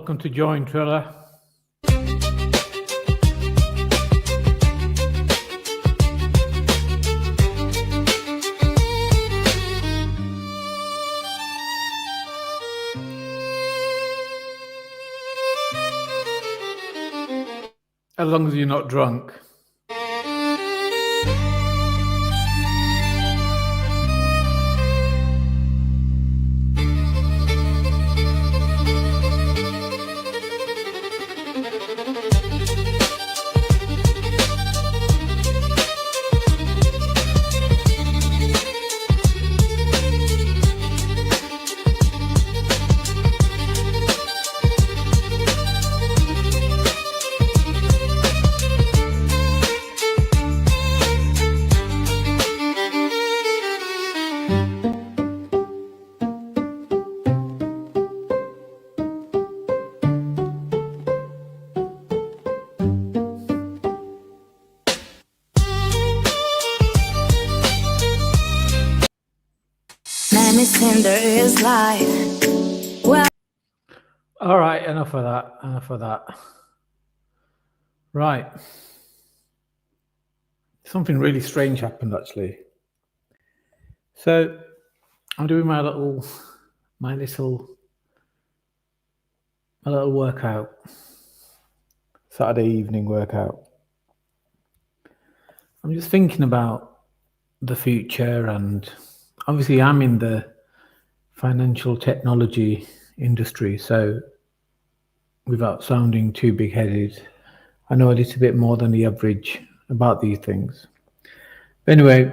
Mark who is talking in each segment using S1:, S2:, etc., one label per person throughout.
S1: Welcome to Join Trilla. As long as you're not drunk.
S2: There is life. Well,
S1: all right, enough of that. Right. Something really strange happened actually. So I'm doing my little workout. Saturday evening workout. I'm just thinking about the future, and obviously I'm in the financial technology industry, so without sounding too big-headed, I know a little bit more than the average about these things. But anyway,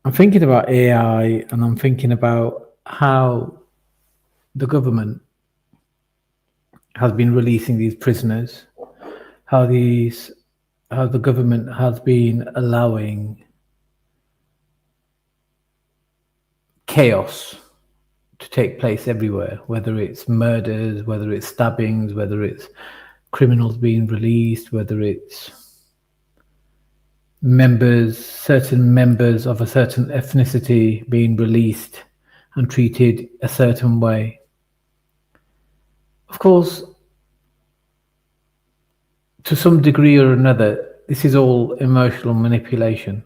S1: I'm thinking about AI, and I'm thinking about how the government has been releasing these prisoners, how the government has been allowing chaos to take place everywhere, whether it's murders, whether it's stabbings, whether it's criminals being released, whether it's certain members of a certain ethnicity being released and treated a certain way. Of course, to some degree or another, this is all emotional manipulation.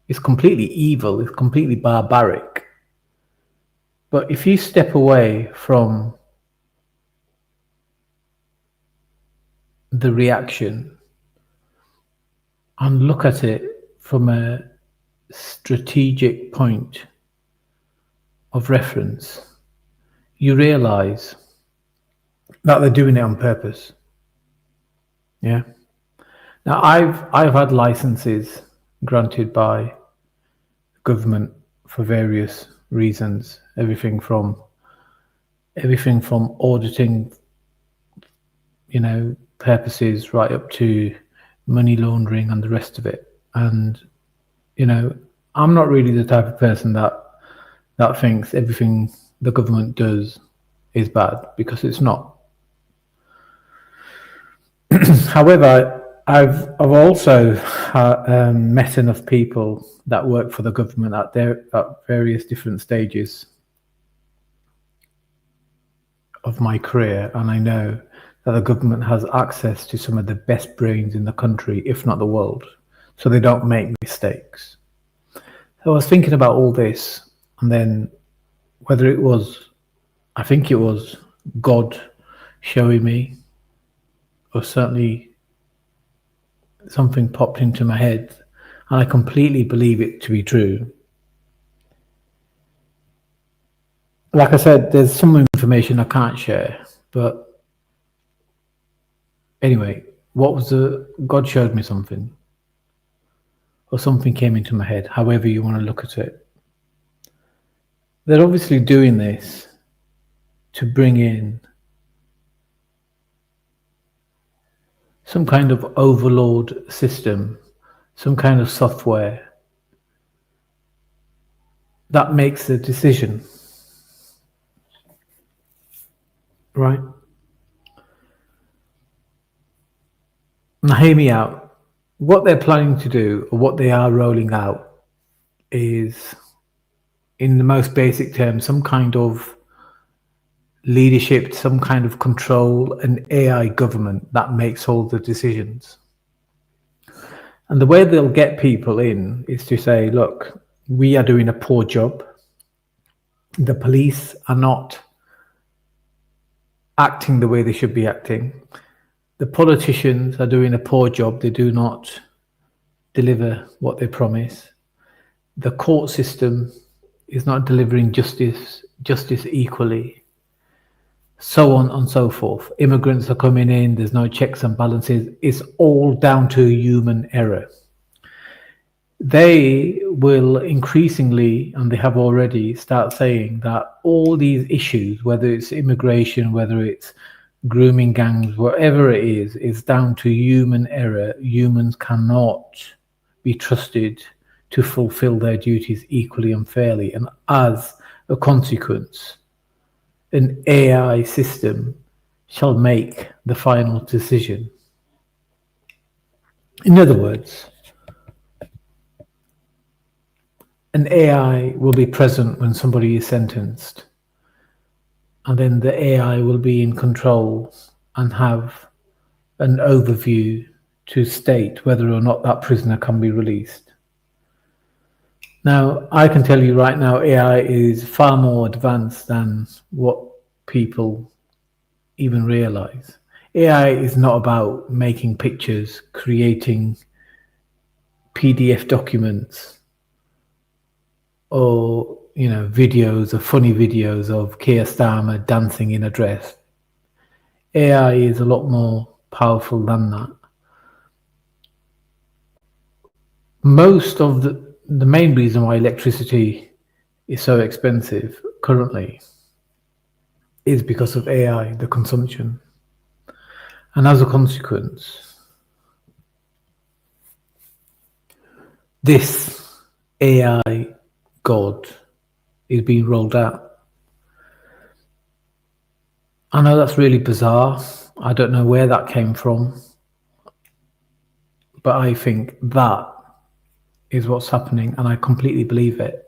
S1: It's completely evil, it's completely barbaric. But if you step away from the reaction and look at it from a strategic point of reference, you realize that they're doing it on purpose. Yeah. Now I've had licenses granted by government for various reasons, everything from auditing, purposes, right up to money laundering and the rest of it. And I'm not really the type of person that thinks everything the government does is bad, because it's not. However, I've also met enough people that work for the government at various different stages of my career, and I know that the government has access to some of the best brains in the country, if not the world, so they don't make mistakes. So I was thinking about all this, and then whether I think it was God showing me, or certainly something popped into my head, and I completely believe it to be true. Like I said, there's some information I can't share, but anyway, God showed me something, or something came into my head, however you want to look at it. They're obviously doing this to bring in some kind of overlord system, some kind of software that makes a decision, right? Now hear me out. What they're planning to do, or what they are rolling out, is, in the most basic terms, some kind of leadership, some kind of control, an AI government that makes all the decisions. And the way they'll get people in is to say, look, we are doing a poor job. The police are not acting the way they should be acting. The politicians are doing a poor job. They do not deliver what they promise. The court system is not delivering justice equally, so on and so forth. Immigrants are coming in, there's no checks and balances. It's all down to human error. They will increasingly, and they have already, start saying that all these issues, whether it's immigration, whether it's grooming gangs, whatever it is down to human error. Humans cannot be trusted to fulfill their duties equally and fairly. And as a consequence, an AI system shall make the final decision. In other words, an AI will be present when somebody is sentenced, and then the AI will be in control and have an overview to state whether or not that prisoner can be released. Now, I can tell you right now, AI is far more advanced than what people even realize. AI is not about making pictures, creating PDF documents, or videos of funny videos of Keir Starmer dancing in a dress. AI is a lot more powerful than that. Most of the main reason why electricity is so expensive currently is because of AI, the consumption. And as a consequence, this AI God is being rolled out. I know that's really bizarre. I don't know where that came from, but I think that is what's happening, and I completely believe it.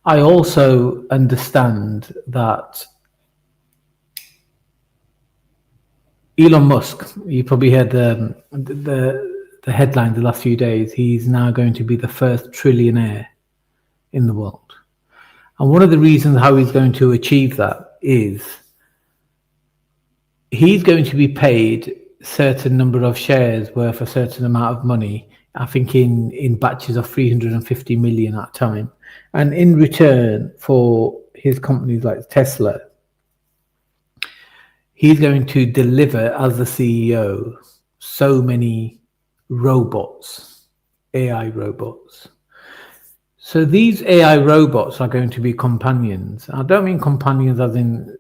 S1: I also understand that Elon Musk, you probably heard the headline the last few days, he's now going to be the first trillionaire in the world. And one of the reasons how he's going to achieve that is he's going to be paid a certain number of shares worth a certain amount of money, I think in batches of 350 million at a time. And in return for his companies like Tesla, he's going to deliver as the CEO so many robots, AI robots. So these AI robots are going to be companions. I don't mean companions as in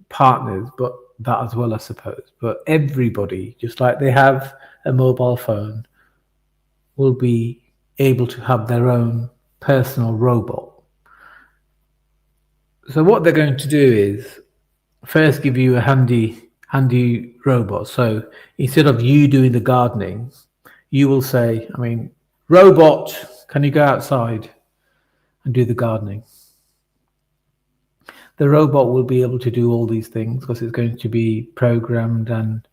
S1: partners, but that as well, I suppose. But everybody, just like they have a mobile phone, will be able to have their own personal robot. So what they're going to do is first give you a handy robot. So instead of you doing the gardening, you will say, robot, can you go outside and do the gardening? The robot will be able to do all these things because it's going to be programmed, and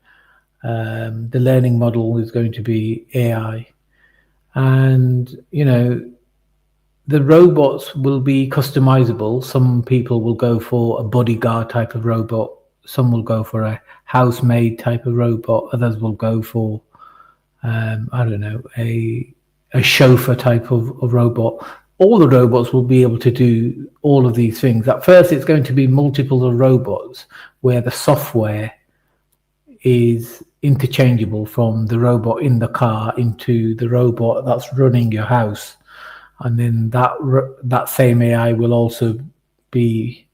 S1: the learning model is going to be AI. And, the robots will be customizable. Some people will go for a bodyguard type of robot. Some will go for a housemaid type of robot. Others will go for, a chauffeur type of robot. All the robots will be able to do all of these things. At first, it's going to be multiples of robots where the software is interchangeable from the robot in the car into the robot that's running your house. And then that same AI will also be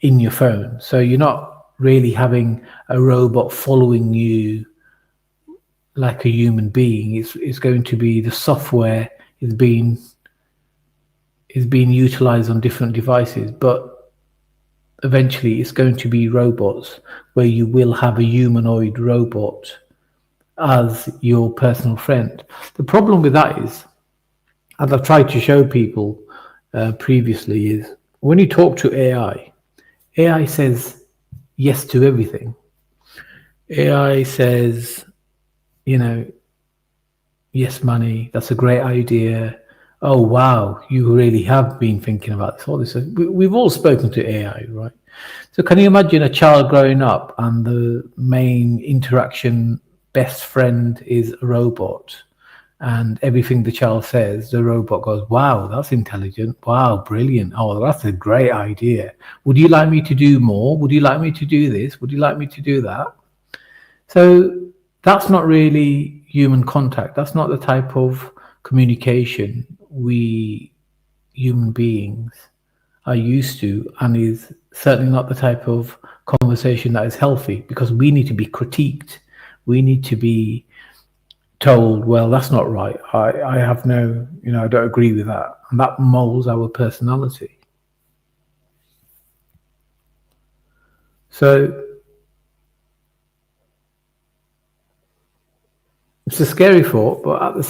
S1: in your phone. So you're not really having a robot following you like a human being. It's going to be the software is being utilized on different devices, but eventually it's going to be robots where you will have a humanoid robot as your personal friend. The problem with that is, as I've tried to show people previously, is when you talk to AI says yes to everything. AI says, you know, yes, money, that's a great idea. Oh, wow, you really have been thinking about this. All this. We've all spoken to AI, right? So, can you imagine a child growing up and the main interaction best friend is a robot? And everything the child says, the robot goes, wow, that's intelligent. Wow, brilliant. Oh, that's a great idea. Would you like me to do more? Would you like me to do this? Would you like me to do that? So that's not really human contact. That's not the type of communication we human beings are used to, and is certainly not the type of conversation that is healthy, because we need to be critiqued. We need to be told, well, that's not right. I have no, I don't agree with that. And that molds our personality. So it's a scary thought, but at the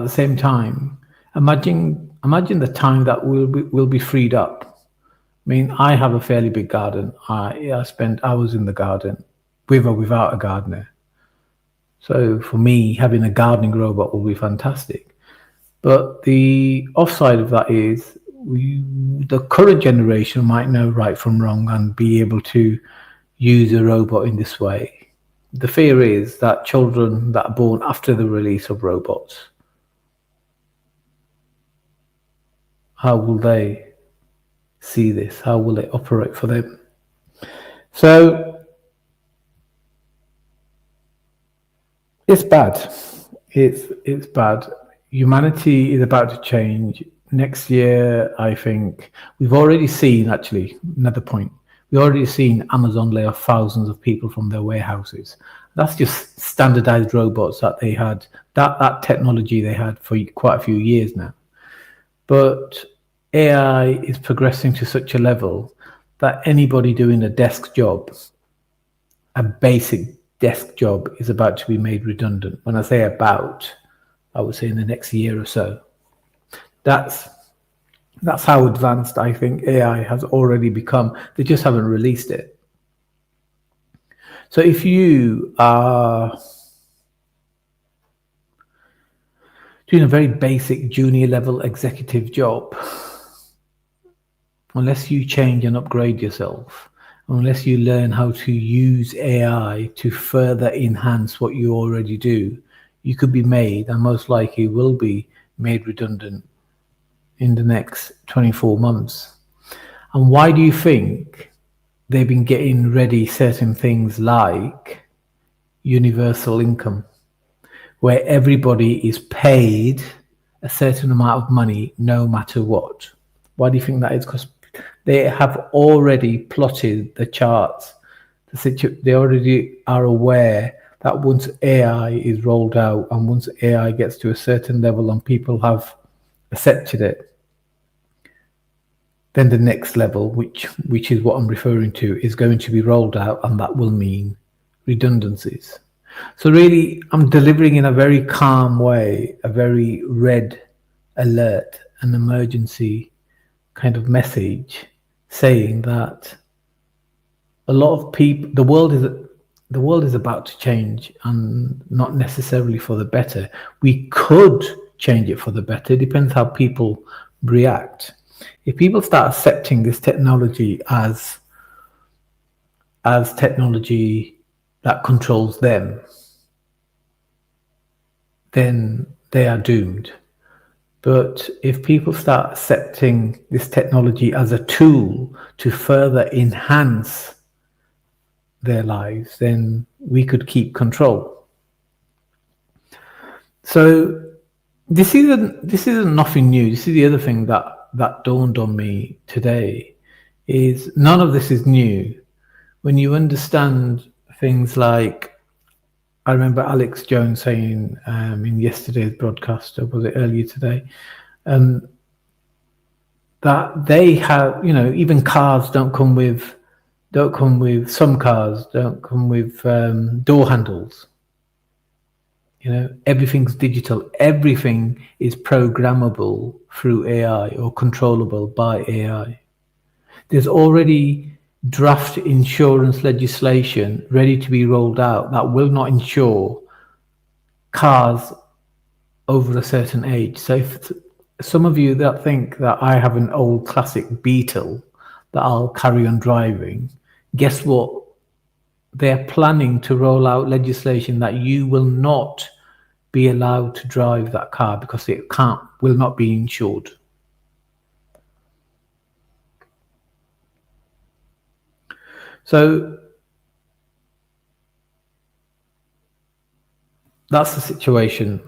S1: same time, imagine the time that will be freed up. I mean, I have a fairly big garden. I spend hours in the garden, with or without a gardener. So for me, having a gardening robot will be fantastic. But the offside of that is the current generation might know right from wrong and be able to use a robot in this way. The fear is that children that are born after the release of robots, how will they see this? How will it operate for them? So it's bad. It's bad. Humanity is about to change. Next year, I think we've already seen, actually, another point. We've already seen Amazon lay off thousands of people from their warehouses. That's just standardized robots that they had, that technology they had for quite a few years now. But AI is progressing to such a level that anybody doing a desk job, a basic desk job, is about to be made redundant. When I say about, I would say in the next year or so. That's how advanced I think AI has already become. They just haven't released it. So if you are doing a very basic junior level executive job, unless you change and upgrade yourself, unless you learn how to use AI to further enhance what you already do, you could be made, and most likely will be made, redundant in the next 24 months. And why do you think they've been getting ready certain things like universal income, where everybody is paid a certain amount of money no matter what? Why do you think that is? Because they have already plotted the charts. They already are aware that once AI is rolled out and once AI gets to a certain level and people have accepted it, then the next level, which is what I'm referring to, is going to be rolled out, and that will mean redundancies. So really, I'm delivering in a very calm way, a very red alert, an emergency kind of message, saying that a lot of people, the world is about to change, and not necessarily for the better. We could change it for the better. It depends how people react. If people start accepting this technology as technology that controls them, then they are doomed. But if people start accepting this technology as a tool to further enhance their lives, then we could keep control. So this isn't nothing new. This is the other thing that dawned on me today, is none of this is new. When you understand things like, I remember Alex Jones saying in yesterday's broadcast, or was it earlier today, that they have, even cars don't come with some cars don't come with door handles. Everything's digital. Everything is programmable through AI or controllable by AI. There's already draft insurance legislation ready to be rolled out that will not insure cars over a certain age. So if some of you that think that I have an old classic Beetle that I'll carry on driving, guess what? They're planning to roll out legislation that you will not be allowed to drive that car because it will not be insured. So that's the situation.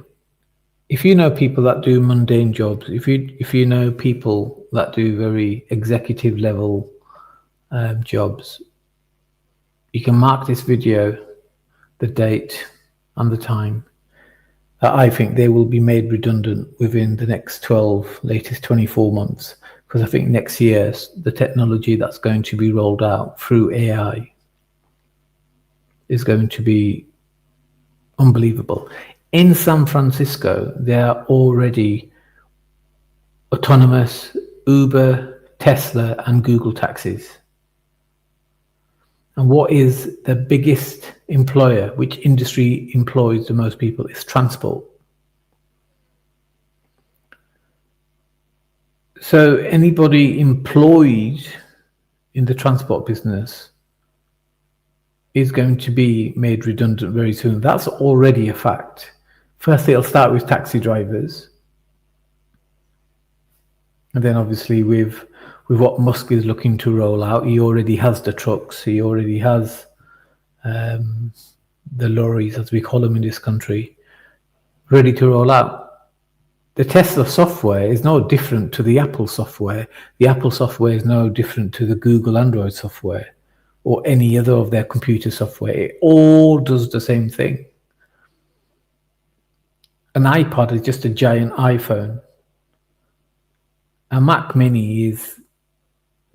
S1: If you know people that do mundane jobs, if you know people that do very executive level jobs, you can mark this video, the date and the time, that I think they will be made redundant within the next 12, latest 24 months. Because I think next year, the technology that's going to be rolled out through AI is going to be unbelievable. In San Francisco, there are already autonomous Uber, Tesla, and Google taxis. And what is the biggest employer? Which industry employs the most people? Is transport. So anybody employed in the transport business is going to be made redundant very soon. That's already a fact. First, it'll start with taxi drivers. And then obviously with what Musk is looking to roll out, he already has the trucks, he already has the lorries, as we call them in this country, ready to roll out. The Tesla software is no different to the Apple software. The Apple software is no different to the Google Android software or any other of their computer software. It all does the same thing. An iPod is just a giant iPhone. A Mac Mini is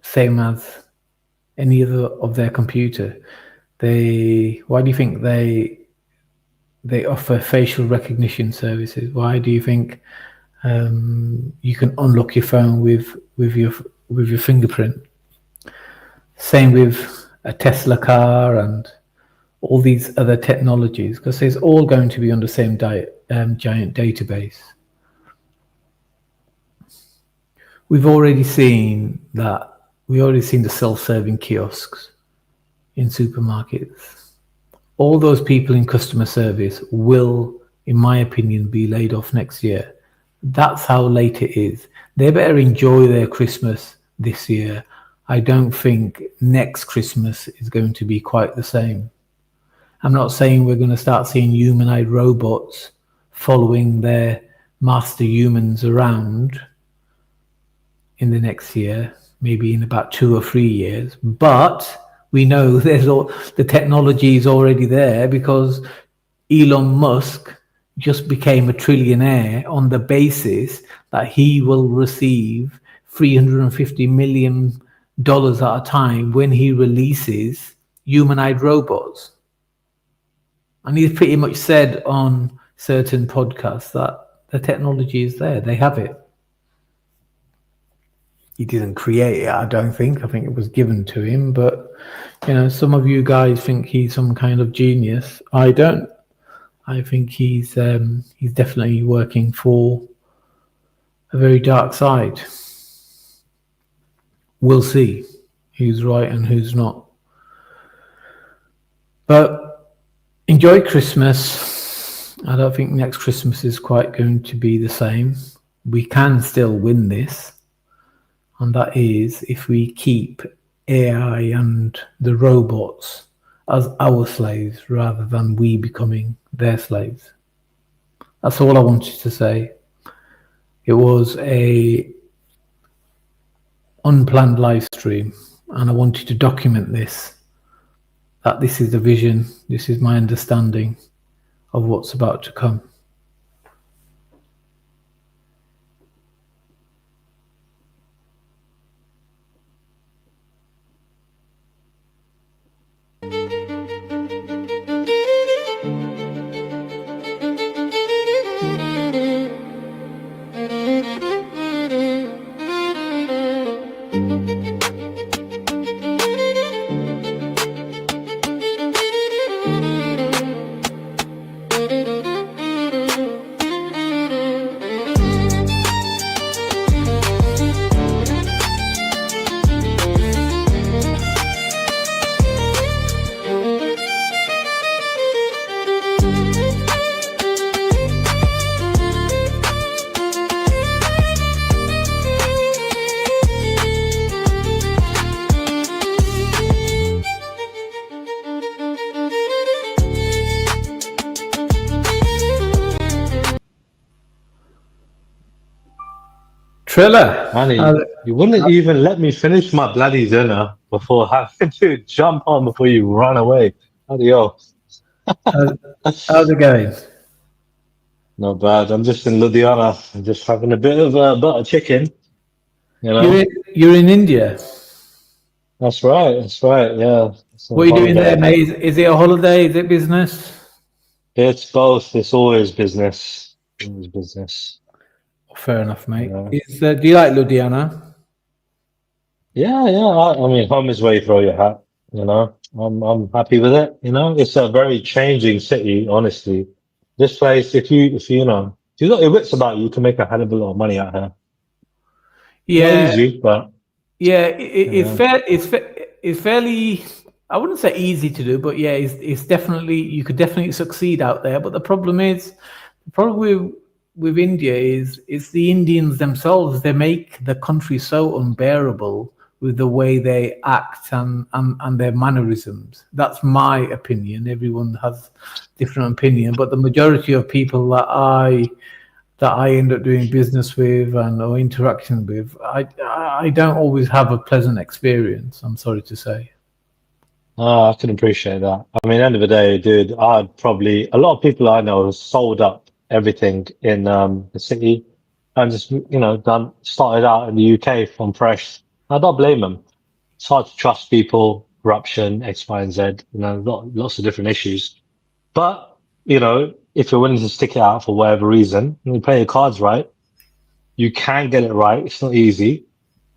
S1: same as any other of their computer. Why do you think they offer facial recognition services? Why do you think you can unlock your phone with your fingerprint? Same with a Tesla car and all these other technologies, because it's all going to be on the same giant database. We've already seen the self-serving kiosks in supermarkets. All those people in customer service will, in my opinion, be laid off next year. That's how late it is. They better enjoy their Christmas this year. I don't think next Christmas is going to be quite the same. I'm not saying we're going to start seeing humanoid robots following their master humans around in the next year, maybe in about 2 or 3 years, but we know the technology is already there, because Elon Musk just became a trillionaire on the basis that he will receive $350 million at a time when he releases humanoid robots. And he's pretty much said on certain podcasts that the technology is there. They have it. He didn't create it, I don't think. I think it was given to him. But, some of you guys think he's some kind of genius. I don't. I think he's definitely working for a very dark side. We'll see who's right and who's not. But enjoy Christmas. I don't think next Christmas is quite going to be the same. We can still win this. And that is if we keep AI and the robots as our slaves rather than we becoming their slaves. That's all I wanted to say. It was a unplanned live stream, and I wanted to document this, that this is the vision, this is my understanding of what's about to come. Trilla.
S3: Annie, you wouldn't even let me finish my bloody dinner before having to jump on before you run away. Adios.
S1: How, how's it going?
S3: Not bad. I'm just in Ludhiana. I'm just having a bit of butter chicken, you
S1: You're
S3: know?
S1: in, you're in India.
S3: That's right. That's right. Yeah. It's
S1: What
S3: on
S1: are you doing there,
S3: holiday.
S1: mate? Is it a holiday? Is it business?
S3: It's both. It's always business. Always business.
S1: Fair enough, mate.
S3: Yeah.
S1: Do you like Ludhiana?
S3: Yeah. Yeah. I mean, home is where you throw your hat, you know? I'm happy with it. You know, it's a very changing city, honestly. This place, if you know, if you got your wits about you, you can make a hell of a lot of money out here. Not
S1: Yeah,
S3: easy, but
S1: yeah.
S3: you
S1: It's
S3: know.
S1: fair. It's fairly. I wouldn't say easy to do, but yeah, it's definitely you could definitely succeed out there. But the problem with India is it's the Indians themselves. They make the country so unbearable with the way they act and their mannerisms. That's my opinion. Everyone has different opinion, but the majority of people that I end up doing business with and or interaction with, I don't always have a pleasant experience. I'm sorry to say.
S3: I can appreciate that. I mean, end of the day, dude, I'd probably a lot of people I know have sold up everything in the city and just done started out in the UK from fresh. I don't blame them. It's hard to trust people, corruption, X, Y, and Z. Lots of different issues. But if you're willing to stick it out for whatever reason, and you play your cards right, you can get it right. It's not easy.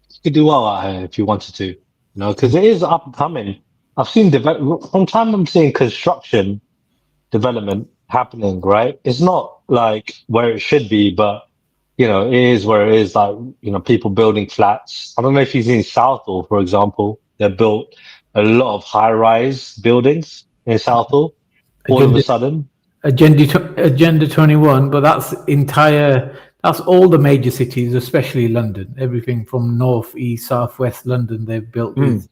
S3: You could do well out here if you wanted to, because it is up and coming. I've seen from time I'm seeing construction development happening, right? It's not like where it should be, but it is where it is. Like, people building flats. I don't know if you've seen Southall, for example. They built a lot of high-rise buildings in Southall all of a
S1: Agenda,
S3: sudden.
S1: Agenda 21, but that's all the major cities, especially London. Everything from north, east, south, west London, they've built
S3: Hmm.
S1: these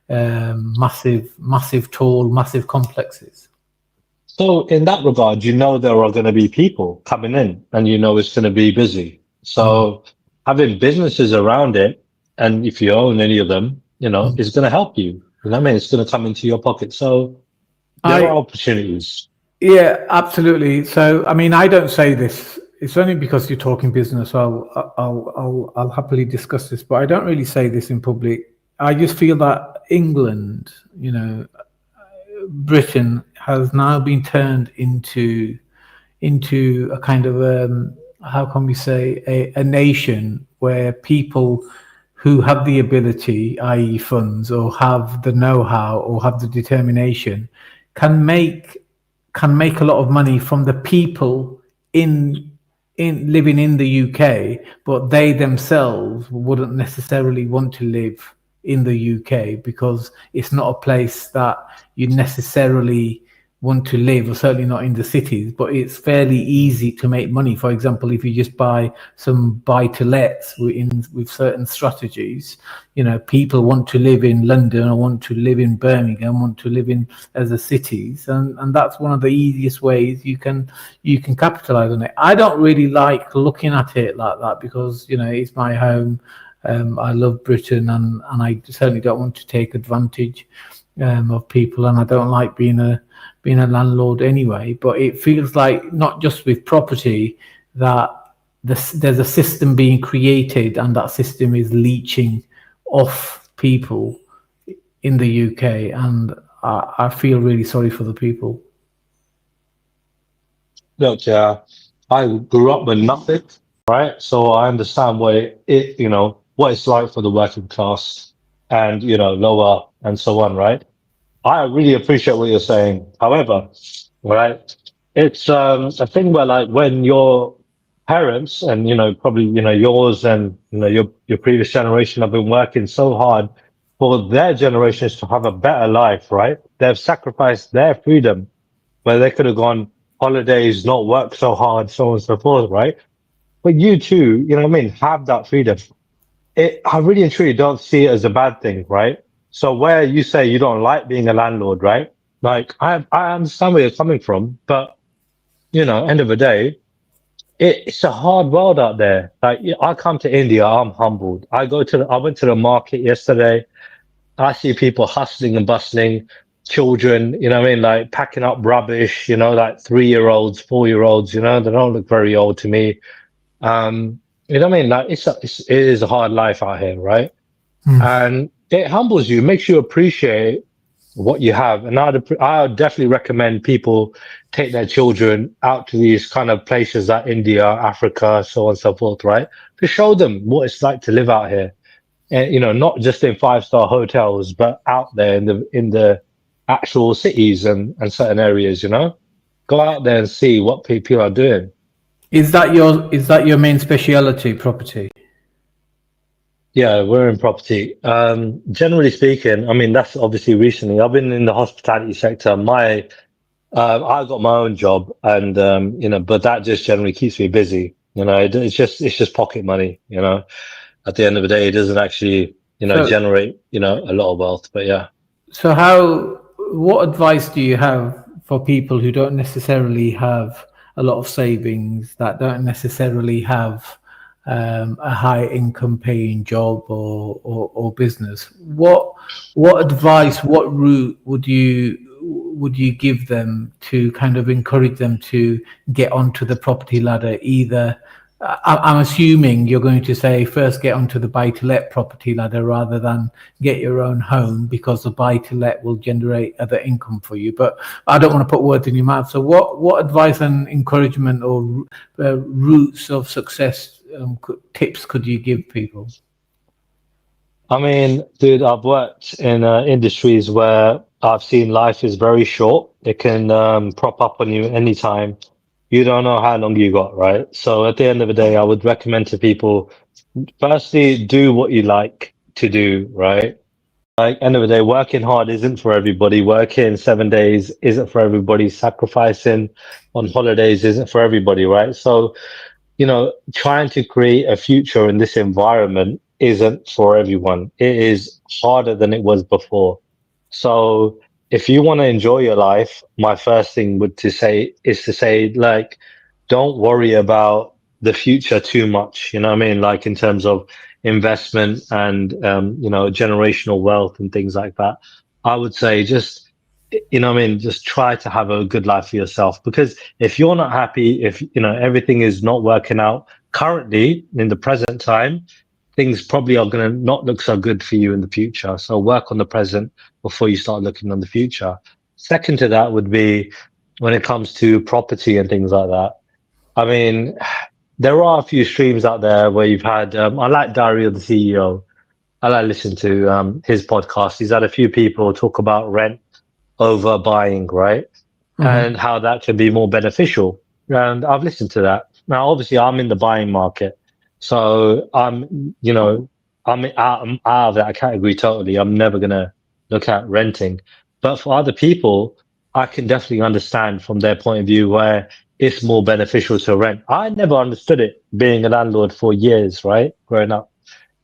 S1: massive, tall, massive complexes.
S3: So in that regard, there are going to be people coming in and it's going to be busy.
S1: Mm.
S3: So having businesses around it, and if you own any of them,
S1: Mm.
S3: is going to help you. You know what I mean? It's going to come into your pocket. So there are
S1: I
S3: opportunities.
S1: Yeah, absolutely. So, I mean, I don't say this. It's only because you're talking business. I'll happily discuss this, but I don't really say this in public. I just feel that England, Britain, has now been turned into a kind of how can we say a nation where people who have the ability, i.e., funds, or have the know-how, or have the determination, can make can make a lot of money from the people in in living in the UK, but they themselves wouldn't necessarily want to live in the UK because it's not a place that you necessarily want to live, or certainly not in the cities, but it's fairly easy to make money. For example, if you just buy some buy to lets with certain strategies, people want to live in London or want to live in Birmingham, want to live in other cities, and that's one of the easiest ways you can capitalize on it. I don't really like looking at it like that because it's my home. I love Britain, and I certainly don't want to take advantage of people, and I don't like being a landlord anyway. But it feels like not just with property that there's a system being created, and that system is leeching off people in the UK, and I feel really sorry for the people.
S3: Look, yeah, I grew up with nothing, right? So I understand what it's like for the working class and, lower and so on, right? I really appreciate what you're saying. However, right, it's a thing where like when your parents and probably yours and your previous generation have been working so hard for their generations to have a better life, right? They've sacrificed their freedom where they could have gone holidays, not work so hard, so on and so forth, right? But you too, what I mean, have that freedom. I really and truly don't see it as a bad thing, right? So where you say you don't like being a landlord, right? Like I understand where you're coming from, but end of the day, it's a hard world out there. Like I come to India, I'm humbled. I went to the market yesterday. I see people hustling and bustling, children, you know what I mean, like packing up rubbish, like 3-year-olds, 4-year-olds, they don't look very old to me. You know what I mean? Like it is a hard life out here, right? And it humbles you, makes you appreciate what you have. And I would definitely recommend people take their children out to these kind of places like India, Africa, so on and so forth, right? To show them what it's like to live out here. And, not just in 5-star hotels, but out there in the actual cities and certain areas, Go out there and see what people are doing.
S1: Is that your main speciality, property?
S3: Yeah, we're in property. Generally speaking, I mean, that's obviously recently. I've been in the hospitality sector. I got my own job, and but that just generally keeps me busy. It's just pocket money. At the end of the day, it doesn't actually,
S1: So,
S3: generate, a lot of wealth. But yeah.
S1: so what advice do you have for people who don't necessarily have a lot of savings, that don't necessarily have a high income paying job or business? What advice, what route would you give them to kind of encourage them to get onto the property ladder? I'm assuming you're going to say first get onto the buy-to-let property ladder rather than get your own home, because the buy-to-let will generate other income for you. But I don't want to put words in your mouth. So what advice and encouragement or routes of success, tips could you give people?
S3: I mean, dude, I've worked in industries where I've seen life is very short. It can prop up on you anytime. You don't know how long you got, right? So at the end of the day, I would recommend to people, firstly, do what you like to do, right? Like, end of the day, working hard isn't for everybody. Working 7 days isn't for everybody. Sacrificing on holidays isn't for everybody, right? So trying to create a future in this environment isn't for everyone. It is harder than it was before. So if you want to enjoy your life, my first thing would to say is to say, like, don't worry about the future too much. You know what I mean? Like in terms of investment and generational wealth and things like that. I would say just what I mean, just try to have a good life for yourself, because if you're not happy, if everything is not working out currently in the present time, things probably are going to not look so good for you in the future. So work on the present before you start looking on the future. Second to that would be when it comes to property and things like that. I mean, there are a few streams out there where you've had, I like Diary of the CEO. I like listening to his podcast. He's had a few people talk about rent over buying, right?
S1: Mhm.
S3: And how that can be more beneficial. And I've listened to that. Now, obviously, I'm in the buying market, so I'm out of that category totally. I'm never gonna look at renting. But for other people, I can definitely understand from their point of view where it's more beneficial to rent. I never understood it being a landlord for years, right? Growing up.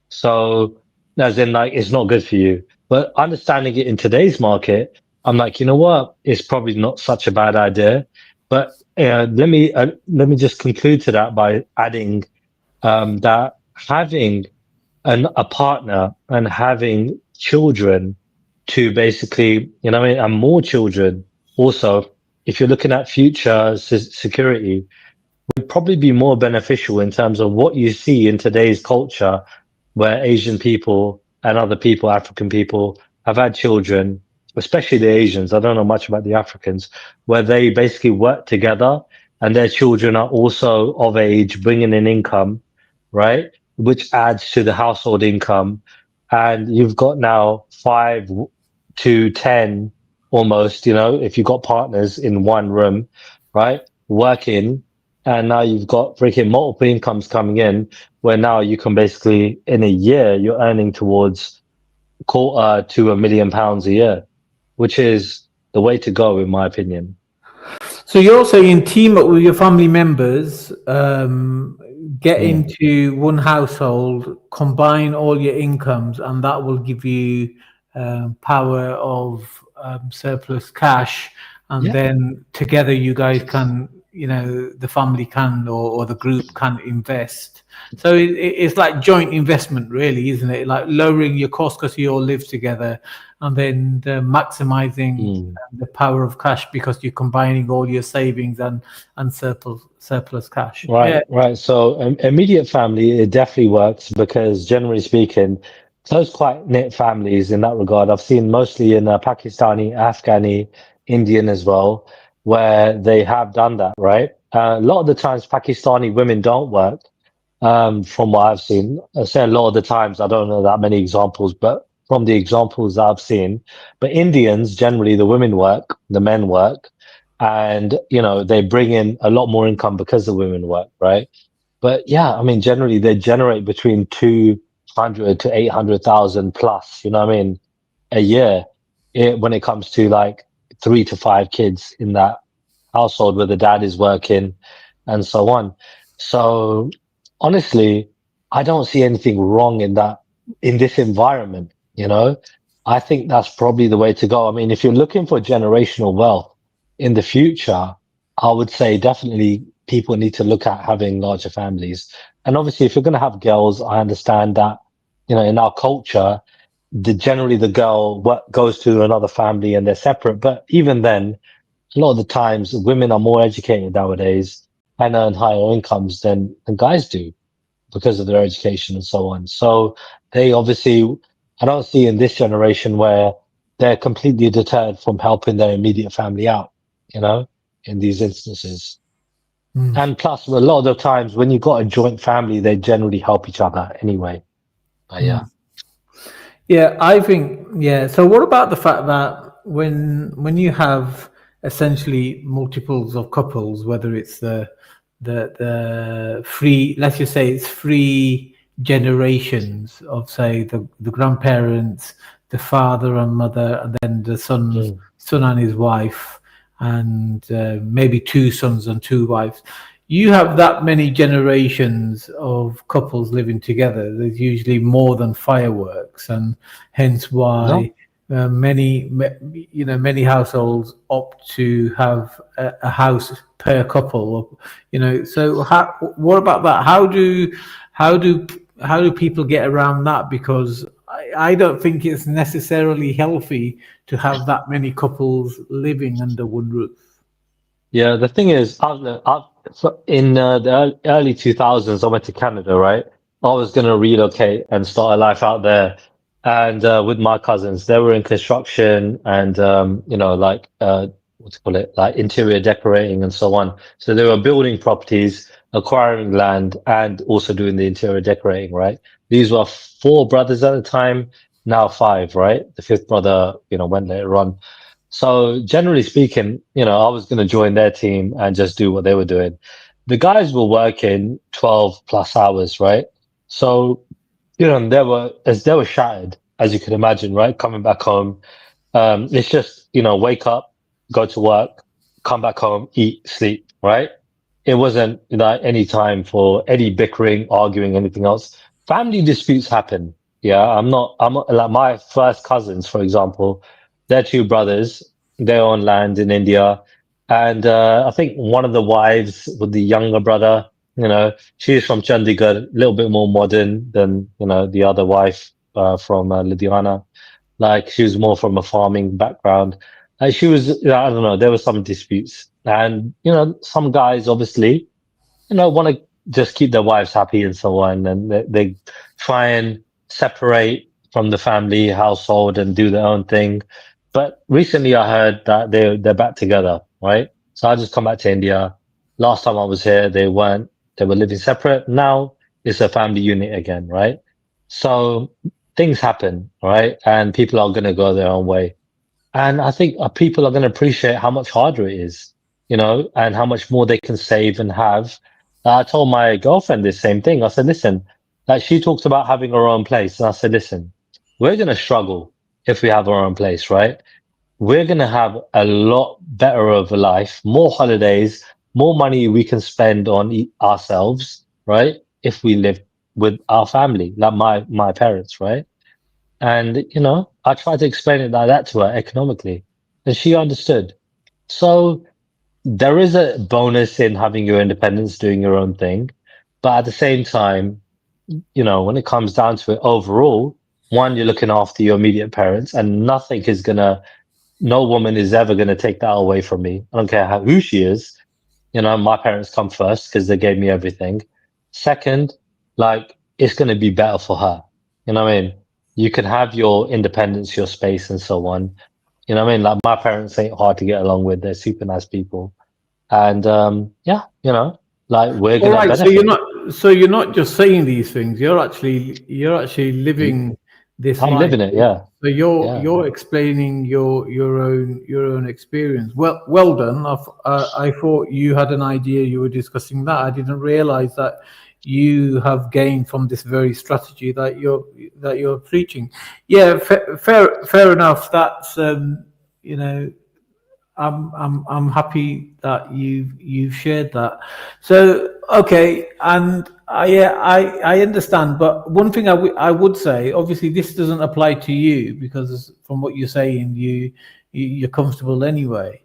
S3: So, as in, like, it's not good for you. But understanding it in today's market, I'm like, you know what? It's probably not such a bad idea. But let me just conclude to that by adding that having a partner and having children to basically, what I mean, and more children also, if you're looking at future security, would probably be more beneficial in terms of what you see in today's culture, where Asian people and other people, African people, have had children, especially the Asians. I don't know much about the Africans, where they basically work together and their children are also of age, bringing in income, right? Which adds to the household income. And you've got now 5 to 10 almost, if you've got partners in one room, right? Working, and now you've got freaking multiple incomes coming in, where now you can basically, in a year, you're earning towards quarter to £1 million a year, which is the way to go, in my opinion.
S1: So you're saying team up with your family members, get
S3: Mm.
S1: into one household, combine all your incomes, and that will give you power of surplus cash, and
S3: Yeah.
S1: then together you guys can the family can, or the group can invest. So it's like joint investment, really, isn't it? Like lowering your cost because you all live together, and then maximizing
S3: Mm.
S1: the power of cash because you're combining all your savings and surplus cash.
S3: Right,
S1: Yeah.
S3: right. So immediate family, it definitely works because generally speaking, those quite knit families in that regard, I've seen mostly in Pakistani, Afghani, Indian as well, where they have done that, right? A lot of the times Pakistani women don't work, from what I've seen. I say a lot of the times, I don't know that many examples, but from the examples I've seen, but Indians, generally the women work, the men work, and they bring in a lot more income because the women work, right? But yeah, I mean, generally they generate between 200 to 800,000 plus, you know what I mean, a year, when it comes to like 3 to 5 kids in that household where the dad is working and so on. So honestly, I don't see anything wrong in that in this environment, you know? I think that's probably the way to go. I mean, if you're looking for generational wealth in the future, I would say definitely people need to look at having larger families. And obviously, if you're going to have girls, I understand that, in our culture, generally the girl goes to another family and they're separate. But even then, a lot of the times women are more educated nowadays and earn higher incomes than guys do because of their education and so on. So they obviously, I don't see in this generation where they're completely deterred from helping their immediate family out, you know, in these instances.
S1: Mm.
S3: And plus, a lot of the times when you've got a joint family, they generally help each other anyway. But yeah.
S1: Mm. Yeah, I think, yeah. So what about the fact that when you have essentially multiples of couples, whether it's the three, let's just say it's three generations of, say, the grandparents, the father and mother, and then the
S3: Mm.
S1: son and his wife, and maybe two sons and two wives. You have that many generations of couples living together. There's usually more than fireworks, and hence why
S3: No.
S1: many households opt to have a house per couple. So what about that? How do how do people get around that? Because I don't think it's necessarily healthy to have that many couples living under one roof.
S3: Yeah, the thing is, in the early 2000s, I went to Canada, right? I was going to relocate and start a life out there. And with my cousins, they were in construction and, like, what to call it, like interior decorating and so on. So they were building properties, acquiring land, and also doing the interior decorating, right? These were four brothers at the time, now five, right? The fifth brother, went later on. So generally speaking, I was going to join their team and just do what they were doing. The guys were working 12 plus hours, right? So, they were shattered, as you can imagine, right? Coming back home. It's just, wake up, go to work, come back home, eat, sleep, right? It wasn't, any time for any bickering, arguing, anything else. Family disputes happen. Yeah. I'm not like my first cousins, for example, they're two brothers. They own land in India. And, I think one of the wives with the younger brother, she's from Chandigarh, a little bit more modern than, the other wife, from Ludhiana. Like she was more from a farming background. She was, I don't know, there were some disputes. And, some guys obviously, want to just keep their wives happy and so on. And they try and separate from the family household and do their own thing. But recently I heard that they're back together, right? So I just come back to India. Last time I was here, they weren't, they were living separate. Now it's a family unit again, right? So things happen, right? And people are going to go their own way. And I think people are going to appreciate how much harder it is, and how much more they can save and have. I told my girlfriend this same thing. I said, listen, like she talked about having her own place. And I said, listen, we're going to struggle if we have our own place, right? We're going to have a lot better of a life, more holidays, more money we can spend on ourselves, right? If we live with our family, like my parents, right? And, I tried to explain it like that to her economically, and she understood. So there is a bonus in having your independence, doing your own thing, but at the same time, when it comes down to it, overall, one, you're looking after your immediate parents, and no woman is ever gonna take that away from me. I don't care who she is. My parents come first because they gave me everything. Second, like it's gonna be better for her. You know what I mean? You can have your independence, your space, and so on. You know what I mean? Like my parents ain't hard to get along with. They're super nice people. And yeah, like we're
S1: All
S3: gonna
S1: right,
S3: benefit.
S1: so you're not just saying these things. You're actually living this
S3: I'm
S1: life.
S3: living it, yeah.
S1: So you're
S3: Yeah.
S1: you're explaining your own experience. Well done. I thought you had an idea. You were discussing that. I didn't realize that you have gained from this very strategy that you're preaching. Yeah, fair enough. That's you know I'm happy that you've shared that. So okay, and I understand. But one thing I would say, obviously, this doesn't apply to you because from what you're saying, you're comfortable anyway.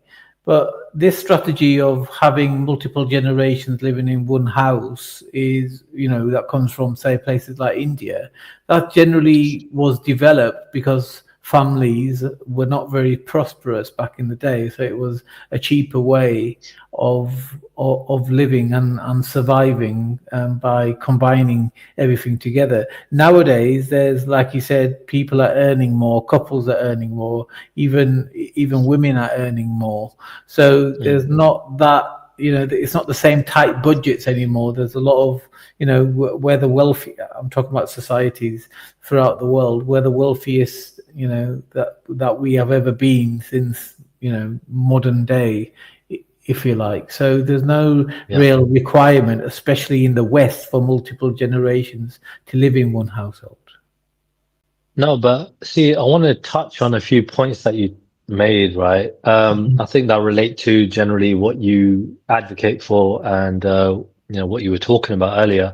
S1: But this strategy of having multiple generations living in one house is, that comes from, say, places like India. That generally was developed because families were not very prosperous back in the day, so it was a cheaper way of living and surviving, by combining everything together. Nowadays, there's, like you said, people are earning more, couples are earning more, even women are earning more. So
S3: Mm.
S1: there's not that, it's not the same tight budgets anymore. There's a lot of, where the wealthy, I'm talking about societies throughout the world, where the wealthiest, that we have ever been since, modern day, if you like. So there's no
S3: Yeah.
S1: real requirement, especially in the West, for multiple generations to live in one household.
S3: No, but see, I want to touch on a few points that you made, right? I think that relate to generally what you advocate for and what you were talking about earlier.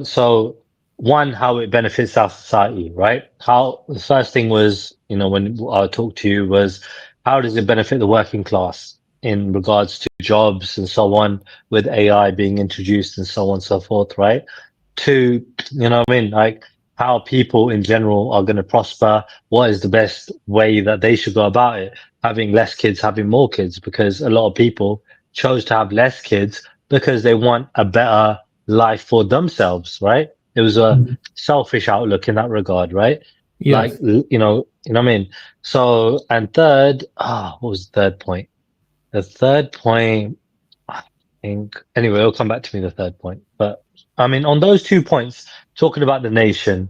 S3: So one, how it benefits our society, right? How the first thing was, when I talked to you was how does it benefit the working class in regards to jobs and so on, with AI being introduced and so on and so forth, right? To, what I mean? Like how people in general are going to prosper. What is the best way that they should go about it? Having less kids, having more kids, because a lot of people chose to have less kids because they want a better life for themselves, right? It was a
S1: Mhm.
S3: selfish outlook in that regard, right? Like,
S1: Yes.
S3: what I mean? So, and third, what was the third point? The third point, I think, anyway, it'll come back to me, the third point. But I mean, on those 2 points, talking about the nation,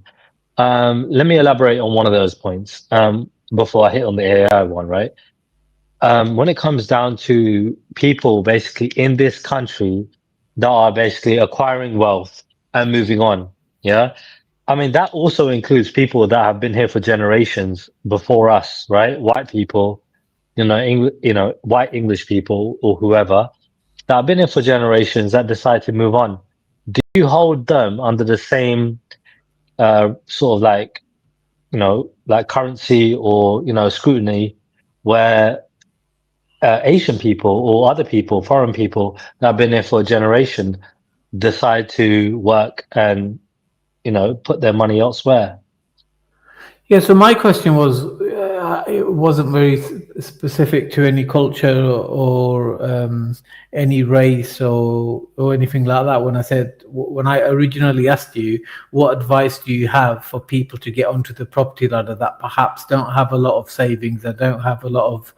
S3: let me elaborate on one of those points, before I hit on the AI one, right? When it comes down to people basically in this country that are basically acquiring wealth and moving on, yeah. I mean, that also includes people that have been here for generations before us, right? White people, white English people or whoever that have been here for generations that decide to move on. Do you hold them under the same sort of like, like currency or, scrutiny where Asian people or other people, foreign people that have been here for a generation decide to work and, put their money elsewhere?
S1: Yeah, so my question was, it wasn't very specific to any culture or any race or anything like that. When I said, when I originally asked you, what advice do you have for people to get onto the property ladder that perhaps don't have a lot of savings, that don't have a lot of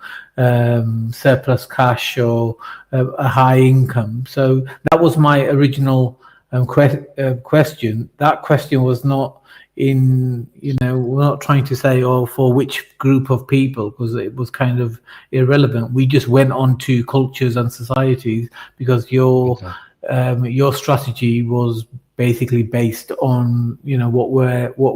S1: surplus cash or a high income? So that was my original question. That question was not we're not trying to say, oh, for which group of people, because it was kind of irrelevant. We just went on to cultures and societies because
S3: Okay.
S1: your strategy was basically based on what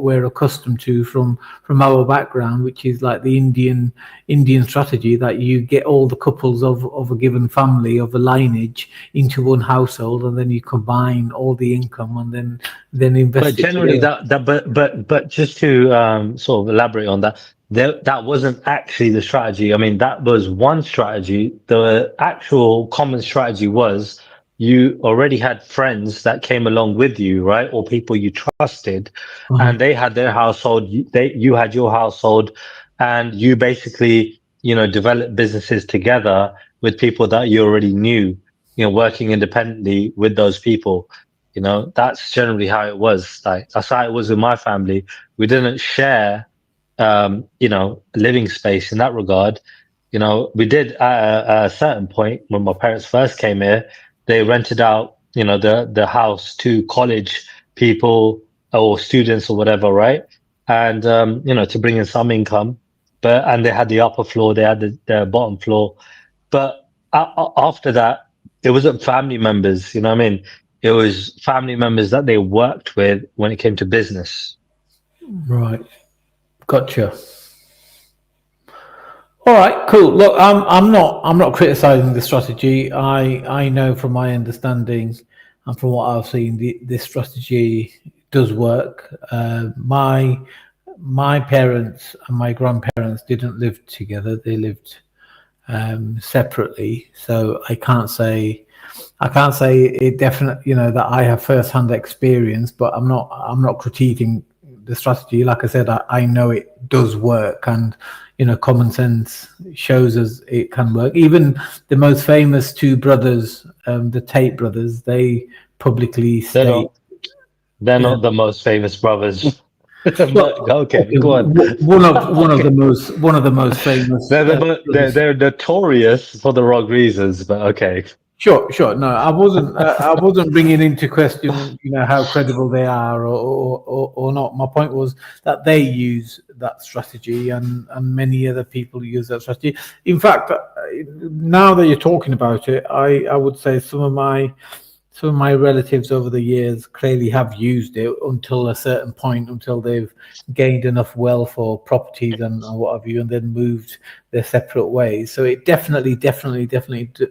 S1: we're accustomed to from our background, which is like the Indian strategy, that you get all the couples of a given family, of a lineage, into one household, and then you combine all the income and then
S3: But
S1: invest it
S3: generally
S1: together.
S3: but just to sort of elaborate on that, that wasn't actually the strategy. I mean, that was one strategy. The actual common strategy was you already had friends that came along with you, right? Or people you trusted,
S1: Uh-huh.
S3: and they had their household, you had your household, and you basically, developed businesses together with people that you already knew, working independently with those people. That's generally how it was. Like, that's how it was with my family. We didn't share living space in that regard. We did at a certain point when my parents first came here, they rented out, the house to college people or students or whatever, right? And to bring in some income. And they had the upper floor, they had the bottom floor. But after that, it wasn't family members, you know what I mean? It was family members that they worked with when it came to business.
S1: Right. Gotcha. All right, cool. Look, I'm not criticizing the strategy. I know from my understanding and from what I've seen, this strategy does work. My parents and my grandparents didn't live together; they lived separately. So I can't say it definitely, that I have first-hand experience, but I'm not critiquing the strategy. Like I said, I know it does work, and common sense shows us it can work. Even the most famous two brothers, the Tate brothers, they publicly
S3: They're
S1: state,
S3: not they're
S1: yeah.
S3: not the most famous brothers. But
S1: Well,
S3: okay,
S1: okay,
S3: go on.
S1: one of the
S3: Okay.
S1: most famous
S3: They're
S1: brothers.
S3: they're notorious for the wrong reasons, but okay.
S1: Sure, sure. No, I wasn't bringing into question, how credible they are or not. My point was that they use that strategy, and many other people use that strategy. In fact, now that you're talking about it, I would say some of my relatives over the years clearly have used it until a certain point, until they've gained enough wealth or properties and what have you, and then moved their separate ways. So it definitely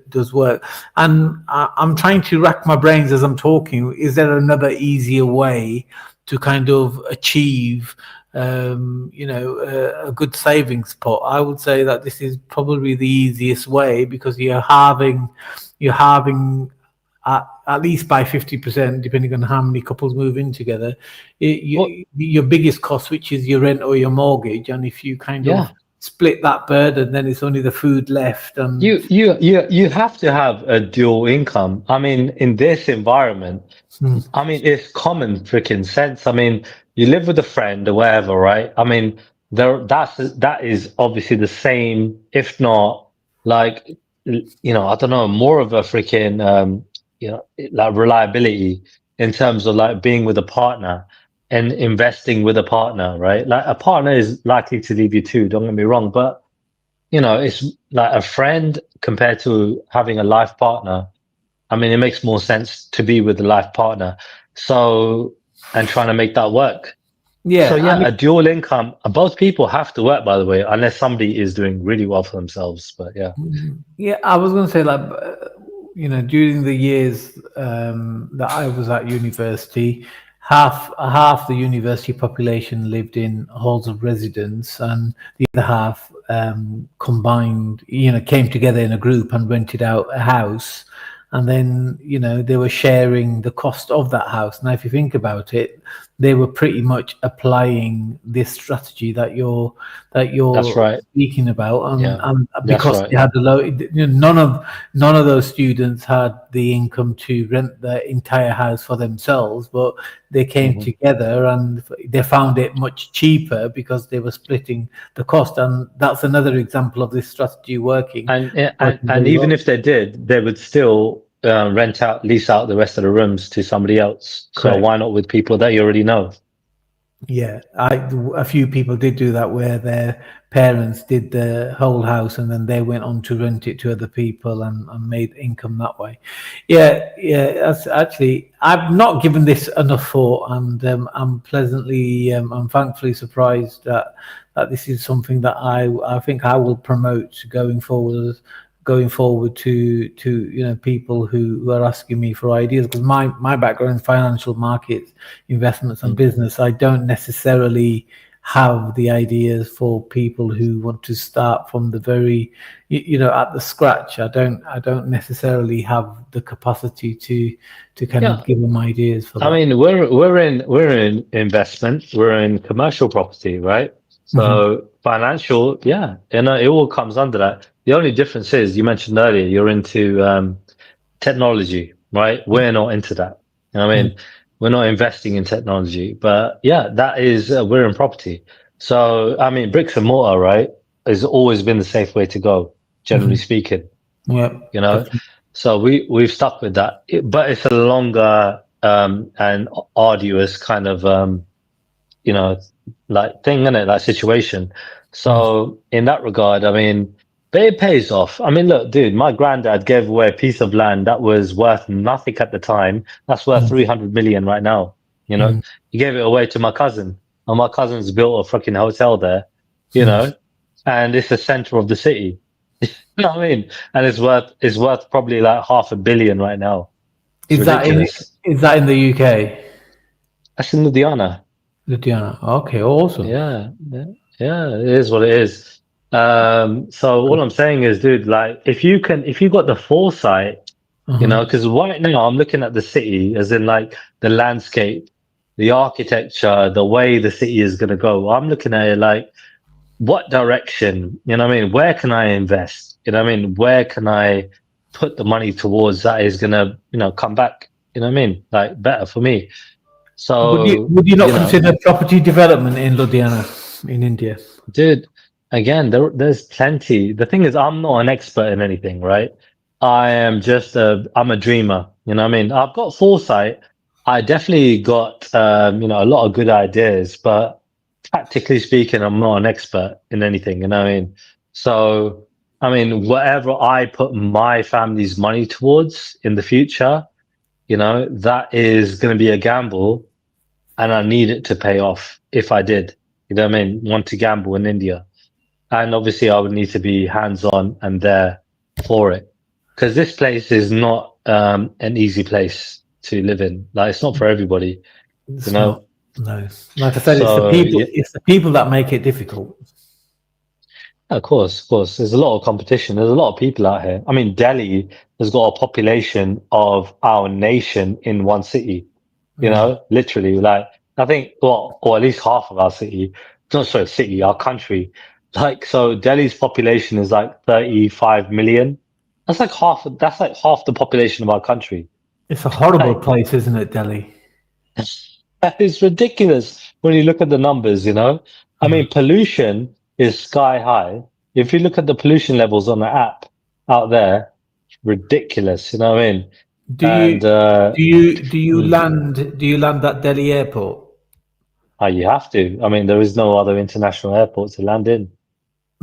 S1: does work. And I'm trying to rack my brains as I'm talking. Is there another easier way to kind of achieve, a good savings pot? I would say that this is probably the easiest way, because you're halving at least by 50%, depending on how many couples move in together,
S3: Well,
S1: your biggest cost, which is your rent or your mortgage. And if you kind of
S3: yeah.
S1: split that burden, then it's only the food left. And
S3: You have to have a dual income. I mean, in this environment,
S1: hmm,
S3: I mean, it's common freaking sense. I mean, you live with a friend or whatever, right? I mean, that is obviously the same, if not like, I don't know, more of a freaking, like reliability in terms of like being with a partner and investing with a partner, right? Like a partner is likely to leave you too, don't get me wrong, but it's like a friend compared to having a life partner. I mean, it makes more sense to be with a life partner. So, and trying to make that work. So
S1: yeah,
S3: yeah, a dual income. Both people have to work, by the way, unless somebody is doing really well for themselves. But yeah,
S1: yeah, I was going to say, like, during the years that I was at university, half the university population lived in halls of residence, and the other half combined, came together in a group and rented out a house. And then, they were sharing the cost of that house. Now, if you think about it, they were pretty much applying this strategy that you're
S3: that's right.
S1: speaking about, and,
S3: Yeah,
S1: and
S3: that's
S1: because
S3: right.
S1: they had the low, none of those students had the income to rent the entire house for themselves, but they came
S3: Mhm.
S1: together and they found it much cheaper because they were splitting the cost. And that's another example of this strategy working
S3: And and
S1: working
S3: and
S1: very
S3: even
S1: well.
S3: if they did, they would still lease out the rest of the rooms to somebody else. So
S1: Correct.
S3: why not with people that you already know?
S1: Yeah, a few people did do that, where their parents did the whole house and then they went on to rent it to other people, and made income that way. Yeah, yeah. That's actually, I've not given this enough thought, and I'm thankfully surprised that this is something that I think I will promote going forward to people who are asking me for ideas, because my background in financial markets, investments and
S3: Mm.
S1: business, I don't necessarily have the ideas for people who want to start from the very, at the scratch. I don't necessarily have the capacity to kind
S3: Yeah.
S1: of give them ideas for
S3: I
S1: that.
S3: mean, we're in investment, we're in commercial property, right?
S1: Hmm.
S3: So financial, yeah, it all comes under that. The only difference is you mentioned earlier you're into technology, right? We're not into that. I mean, we're not investing in technology, but yeah, that is we're in property. So I mean, bricks and mortar, right, has always been the safe way to go, generally
S1: Hmm.
S3: speaking.
S1: Yeah,
S3: You know,
S1: definitely.
S3: so we've stuck with that, but it's a longer and arduous kind of you know, like thing in it, like situation.
S1: Mm,
S3: So in that regard, I mean, but it pays off. I mean, look, dude, my granddad gave away a piece of land that was worth nothing at the time. That's worth
S1: mm,
S3: 300 million right now. You know,
S1: mm,
S3: he gave it away to my cousin, and my cousin's built a fucking hotel there, you
S1: mm.
S3: know, and it's the center of the city. You know what I mean? And it's worth probably like 500 million right now. It's
S1: Is that in
S3: ridiculous.
S1: is that in the UK?
S3: That's in Ludhiana.
S1: Ludhiana. Okay, awesome.
S3: Yeah, yeah, yeah, it is what it is. So all I'm saying is, dude, like if you got the foresight,
S1: Uh-huh.
S3: because right now I'm looking at the city as in like the landscape, the architecture, the way the city is gonna go. I'm looking at it like what direction, what I mean? Where can I invest? You know what I mean? Where can I put the money towards that is gonna, come back, you know what I mean? Like better for me.
S1: Would you
S3: So,
S1: would you not consider property development in Ludhiana in India?
S3: dude, again, there's plenty. The thing is, I'm not an expert in anything, right? I'm a dreamer. You know what I mean? I've got foresight. I definitely got, a lot of good ideas, but practically speaking, I'm not an expert in anything. You know what I mean? So, I mean, whatever I put my family's money towards in the future, that is going to be a gamble, and I need it to pay off if I did. You know what I mean? Want to gamble in India. And obviously, I would need to be hands on and there for it. Because this place is not an easy place to live in. Like, it's not for everybody, you
S1: It's not.
S3: know?
S1: No. Like I said, it's the
S3: So,
S1: people.
S3: yeah,
S1: It's the people that make it difficult.
S3: of course, of course. There's a lot of competition. There's a lot of people out here. I mean, Delhi has got a population of our nation in one city.
S1: Mm.
S3: Literally, like I think, well, or at least half of our city, not sorry, city, our country. Like, so Delhi's population is like 35 million. That's like half the population of our country.
S1: It's a horrible
S3: Like,
S1: place, isn't it, Delhi?
S3: that is ridiculous when you look at the numbers. I
S1: Mm.
S3: mean, pollution is sky high. If you look at the pollution levels on the app out there, ridiculous, you know what I mean?
S1: Do
S3: And
S1: you
S3: mm.
S1: do you land at Delhi airport?
S3: You have to. I mean, there is no other international airport to land in.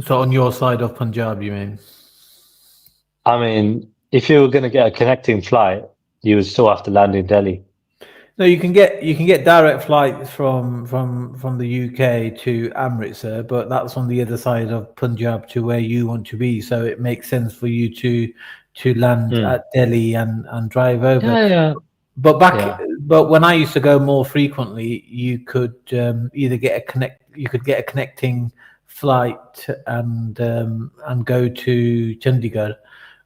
S1: So on your side of Punjab, you mean?
S3: I mean, if you were going to get a connecting flight, you would still have to land in Delhi.
S1: No, you can get direct flights from the UK to Amritsar, but that's on the other side of Punjab to where you want to be. So it makes sense for you to land
S3: Hmm.
S1: at Delhi and drive over.
S3: Yeah, yeah,
S1: But back,
S3: yeah.
S1: but when I used to go more frequently, you could either you could get a connecting flight and go to Chandigarh,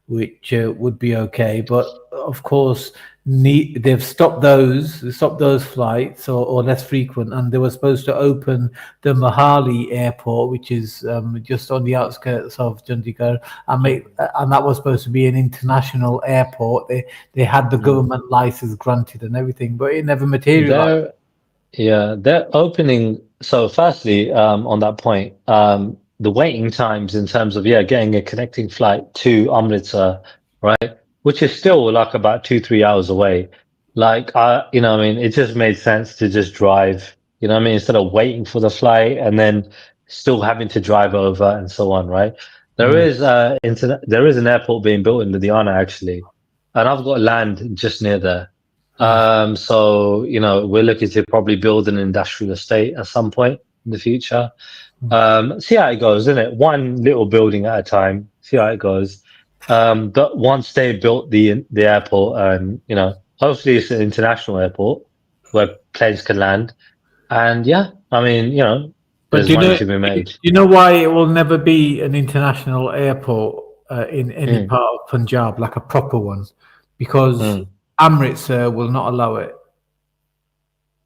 S1: which would be okay. But of course, they've stopped those flights or less frequent, and they were supposed to open the Mohali airport, which is just on the outskirts of Chandigarh, and that was supposed to be an international airport. They had the
S3: Hmm.
S1: government license granted and everything, but it never materialized.
S3: They're Yeah, they're opening. So, firstly, on that point, the waiting times in terms of getting a connecting flight to Amritsar, right, which is still like about 2-3 hours away. Like, I mean, it just made sense to just drive. I mean, instead of waiting for the flight and then still having to drive over and so on, right?
S1: Mm,
S3: There is an airport being built in Ludhiana actually, and I've got land just near there.
S1: mm,
S3: So, we're looking to probably build an industrial estate at some point in the future.
S1: mm,
S3: See how it goes, isn't it? One little building at a time, see how it goes. But once they built the airport, and, hopefully it's an international airport where planes can land. And yeah, I mean,
S1: But
S3: There's money to be
S1: do
S3: made.
S1: you know why it will never be an international airport in any
S3: Mm,
S1: part of Punjab, like a proper one? Because
S3: mm,
S1: Amritsar will not allow it.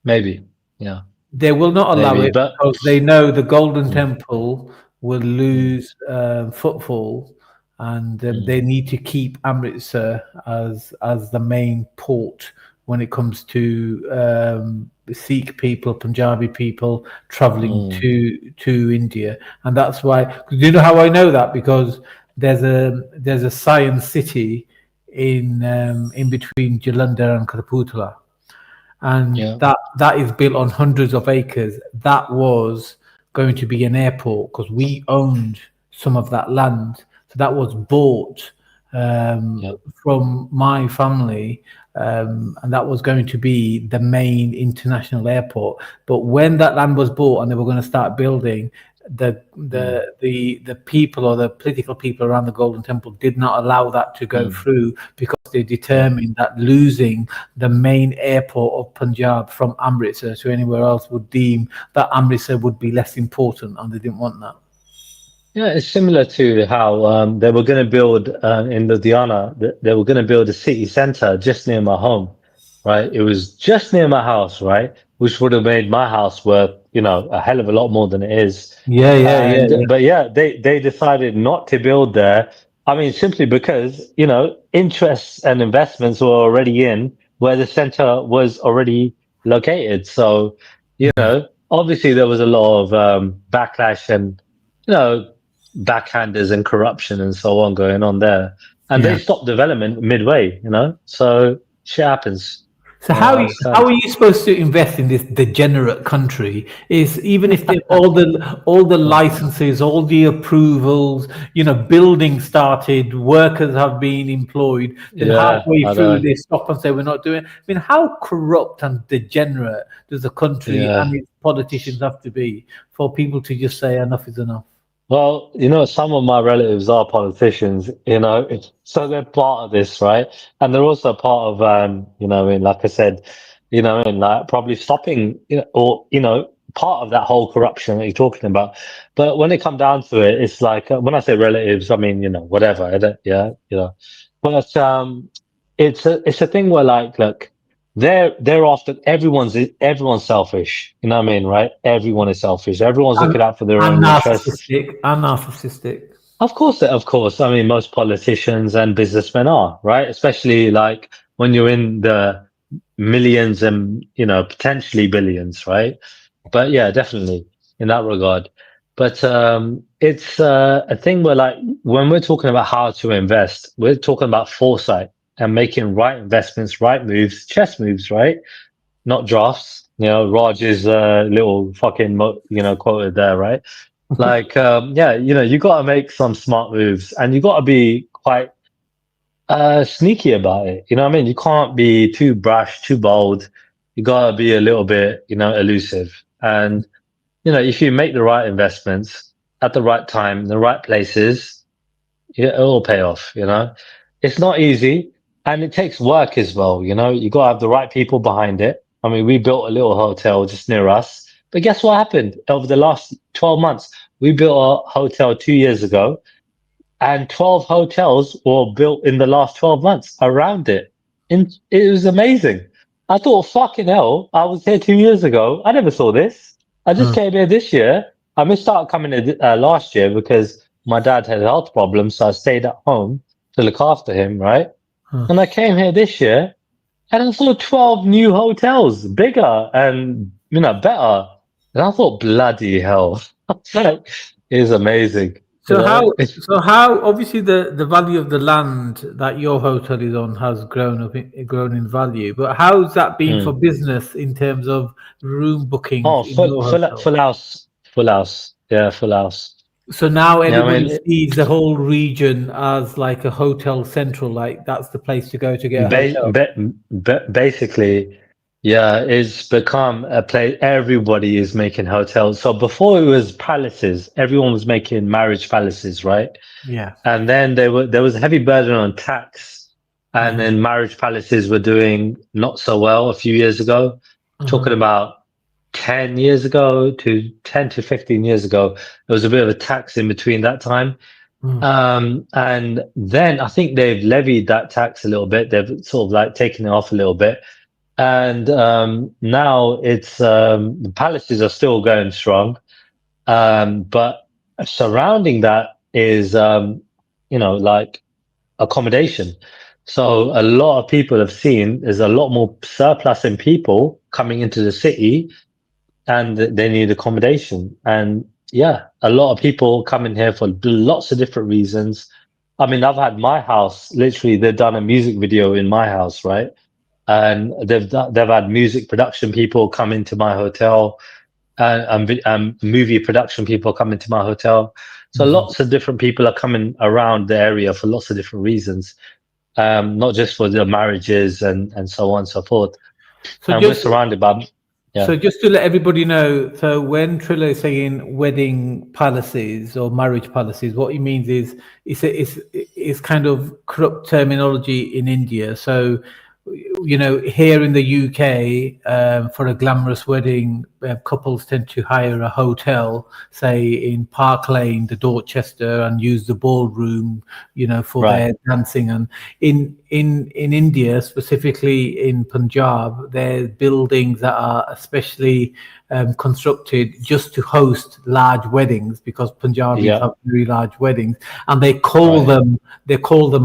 S3: maybe. Yeah,
S1: They will not allow
S3: maybe.
S1: it
S3: But
S1: because they know the Golden
S3: mm,
S1: Temple will
S3: mm,
S1: lose footfall, and
S3: mm,
S1: they need to keep Amritsar as the main port when it comes to the Sikh people, Punjabi people traveling
S3: mm,
S1: to India, and that's why. Do you know how I know that? Because there's a science city in between Jalandhar and Kapurthala, and
S3: yeah.
S1: that is built on hundreds of acres. That was going to be an airport because we owned some of that land. So that was bought
S3: Yeah.
S1: from my family, and that was going to be the main international airport. But when that land was bought and they were going to start building, the
S3: Mm,
S1: the people or the political people around the Golden Temple did not allow that to go
S3: mm,
S1: through because they
S3: yeah.
S1: determined that losing the main airport of Punjab from Amritsar to anywhere else would deem that Amritsar would be less important, and they didn't want that.
S3: Yeah, it's similar to how they were going to build in Ludhiana, they were going to build a city center just near my home, right? It was just near my house, right? Which would have made my house worth, a hell of a lot more than it is.
S1: Yeah, yeah, yeah,
S3: And
S1: yeah,
S3: but yeah, they decided not to build there. I mean, simply because, interests and investments were already in where the center was already located. So,
S1: yeah,
S3: obviously there was a lot of backlash and, you know, backhanders and corruption and so on going on there. And they
S1: yeah.
S3: stopped development midway, So shit happens.
S1: So
S3: I
S1: how
S3: understand.
S1: are you supposed to invest in this degenerate country? Is even if all the licenses, all the approvals, building started, workers have been employed, then
S3: Yeah,
S1: halfway
S3: I
S1: through
S3: know.
S1: they stop and say we're not doing it. I mean, how corrupt and degenerate does a country and
S3: Yeah.
S1: its politicians have to be for people to just say enough is enough?
S3: Well, some of my relatives are politicians, so they're part of this, right? And they're also part of, like I said, like probably stopping, or, part of that whole corruption that you're talking about. But when it come down to it, it's like, when I say relatives, I mean, whatever, I don't, yeah, but, it's a thing where like, look, they're often everyone's selfish. You know what I mean, right? Everyone is selfish. Everyone's
S1: And,
S3: looking out for their
S1: and
S3: own interests.
S1: narcissistic, and narcissistic.
S3: Of course. I mean, most politicians and businessmen are, right? Especially like when you're in the millions and, potentially billions, right? But yeah, definitely in that regard. But it's a thing where like when we're talking about how to invest, we're talking about foresight and making right investments, right moves, chess moves, right? Not drafts. Raj's little fucking quoted there, right? Like, yeah, you got to make some smart moves, and you got to be quite sneaky about it. You know what I mean? You can't be too brash, too bold. You got to be a little bit, elusive. And if you make the right investments at the right time, in the right places, yeah, it'll pay off. It's not easy, and it takes work as well. You got to have the right people behind it. I mean, we built a little hotel just near us, but guess what happened over the last 12 months? We built a hotel 2 years ago, and 12 hotels were built in the last 12 months around it. And it was amazing. I thought, fucking hell, I was here 2 years ago. I never saw this. I just
S1: Huh,
S3: came here this year. I missed out coming in last year because my dad had health problems, so I stayed at home to look after him, right?
S1: huh.
S3: And I came here this year and I saw 12 new hotels, bigger and, better. And I thought, bloody hell. It is amazing,
S1: So how
S3: It's
S1: so how obviously the value of the land that your hotel is on has grown in value, but how's that been for
S3: mm.
S1: business in terms of room bookings
S3: Oh,
S1: in
S3: full,
S1: your
S3: full,
S1: hotel?
S3: full house, full house. Yeah, full house.
S1: So now
S3: Yeah, I
S1: everybody
S3: mean,
S1: sees the whole region as like a hotel central, like that's the place to go to get a
S3: ba
S1: hotel.
S3: ba basically, yeah, it's become a place. Everybody is making hotels. So before it was palaces, everyone was making marriage palaces, right?
S1: Yeah,
S3: And then there was a heavy burden on tax, and
S1: yeah.
S3: then marriage palaces were doing not so well a few years ago. Talking
S1: Uh-huh.
S3: about 10 years ago to 10 to 15 years ago. There was a bit of a tax in between that time.
S1: Mm.
S3: And then I think they've levied that tax a little bit. They've sort of like taken it off a little bit. And now it's the palaces are still going strong. But surrounding that is, like accommodation. So a lot of people have seen there's a lot more surplus in people coming into the city and they need accommodation. And yeah, a lot of people come in here for lots of different reasons. I mean, I've had my house, literally, they've done a music video in my house, right? And they've had music production people come into my hotel, and movie production people come into my hotel. So
S1: Mhm.
S3: lots of different people are coming around the area for lots of different reasons, not just for the marriages and so on and so forth.
S1: So
S3: And we're
S1: just
S3: surrounded by, yeah,
S1: So just to let everybody know, so when Trilla is saying wedding palaces or marriage palaces, what he means is it's kind of corrupt terminology in India. So here in the UK, for a glamorous wedding, couples tend to hire a hotel, say in Park Lane, the Dorchester, and use the ballroom, for
S3: right,
S1: their dancing. And in India, specifically in Punjab, there's buildings that are especially constructed just to host large weddings, because Punjabis
S3: yeah,
S1: have very large weddings, and they call them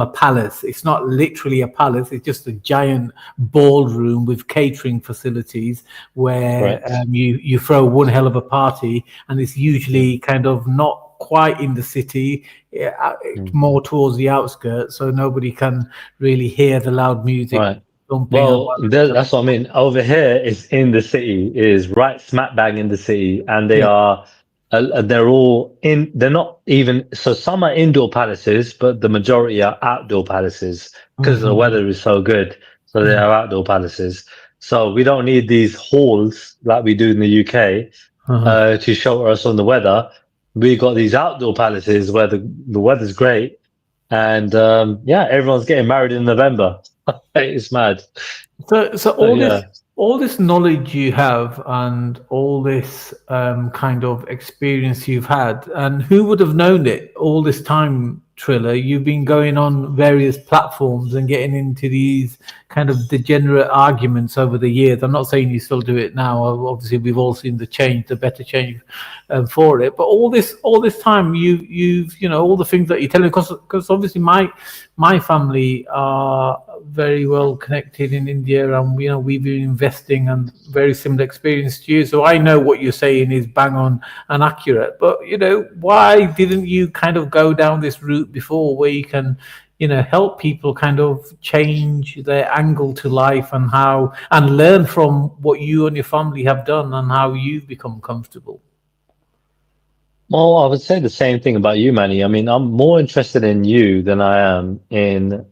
S1: a palace. It's not literally a palace; it's just a giant ballroom with catering facilities where
S3: right,
S1: you throw one hell of a party, and it's
S3: yeah,
S1: usually kind of not quite in the city,
S3: mm,
S1: more towards the outskirts, so nobody can really hear the loud music
S3: right.
S1: thumping and
S3: Well,
S1: violence.
S3: that's what I mean. Over here is in the city, is right smack bang in the city, and they
S1: Yeah.
S3: are, they're all in. They're not even so. Some are indoor palaces, but the majority are outdoor palaces because the
S1: Mhm.
S3: weather is so good. So they
S1: Mhm.
S3: are outdoor palaces. So we don't need these halls like we do in the UK
S1: Uh-huh.
S3: to shelter us from the weather. We got these outdoor palaces where the weather's great, and yeah, everyone's getting married in November. It's mad.
S1: So
S3: But yeah.
S1: all this knowledge you have and all this kind of experience you've had, and who would have known it all this time, Triller? You've been going on various platforms and getting into these kind of degenerate arguments over the years. I'm not saying you still do it now. Obviously, we've all seen the change, the better change for it. But all this time, you've all the things that you're telling, because obviously my family are very well connected in India, and we've been investing and very similar experience to you. So I know what you're saying is bang on and accurate. But why didn't you kind of go down this route before, where you can help people kind of change their angle to life, and learn from what you and your family have done and how you've become comfortable?
S3: Well, I would say the same thing about you, Manny. I mean, I'm more interested in you than I am in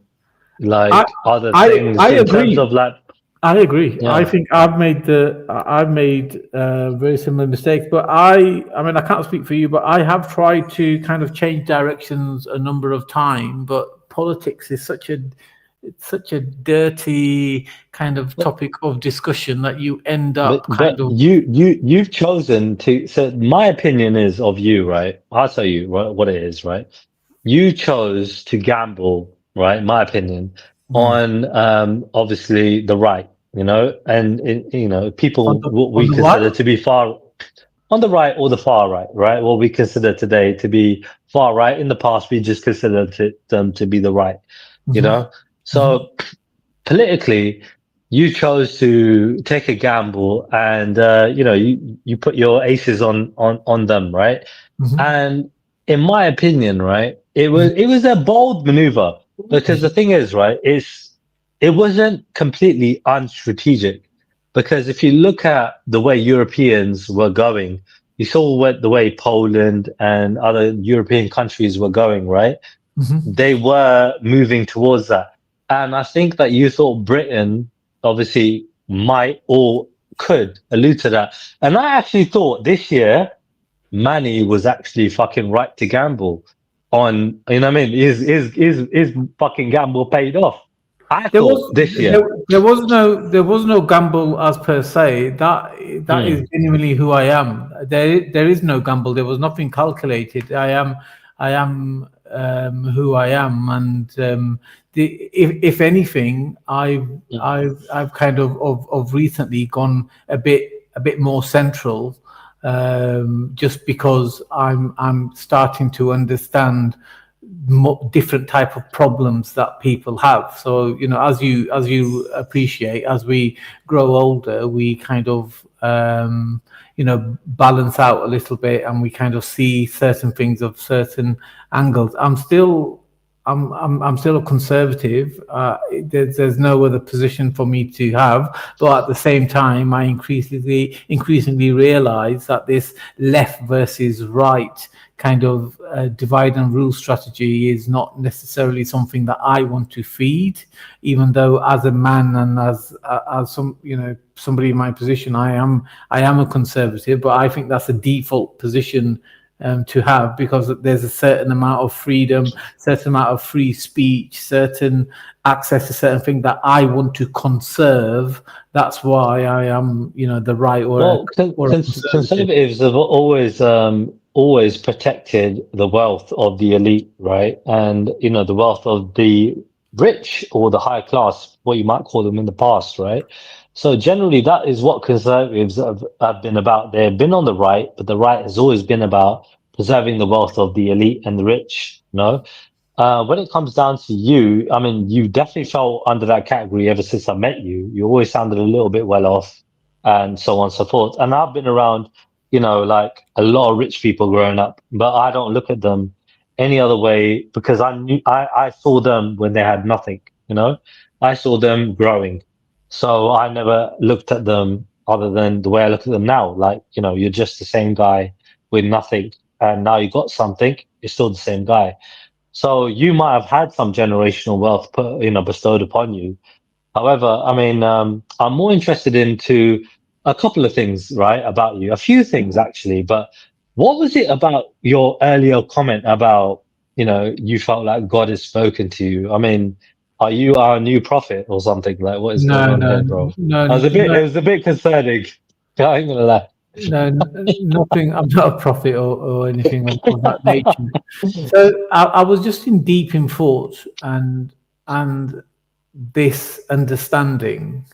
S1: I
S3: like other
S1: I
S3: things
S1: I
S3: in terms
S1: agree.
S3: of like,
S1: I agree. I
S3: yeah.
S1: think I've made very similar mistakes, but I mean I can't speak for you, but I have tried to kind of change directions a number of times. But politics is such a dirty kind of
S3: But
S1: topic of discussion that you end
S3: but
S1: up kind
S3: but
S1: of.
S3: you've chosen to. So my opinion is of you, right? I'll tell you what it is, right? You chose to gamble, right? In my opinion,
S1: Mm.
S3: on obviously the right, and
S1: on
S3: people
S1: the
S3: what
S1: on
S3: we
S1: the what?
S3: consider to be far on the right or the far right, right? What we consider today to be far right. In the past, we just considered them to be the right, you
S1: Hmm.
S3: know.
S1: Hmm.
S3: So politically, you chose to take a gamble, and you put your aces on them, right?
S1: Hmm.
S3: And in my opinion, right, it was a bold maneuver because the thing is, right, it wasn't completely unstrategic because if you look at the way Europeans were going, you saw the way Poland and other European countries were going, right?
S1: Hmm.
S3: They were moving towards that. And I think that you thought Britain obviously might or could allude to that. And I actually thought this year Manny was actually fucking right to gamble on, what I mean? His fucking gamble paid off. I
S1: There
S3: thought
S1: was
S3: this year.
S1: there was no gamble as per se. That is
S3: Hmm.
S1: genuinely who I am. There is no gamble. There was nothing calculated. I am who I am, and if anything, I've kind of recently gone a bit more central, just because I'm starting to understand different type of problems that people have. So as you appreciate, as we grow older, we kind of balance out a little bit, and we kind of see certain things of certain angles. I'm still a conservative. There's no other position for me to have, but at the same time, I increasingly realize that this left versus right kind of divide and rule strategy is not necessarily something that I want to feed, even though as a man and as somebody in my position, I am a conservative, but I think that's a default position to have, because there's a certain amount of freedom, certain amount of free speech, certain access to certain things that I want to conserve. That's why I am, the right
S3: Well,
S1: or a conservative.
S3: conservatives have always protected the wealth of the elite, right? And the wealth of the rich or the high class, what you might call them in the past, right? So generally, that is what conservatives have been about. They've been on the right, but the right has always been about preserving the wealth of the elite and the rich, you know? When it comes down to you, I mean, you definitely fell under that category ever since I met you. You always sounded a little bit well off and so on and so forth. And I've been around, like a lot of rich people growing up, but I don't look at them any other way because I saw them when they had nothing, I saw them growing. So I never looked at them other than the way I look at them now. Like, you're just the same guy with nothing. And now you got something, you're still the same guy. So you might have had some generational wealth put, bestowed upon you. However, I mean, I'm more interested into a couple of things, right, about you, a few things actually. But what was it about your earlier comment about, you felt like God has spoken to you? I mean, are you our new prophet or something? Like, what is going
S1: No,
S3: on
S1: no,
S3: here, bro?
S1: no,
S3: It
S1: no,
S3: was a bit concerning. I ain't gonna lie.
S1: no, nothing. I'm not a prophet or anything of that nature. So I was just in deep in thought, and this understanding,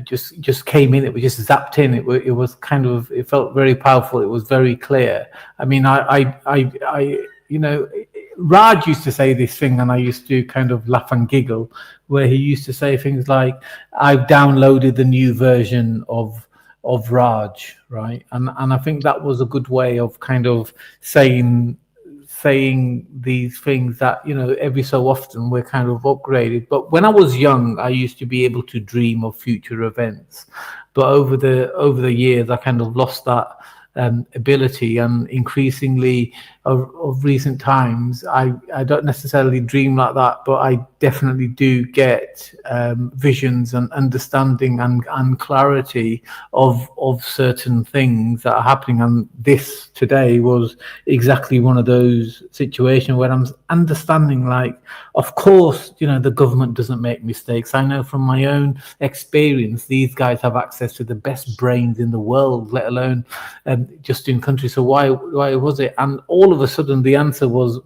S1: just came in. It was just zapped in. It was kind of. It felt very powerful. It was very clear. I mean, Raj used to say this thing, and I used to kind of laugh and giggle, where he used to say things like, "I've downloaded the new version of Raj," right? And I think that was a good way of kind of saying these things that every so often we're kind of upgraded. But when I was young, I used to be able to dream of future events, but over the years I kind of lost that ability, and increasingly of recent times I don't necessarily dream like that, but I definitely do get visions and understanding and clarity of certain things that are happening. And this today was exactly one of those situations where I'm understanding, like, of course, the government doesn't make mistakes. I know from my own experience, these guys have access to the best brains in the world, let alone just in country. So why was it? And all of a sudden, the answer was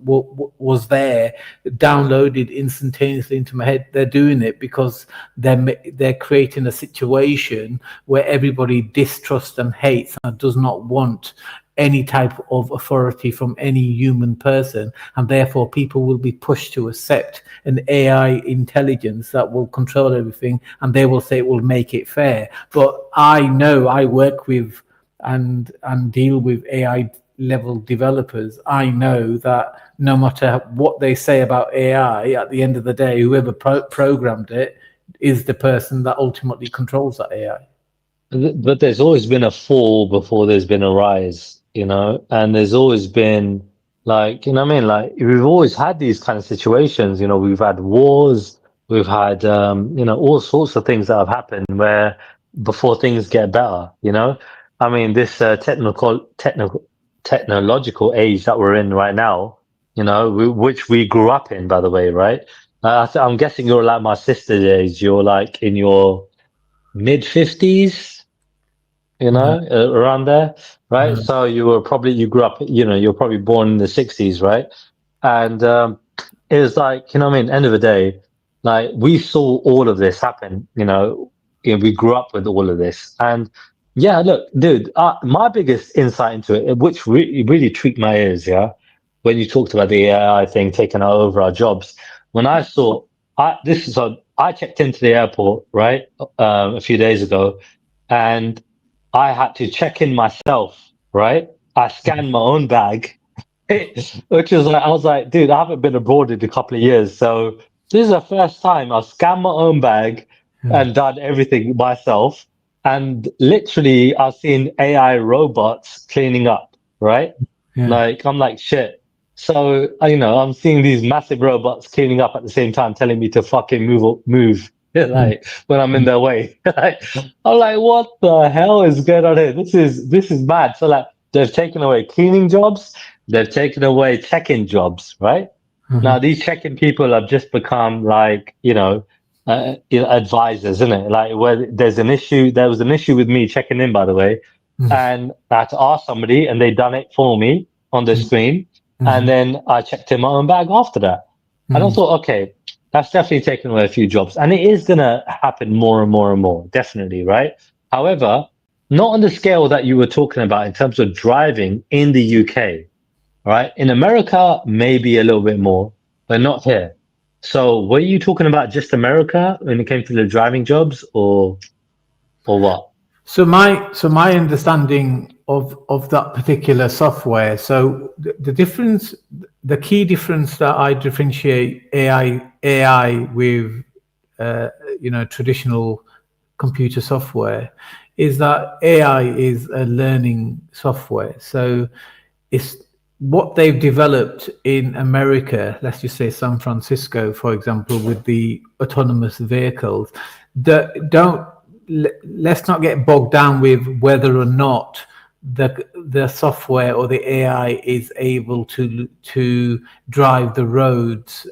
S1: there, downloaded instantaneously into my head. They're doing it because they're creating a situation where everybody distrusts and hates and does not want any type of authority from any human person, and therefore people will be pushed to accept an AI intelligence that will control everything, and they will say it will make it fair. But I know, I work with and deal with AI level developers. I know that no matter what they say about AI, at the end of the day, whoever programmed it is the person that ultimately controls that AI.
S3: But there's always been a fall before there's been a rise, and there's always been like, what I mean? Like we've always had these kind of situations, we've had wars, we've had, all sorts of things that have happened where before things get better, I mean, this technological age that we're in right now, which we grew up in, by the way, right? I'm guessing you're like my sister's age. You're like in your mid 50s,
S1: No,
S3: around there, right?
S1: no.
S3: So you grew up, you're probably born in the 60s, right? And it was like, what I mean, end of the day, like we saw all of this happen, we grew up with all of this. And yeah, look, dude, my biggest insight into it, which really tweaked my ears, yeah, when you talked about the AI thing taking over our jobs, when I saw, I checked into the airport, right, a few days ago, and I had to check in myself, right? I scanned my own bag, which was like, I was like, dude, I haven't been abroad in a couple of years. So this is the first time I've scanned my own bag
S1: Yeah,
S3: and done everything myself. And literally, I've seen AI robots cleaning up, right?
S1: yeah.
S3: Like, I'm like, shit. So, I'm seeing these massive robots cleaning up at the same time, telling me to fucking move,
S1: Mm,
S3: like when I'm in
S1: mm,
S3: their way. Like, I'm like, what the hell is going on here? This is mad. So like, they've taken away cleaning jobs. They've taken away check-in jobs, right? Now
S1: uh-huh.
S3: these check-in people have just become like, advisors, isn't it? Like where there was an issue with me checking in, by the way,
S1: Mm,
S3: and I had to ask somebody, and they done it for me on the
S1: mm,
S3: screen, and
S1: mm,
S3: then I checked in my own bag after that. And I
S1: mm.
S3: thought, okay, that's definitely taken away a few jobs, and it is gonna happen more and more and more, definitely, right? However, not on the scale that you were talking about in terms of driving in the UK, right? In America, maybe a little bit more, but not here. So, were you talking about just America when it came to the driving jobs, or what?
S1: So my understanding of that particular software. So the difference, the key difference that I differentiate AI with, uh, traditional computer software, is that AI is a learning software. So it's what they've developed in America, let's just say San Francisco, for example, with the autonomous vehicles, that don't let's not get bogged down with whether or not the software or the AI is able to drive the roads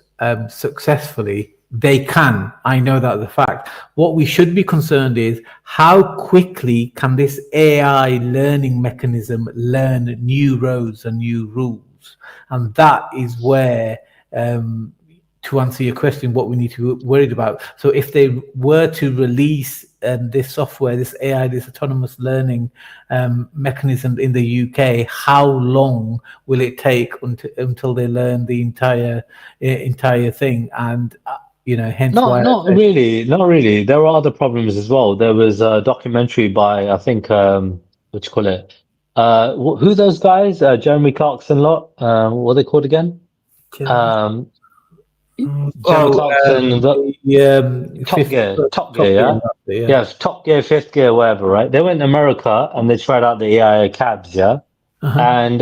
S1: successfully. They can. I know that the fact. What we should be concerned is how quickly can this AI learning mechanism learn new roads and new rules, and that is where. To answer your question, what we need to be worried about. So, if they were to release this software, this AI, this autonomous learning mechanism in the UK, how long will it take until they learn the entire thing? And hence
S3: No,
S1: why I
S3: not
S1: say,
S3: really, not really. There are other problems as well. There was a documentary by, I think, what you call it? Who those guys? Jeremy Clarkson lot. What are they called again? Um, Jeremy
S1: oh,
S3: Clarkson, the
S1: the
S3: Top
S1: fifth
S3: Gear, Top Gear,
S1: top gear,
S3: yeah?
S1: that's it, yeah.
S3: Yes, Top Gear, Fifth Gear, whatever, right? They went to America and they tried out the AI cabs, yeah?
S1: Uh-huh.
S3: And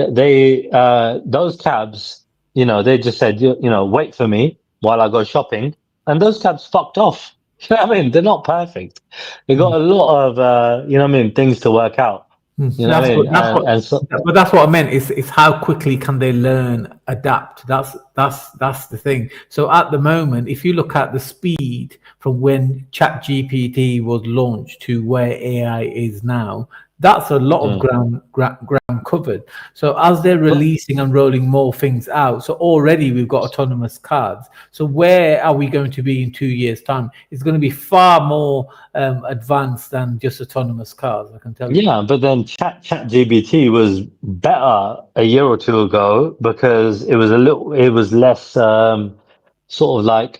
S3: those cabs, they just said, wait for me while I go shopping. And those cabs fucked off. You know what I mean? They're not perfect. They got a lot of, things to work out. You know what
S1: That's
S3: I
S1: what
S3: mean?
S1: that's what
S3: And so,
S1: but that's what I meant is how quickly can they learn, adapt. That's the thing. So at the moment, if you look at the speed from when ChatGPT was launched to where AI is now, that's a lot of
S3: mm.
S1: ground covered. So as they're
S3: But
S1: releasing and rolling more things out, so already we've got autonomous cars. So where are we going to be in 2 years' time? It's going to be far more advanced than just autonomous cars. I can tell you that.
S3: yeah, but then ChatGPT was better a year or two ago because it was less sort of like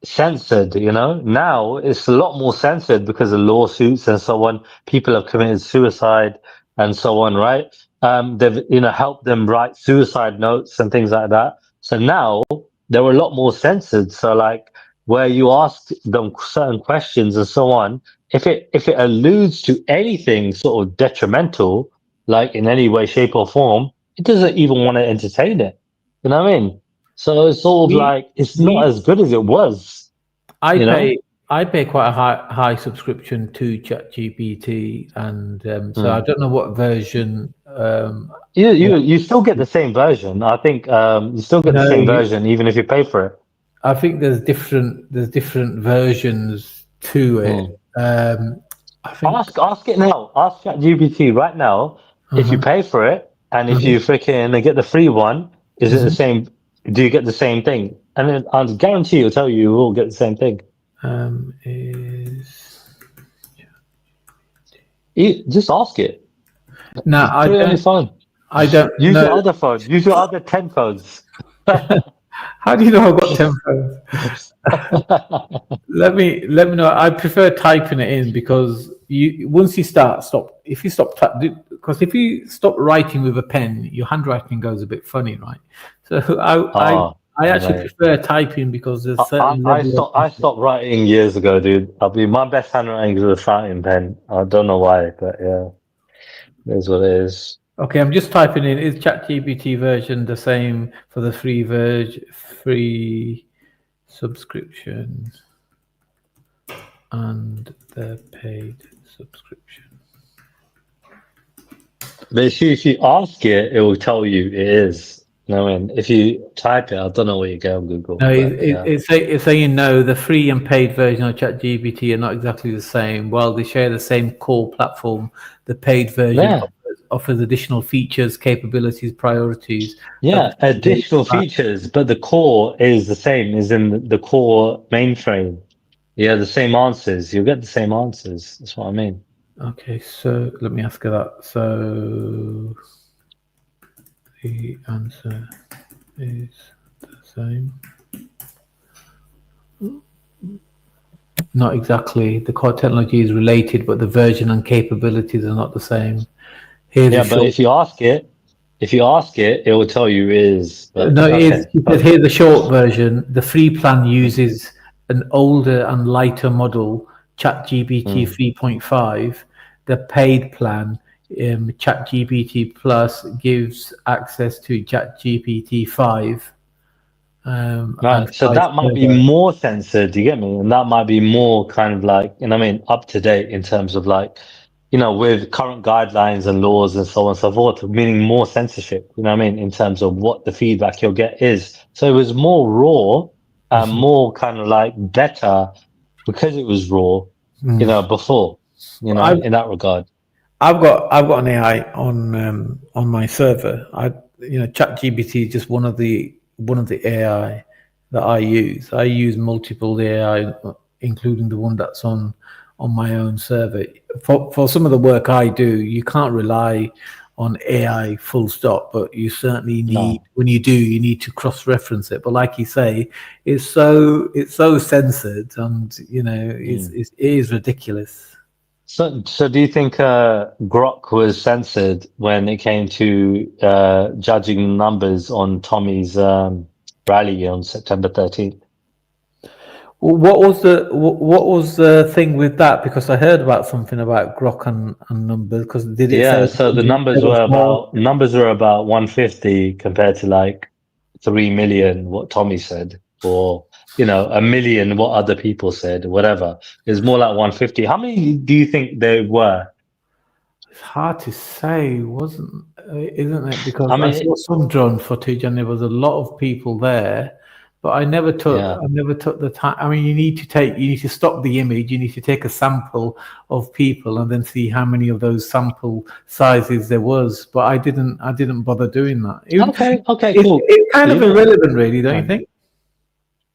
S3: censored, Now it's a lot more censored because of lawsuits and so on. People have committed suicide and so on, right? They've helped them write suicide notes and things like that. So now they're a lot more censored. So like where you ask them certain questions and so on, if it alludes to anything sort of detrimental, like in any way, shape, or form, it doesn't even want to entertain it. You know what I mean? So it's sort of
S1: We
S3: like it's not
S1: we
S3: as good as it was,
S1: I
S3: you know?
S1: pay I pay quite a high subscription to ChatGPT, and so I
S3: Mm.
S1: don't know what version.
S3: You still get the same version. I think you still get the
S1: No,
S3: same version even if you pay for it.
S1: I think there's different versions to it.
S3: Hmm.
S1: I think.
S3: Ask it now. Ask ChatGPT right now. If you
S1: Uh-huh.
S3: pay for it, and if
S1: Uh-huh.
S3: you freaking get the free one, is it the
S1: Mhm.
S3: same? Do you get the same thing? And then I'll guarantee it'll tell you will get the same thing.
S1: Is
S3: Just ask it.
S1: no,
S3: Just put it on your phone.
S1: I don't
S3: Use
S1: know.
S3: your other phone. Use your other 10 phones.
S1: How do you know I've got 10 phones? Let me know. I prefer typing it in because you once you stop if you stop because if you stop writing with a pen, your handwriting goes a bit funny, right? So
S3: Oh,
S1: I actually
S3: mate.
S1: prefer typing because there's a certain
S3: I
S1: level of
S3: stopped I stopped writing years ago, dude. I mean, my best handwriting is with a fountain pen. I don't know why, but yeah, it is what it is.
S1: Okay, I'm just typing in, is ChatGPT version the same for the free subscription and the paid subscription?
S3: But if you ask it, it will tell you it is. You know what I mean? If you type it, I don't know where you go on Google,
S1: No,
S3: but yeah.
S1: it's saying no, the free and paid version of ChatGPT are not exactly the same. While they share the same core platform, the paid version
S3: Yeah.
S1: offers additional features, capabilities, priorities that the
S3: Yeah,
S1: free version
S3: additional
S1: lacks.
S3: features, but the core is the same, is in the core mainframe. Yeah, the same answers. You'll get the same answers. That's what I mean.
S1: Okay, so let me ask you that. So the answer is the same. Not exactly. The core technology is related, but the version and capabilities are not the same. Here's a
S3: Yeah, but
S1: short.
S3: if you ask it, it will tell you is. But
S1: No, it is.
S3: okay,
S1: It says
S3: okay.
S1: here's the short version. The free plan
S3: Mm,
S1: uses an older and lighter model, ChatGPT
S3: mm.
S1: 3.5. The paid plan, ChatGPT Plus, gives access to ChatGPT 5 and
S3: Right. So
S1: vice
S3: that might be
S1: versa.
S3: more censored, do you get me? And that might be more kind of like, you know what I mean, up to date in terms of like, with current guidelines and laws and so on and so forth, meaning more censorship, you know what I mean, in terms of what the feedback you'll get is. So it was more raw and more kind of like better because it was raw, before,
S1: I've
S3: in that regard.
S1: I've got an AI on my server. ChatGPT is just one of the AI that I use. I use multiple AI, including the one that's on my own server. For some of the work I do, you can't rely on AI full stop, but you certainly need
S3: No.
S1: when you do, you need to cross reference it. But like you say, it's so censored, and
S3: Mm.
S1: it is ridiculous.
S3: So do you think Grok was censored when it came to judging numbers on Tommy's rally on September 13th?
S1: Well, what was the thing with that? Because I heard about something about Grok and numbers. Because did it say
S3: Yeah, so the
S1: there was more?
S3: numbers were about 150 compared to like 3 million what Tommy said, or a million what other people said, whatever. It's more like 150. How many do you think there were?
S1: It's hard to say, isn't it? Because
S3: I
S1: I
S3: mean,
S1: saw some drone footage and there was a lot of people there, but
S3: yeah.
S1: I never took the time. I mean, you need to stop the image. You need to take a sample of people and then see how many of those sample sizes there was. But I didn't bother doing that.
S3: Okay, okay,
S1: It's
S3: cool.
S1: it's kind
S3: You
S1: of
S3: know,
S1: irrelevant, really, don't you think?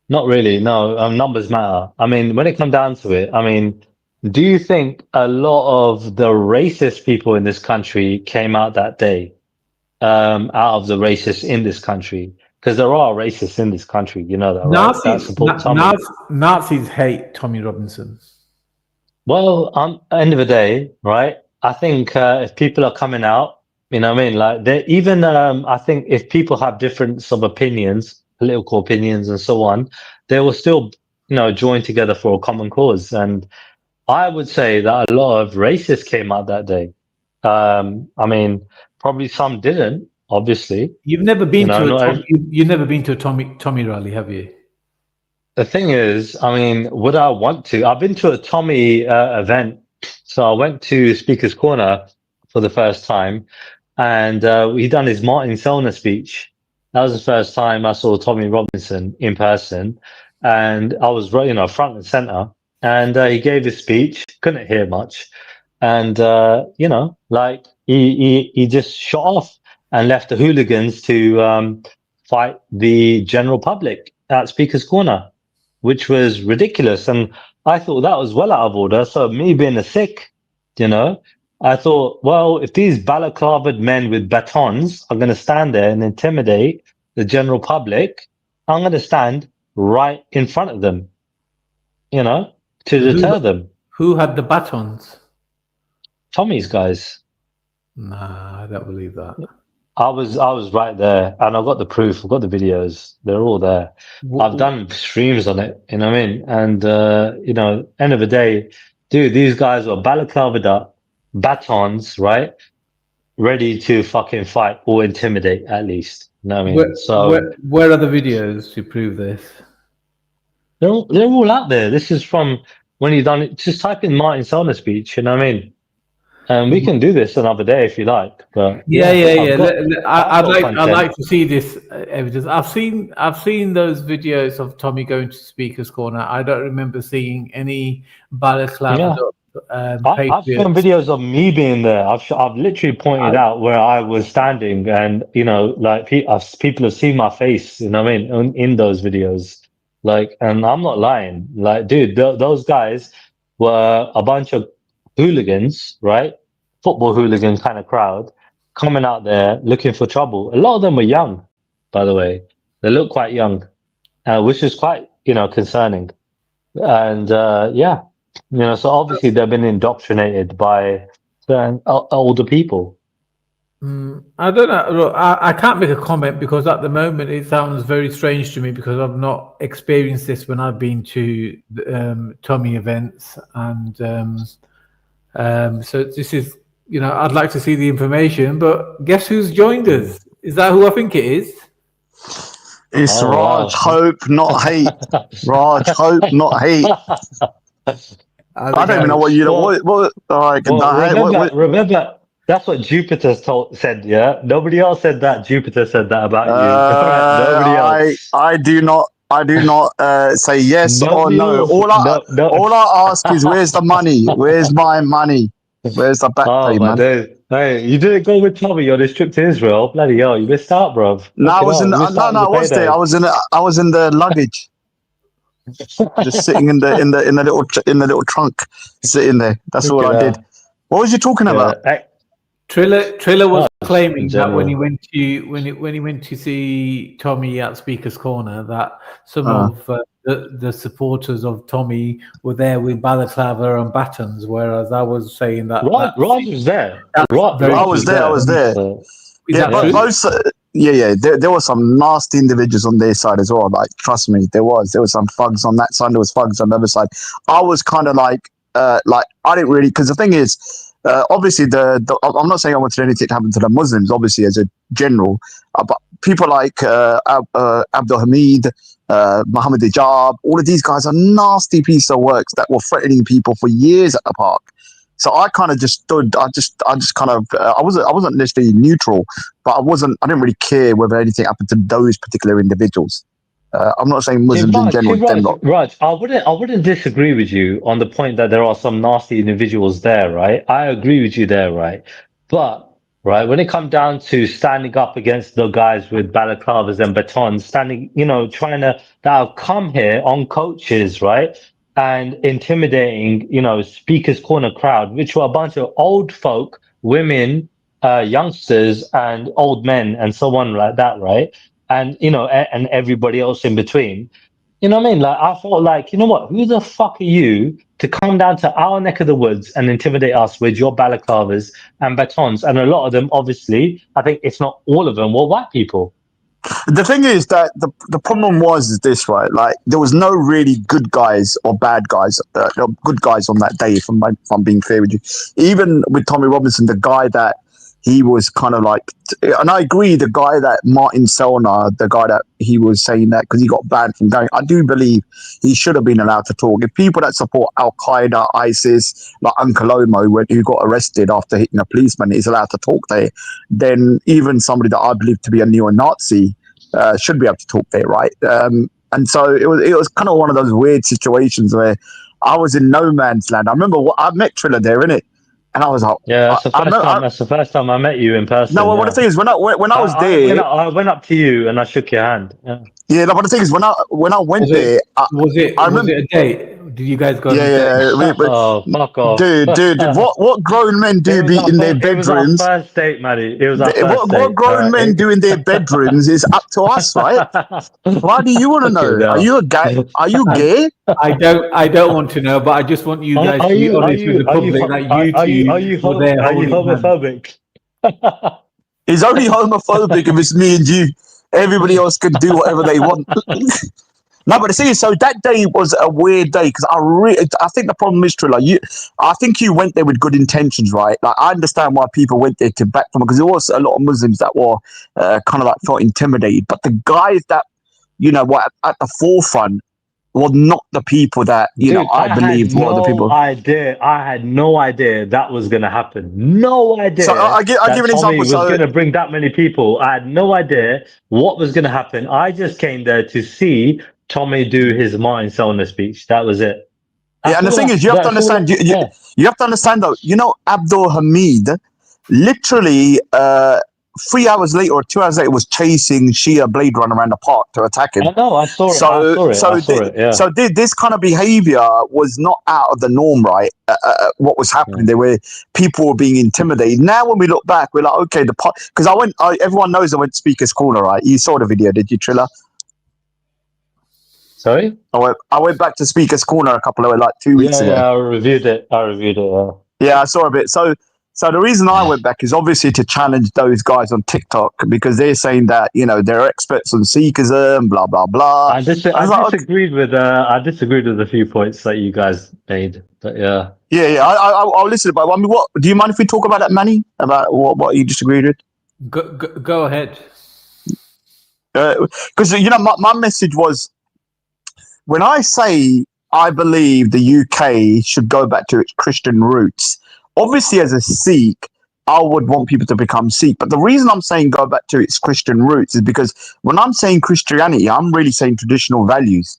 S3: not really. No, numbers matter. I mean, when it comes down to it, I mean, do you think a lot of the racist people in this country came out that day, out of the racists in this country? Because there are racists in this country, you know that, right? That support Tommy.
S1: Nazis hate Tommy Robinson.
S3: Well, end of the day, right? I think if people are coming out, you know what I mean? Like, they even, I think if people have different sort of opinions, political opinions and so on, they will still, join together for a common cause. And I would say that a lot of racists came out that day. I mean, probably some didn't, obviously.
S1: You've never been to a
S3: Not
S1: Tom,
S3: every,
S1: you've never been to a Tommy rally, have you?
S3: the thing is, I mean, would I want to? I've been to a Tommy event. So I went to Speaker's Corner for the first time, and he done his Martin Selner speech. That was the first time I saw Tommy Robinson in person, and I was front and center. And he gave his speech. Couldn't hear much, and like he just shot off and left the hooligans to fight the general public at Speaker's Corner, which was ridiculous. And I thought that was well out of order. So me being a Sikh, you know, I thought, well, if these balaclavaed men with batons are going to stand there and intimidate the general public, I'm going to stand right in front of them, to deter them.
S1: Who had the batons?
S3: Tommy's guys.
S1: Nah, I don't believe that.
S3: I was right there, and I've got the proof. I've got the videos. They're all there. I've done streams on it. You know what I mean? And end of the day, dude, these guys were balaclavaed up, batons, right, ready to fucking fight or intimidate at least. You know what I mean?
S1: Where are the videos to prove this?
S3: They're all out there. This is from when you done it. Just type in Martin Selner speech. You know what I mean? And we can do this another day if you like. But
S1: I'd like to see this evidence. I've seen those videos of Tommy going to Speaker's Corner. I don't remember seeing any balaclava.
S3: I've shown videos of me being there. I've literally pointed out where I was standing, and people have seen my face. You know what I mean? In those videos, and I'm not lying. Dude, those guys were a bunch of hooligans, right? Football hooligan kind of crowd coming out there looking for trouble. A lot of them were young, by the way. They look quite young, which is quite, concerning. And so obviously they've been indoctrinated by certain older people.
S1: I don't know. Look, I can't make a comment because at the moment it sounds very strange to me because I've not experienced this when I've been to Tommy events, and so this is, I'd like to see the information. But guess who's joined us? Is that who I think it is?
S4: It's Raj. Hope, not hate. Raj, hope, not hate. I don't even know what you know.
S3: Remember, that's what Jupiter said. Yeah, nobody else said that. Jupiter said that about you. Nobody else.
S4: I do not say yes or no. All I ask is, where's the money? Where's my money? Where's the back pay, man?
S3: Dude. Hey, you didn't go with Tommy on this trip to Israel. Bloody hell, you missed out, bro.
S4: No, I was there. I was in the luggage. Just sitting in the little trunk, sitting there. That's all I did. What was you talking about?
S1: Trilla was claiming that when he went to see Tommy at Speaker's Corner, that some of the supporters of Tommy were there with balaclava and batons, whereas I was saying that
S3: Raj was there.
S4: I was there. There were some nasty individuals on their side as well. Like, trust me, there was some thugs on that side. There was thugs on the other side. I was kind of like I didn't really, because the thing is, obviously I'm not saying I wanted anything to happen to the Muslims, obviously, as a general, but people like Abdul Hamid, Muhammad Hijab, all of these guys are nasty piece of works that were threatening people for years at the park. So I kind of just stood. I wasn't necessarily neutral, but I didn't really care whether anything happened to those particular individuals. I'm not saying Muslims in general.
S3: Raj, I wouldn't disagree with you on the point that there are some nasty individuals there, right? I agree with you there, right? But when it comes down to standing up against the guys with balaclavas and batons, trying to that have come here on coaches, right? And intimidating, Speaker's Corner crowd, which were a bunch of old folk, women, youngsters, and old men, and so on like that, right? And and everybody else in between. You know what I mean? Like, I thought, like, you know what? Who the fuck are you to come down to our neck of the woods and intimidate us with your balaclavas and batons? And a lot of them, obviously, I think if not all of them, were white people.
S4: The thing is that the problem is this, right? Like, there was no really good guys or bad guys. Good guys on that day, if I'm being fair with you. Even with Tommy Robinson, the guy that he was kind of like, and I agree, the guy that Martin Selner, the guy that he was saying that because he got banned from going, I do believe he should have been allowed to talk. If people that support Al-Qaeda, ISIS, like Uncle Omo, who got arrested after hitting a policeman, is allowed to talk there, then even somebody that I believe to be a neo-Nazi should be able to talk there, right? And so it was kind of one of those weird situations where I was in no man's land. I remember I met Trilla there, innit? And I was like,
S3: Yeah, that's the
S4: I
S3: first
S4: remember,
S3: time. That's the first time I met you in person.
S4: no, what the
S3: Yeah,
S4: thing is, when I was there,
S3: I went up to you and I shook your hand. Yeah.
S4: yeah, no, but the thing is, when I went
S1: Was it
S4: there, I
S1: was
S4: remember,
S1: it a date? Did you guys go on a date?
S4: yeah,
S3: Oh, fuck off.
S4: dude, what grown men
S3: It
S4: do
S3: was
S4: be
S3: our
S4: in their
S3: it was our
S4: bedrooms?
S3: first date, Maddie. It was our first
S4: What
S3: date. All
S4: grown men
S3: right.
S4: do in their bedrooms is up to us, right? Why do you want to
S3: Okay,
S4: know? Are
S3: now.
S4: you a guy? Are you
S1: I,
S4: gay?
S1: I don't want to know, but I just want you guys
S3: Are
S1: to be
S3: you
S1: honest with the public that you two were there
S3: are you
S1: holding hands.
S3: homophobic?
S4: He's only homophobic if it's me and you. Everybody else can do whatever they want. No, but the thing is, so that day was a weird day because I think the problem is, Trilla, I think you went there with good intentions, right? Like, I understand why people went there to back from it because there was a lot of Muslims that were kind of like felt intimidated. But the guys that, were at the forefront were not the people that,
S3: Dude,
S4: I
S3: I had
S4: believed were the
S3: no
S4: people.
S3: idea. I had no idea that was gonna happen. No
S4: So
S3: idea
S4: I give
S3: that
S4: an
S3: Tommy
S4: example.
S3: was
S4: So,
S3: gonna bring that many people. I had no idea what was gonna happen. I just came there to see Tommy do his mind Selner speech. That was it.
S4: yeah, and the thing is, you have to
S3: That's all.
S4: understand.
S3: Yeah.
S4: You have to understand though. Abdul Hamid, literally, 3 hours later or 2 hours later, was chasing Shia Blade Runner around the park to attack him.
S3: I know. I saw it. I
S4: So,
S3: saw it. I saw it. Yeah.
S4: this kind of behavior was not out of the norm, right? What was
S3: Yeah.
S4: happening there, where people were being intimidated. Now, when we look back, we're like, okay, because everyone knows I went to Speaker's Corner, right? You saw the video, did you, Trilla?
S3: Sorry.
S4: I went back to Speaker's Corner a couple of 2 weeks
S3: Yeah.
S4: ago.
S3: Yeah. I reviewed it. Yeah.
S4: Yeah, I saw a bit. So the reason I went back is obviously to challenge those guys on TikTok because they're saying that they're experts on Sikhism, blah blah blah.
S3: I
S4: was like, okay,
S3: disagreed with I disagreed with a few points that you guys made, but yeah.
S4: yeah. I'll listen. But I mean, what do you mind if we talk about that, Manny? About what you disagreed with?
S1: Go ahead.
S4: Because my message was when I say I believe the UK should go back to its Christian roots. Obviously, as a Sikh, I would want people to become Sikh. But the reason I'm saying go back to its Christian roots is because when I'm saying Christianity, I'm really saying traditional values,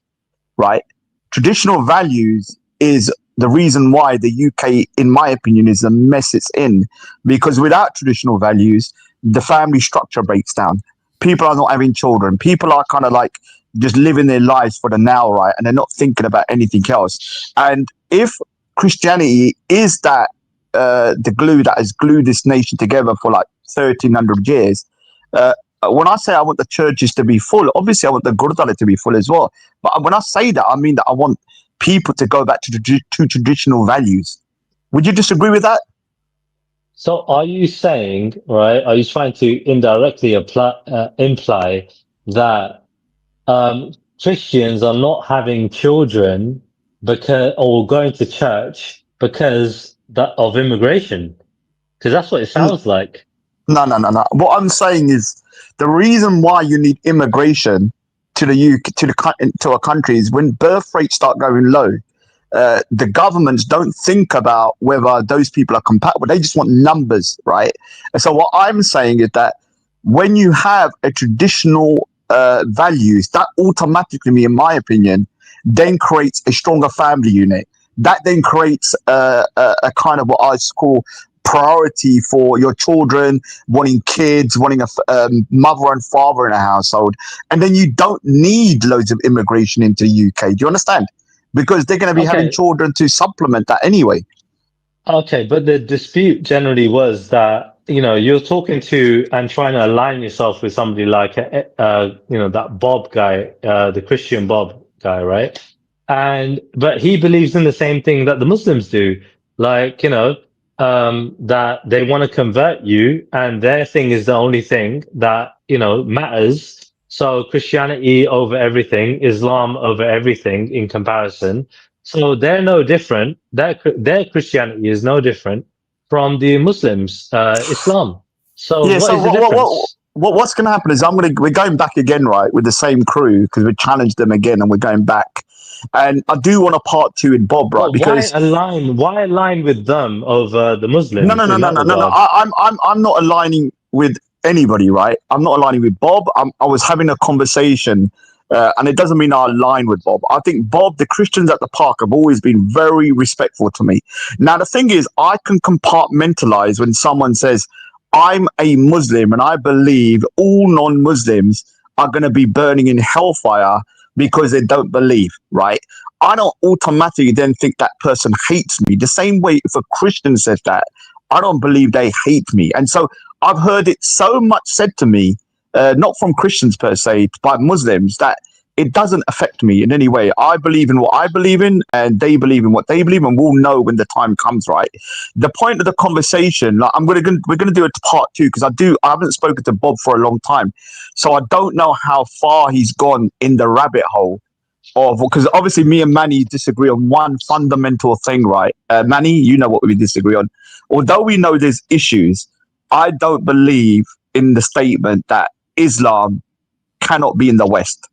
S4: right? Traditional values is the reason why the UK, in my opinion, is the mess it's in. Because without traditional values, the family structure breaks down. People are not having children. People are kind of like just living their lives for the now, right? And they're not thinking about anything else. And if Christianity is that the glue that has glued this nation together for 1,300 years. When I say I want the churches to be full, obviously I want the Gurdwara to be full as well. But when I say that, I mean that I want people to go back to traditional values. Would you disagree with that?
S3: So are you saying, right, are you trying to indirectly imply that Christians are not having children or going to church because of immigration? Because that's what it sounds like.
S4: No. What I'm saying is the reason why you need immigration to the UK, to a country is when birth rates start going low. The governments don't think about whether those people are compatible. They just want numbers, right? And so what I'm saying is that when you have a traditional values, that automatically, in my opinion, then creates a stronger family unit. That then creates a kind of what I call priority for your children, wanting kids, wanting a mother and father in a household. And then you don't need loads of immigration into the UK. Do you understand? Because they're going to be having children to supplement that anyway.
S3: Okay, but the dispute generally was that, you're talking to and trying to align yourself with somebody like, that Bob guy, the Christian Bob guy, right? But he believes in the same thing that the Muslims do. That they want to convert you and their thing is the only thing that, matters. So Christianity over everything, Islam over everything in comparison. So they're no different. Their Christianity is no different from the Muslims, Islam. So
S4: yeah,
S3: what is the difference?
S4: What's going to happen is we're going back again, right, with the same crew because we challenged them again and we're going back. And I do want a part 2 in Bob, right?
S3: Well,
S4: because
S3: why align with them over the Muslims?
S4: No. I'm not aligning with anybody, right? I'm not aligning with Bob. I was having a conversation, and it doesn't mean I align with Bob. I think Bob, the Christians at the park have always been very respectful to me. Now, the thing is, I can compartmentalize when someone says, I'm a Muslim and I believe all non Muslims are going to be burning in hellfire because they don't believe, right? I don't automatically then think that person hates me. The same way if a Christian says that, I don't believe they hate me. And so I've heard it so much said to me, not from Christians per se, by Muslims, that it doesn't affect me in any way. I believe in what I believe in, and they believe in what they believe, and we'll know when the time comes, right? The point of the conversation, like we're gonna do it part two because I haven't spoken to Bob for a long time, so I don't know how far he's gone in the rabbit hole of, because obviously me and Manny disagree on one fundamental thing, right? Manny, you know what we disagree on. Although we know there's issues, I don't believe in the statement that Islam cannot be in the West,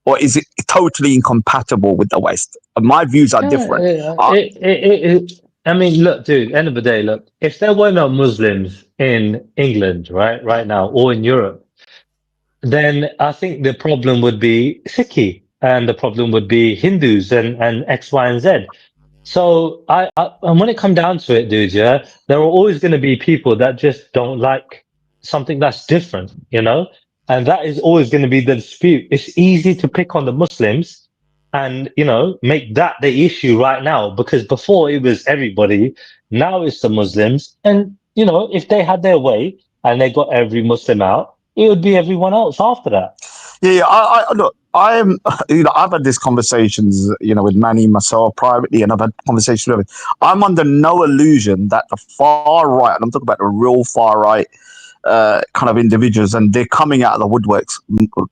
S4: or is it totally incompatible with the West? My views are different.
S3: I mean, look, dude, end of the day, look, if there were no Muslims in England, right now, or in Europe, then I think the problem would be Sikhi, and the problem would be Hindus and X, Y, and Z. So and when it come down to it, dude, yeah, there are always going to be people that just don't like something that's different, and that is always going to be the dispute. It's easy to pick on the Muslims and, make that the issue right now, because before it was everybody, now it's the Muslims. And, if they had their way and they got every Muslim out, it would be everyone else after that.
S4: Yeah, I look, I am, I've had these conversations, with Manny, myself privately, and I've had conversations with him. I'm under no illusion that the far right, and I'm talking about the real far right, kind of individuals, and they're coming out of the woodworks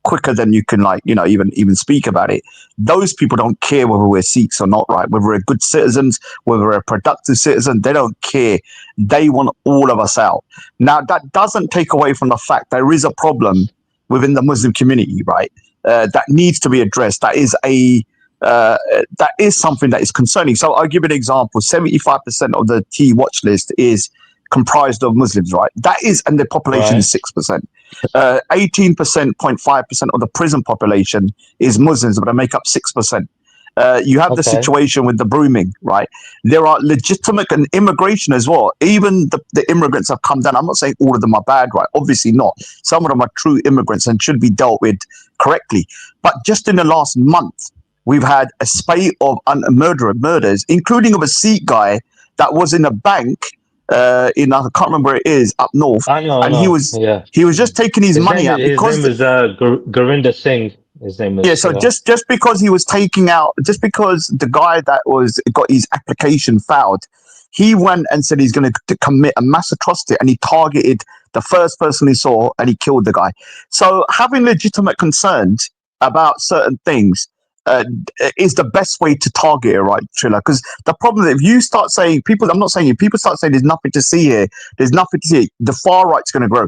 S4: quicker than you can, even speak about it. Those people don't care whether we're Sikhs or not, right? Whether we're good citizens, whether we're a productive citizen, they don't care. They want all of us out. Now, that doesn't take away from the fact there is a problem within the Muslim community, right? That needs to be addressed. That is something that is concerning. So I'll give you an example. 75% of the T watch list is comprised of Muslims, right? That is, and the population is 6%. 18.5% of the prison population is Muslims, but they make up 6%. You have the situation with the brooming, right? There are legitimate and immigration as well. Even the immigrants have come down. I'm not saying all of them are bad, right? Obviously not. Some of them are true immigrants and should be dealt with correctly. But just in the last month, we've had a spate of murders, including of a Sikh guy that was in a bank I can't remember where it is, up north.
S3: I know.
S4: He was just taking his money out because
S3: his name was Gurinder Singh. His name was,
S4: so just because he was taking out, just because the guy that got his application filed, he went and said he's going to commit a mass atrocity, and he targeted the first person he saw and he killed the guy. So having legitimate concerns about certain things is the best way to target it, right, Trilla? Because the problem is if you start saying I'm not saying people start saying there's nothing to see here, there's nothing to see, the far right's going to grow.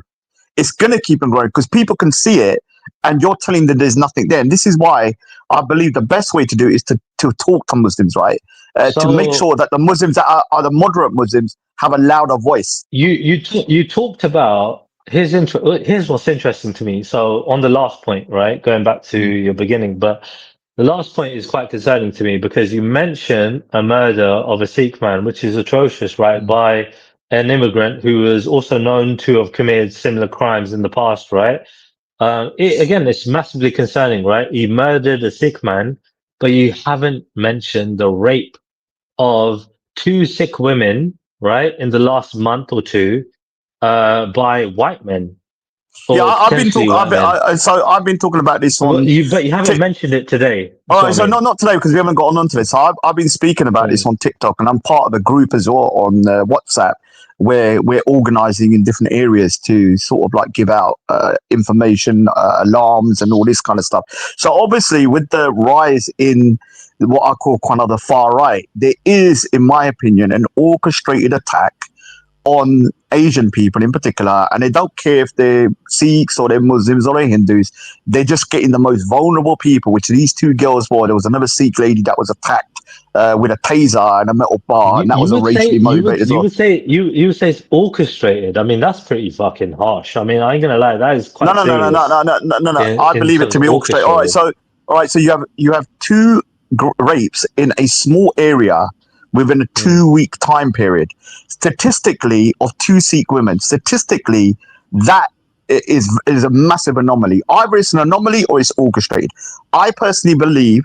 S4: It's going to keep on growing because people can see it, and you're telling them there's nothing there. And this is why I believe the best way to do it is to talk to Muslims, right? To make sure that the Muslims that are the moderate Muslims have a louder voice.
S3: You talked about here's what's interesting to me. So on the last point, right, going back to your beginning, but the last point is quite concerning to me because you mentioned a murder of a Sikh man, which is atrocious, right, by an immigrant who was also known to have committed similar crimes in the past, right? Again, it's massively concerning, right? You murdered a Sikh man, but you haven't mentioned the rape of 2 Sikh women, right, in the last month or two, by white men.
S4: I've been talking about this on.
S3: But you haven't mentioned it today.
S4: All right, so not today because we haven't gotten onto this. So I've been speaking about this on TikTok, and I'm part of a group as well on WhatsApp where we're organizing in different areas to sort of like give out information, alarms, and all this kind of stuff. So obviously, with the rise in what I call kind of the far right, there is, in my opinion, an orchestrated attack on Asian people in particular, and they don't care if they're Sikhs or they're Muslims or they're Hindus. They're just getting the most vulnerable people, which these 2 girls were. There was another Sikh lady that was attacked with a taser and a metal bar, and that was a racially motivated as well.
S3: You would say it's orchestrated. I mean, that's pretty fucking harsh. I mean, I ain't gonna lie, that is
S4: No,
S3: quite
S4: no, no, no, no,
S3: serious
S4: no, no, no, no, no. I
S3: in
S4: believe it
S3: terms
S4: to
S3: of
S4: be orchestrated.
S3: orchestrated.
S4: All right. So you have two rapes in a small area within a 2 week time period. Statistically, of two Sikh women, statistically, that is a massive anomaly. Either it's an anomaly or it's orchestrated. I personally believe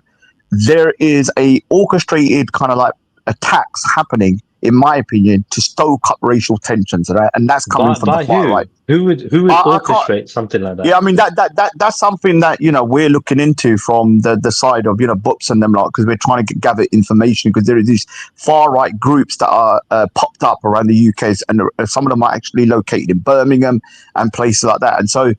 S4: there is a orchestrated kind of like attacks happening, in my opinion, to stoke up racial tensions, right? And that's coming from the
S3: By
S4: far
S3: who?
S4: right.
S3: Who would
S4: I can't.
S3: orchestrate something like
S4: Yeah,
S3: that?
S4: I mean that's something that we're looking into from the side of books and them like, because we're trying to gather information, because there are these far right groups that are popped up around the UK, and some of them are actually located in Birmingham and places like that. And so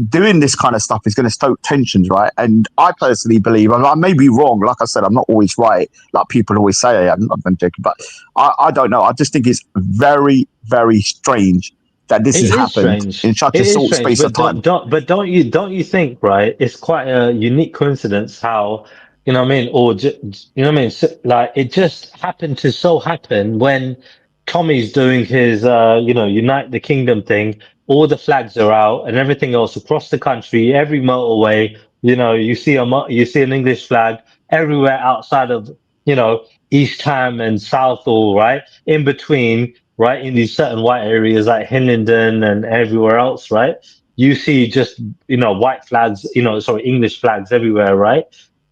S4: doing this kind of stuff is going to stoke tensions, right? And I personally believe, and I may be wrong, like I said, I'm not always right, like people always say I am. I'm joking, but I don't know. I just think it's very, very strange that this
S3: It
S4: has
S3: is
S4: happened
S3: strange.
S4: in such a
S3: It is
S4: short
S3: strange,
S4: space of
S3: but
S4: time.
S3: don't you think, right? It's quite a unique coincidence how, you know what I mean, or you know what I mean, like it just happened to so happen when Tommy's doing his Unite the Kingdom thing, all the flags are out and everything else across the country, every motorway, you see you see an English flag everywhere outside of, East Ham and Southall, right? In between, right, in these certain white areas like Hillingdon and everywhere else, right? You see just, white flags, sorry, English flags everywhere, right?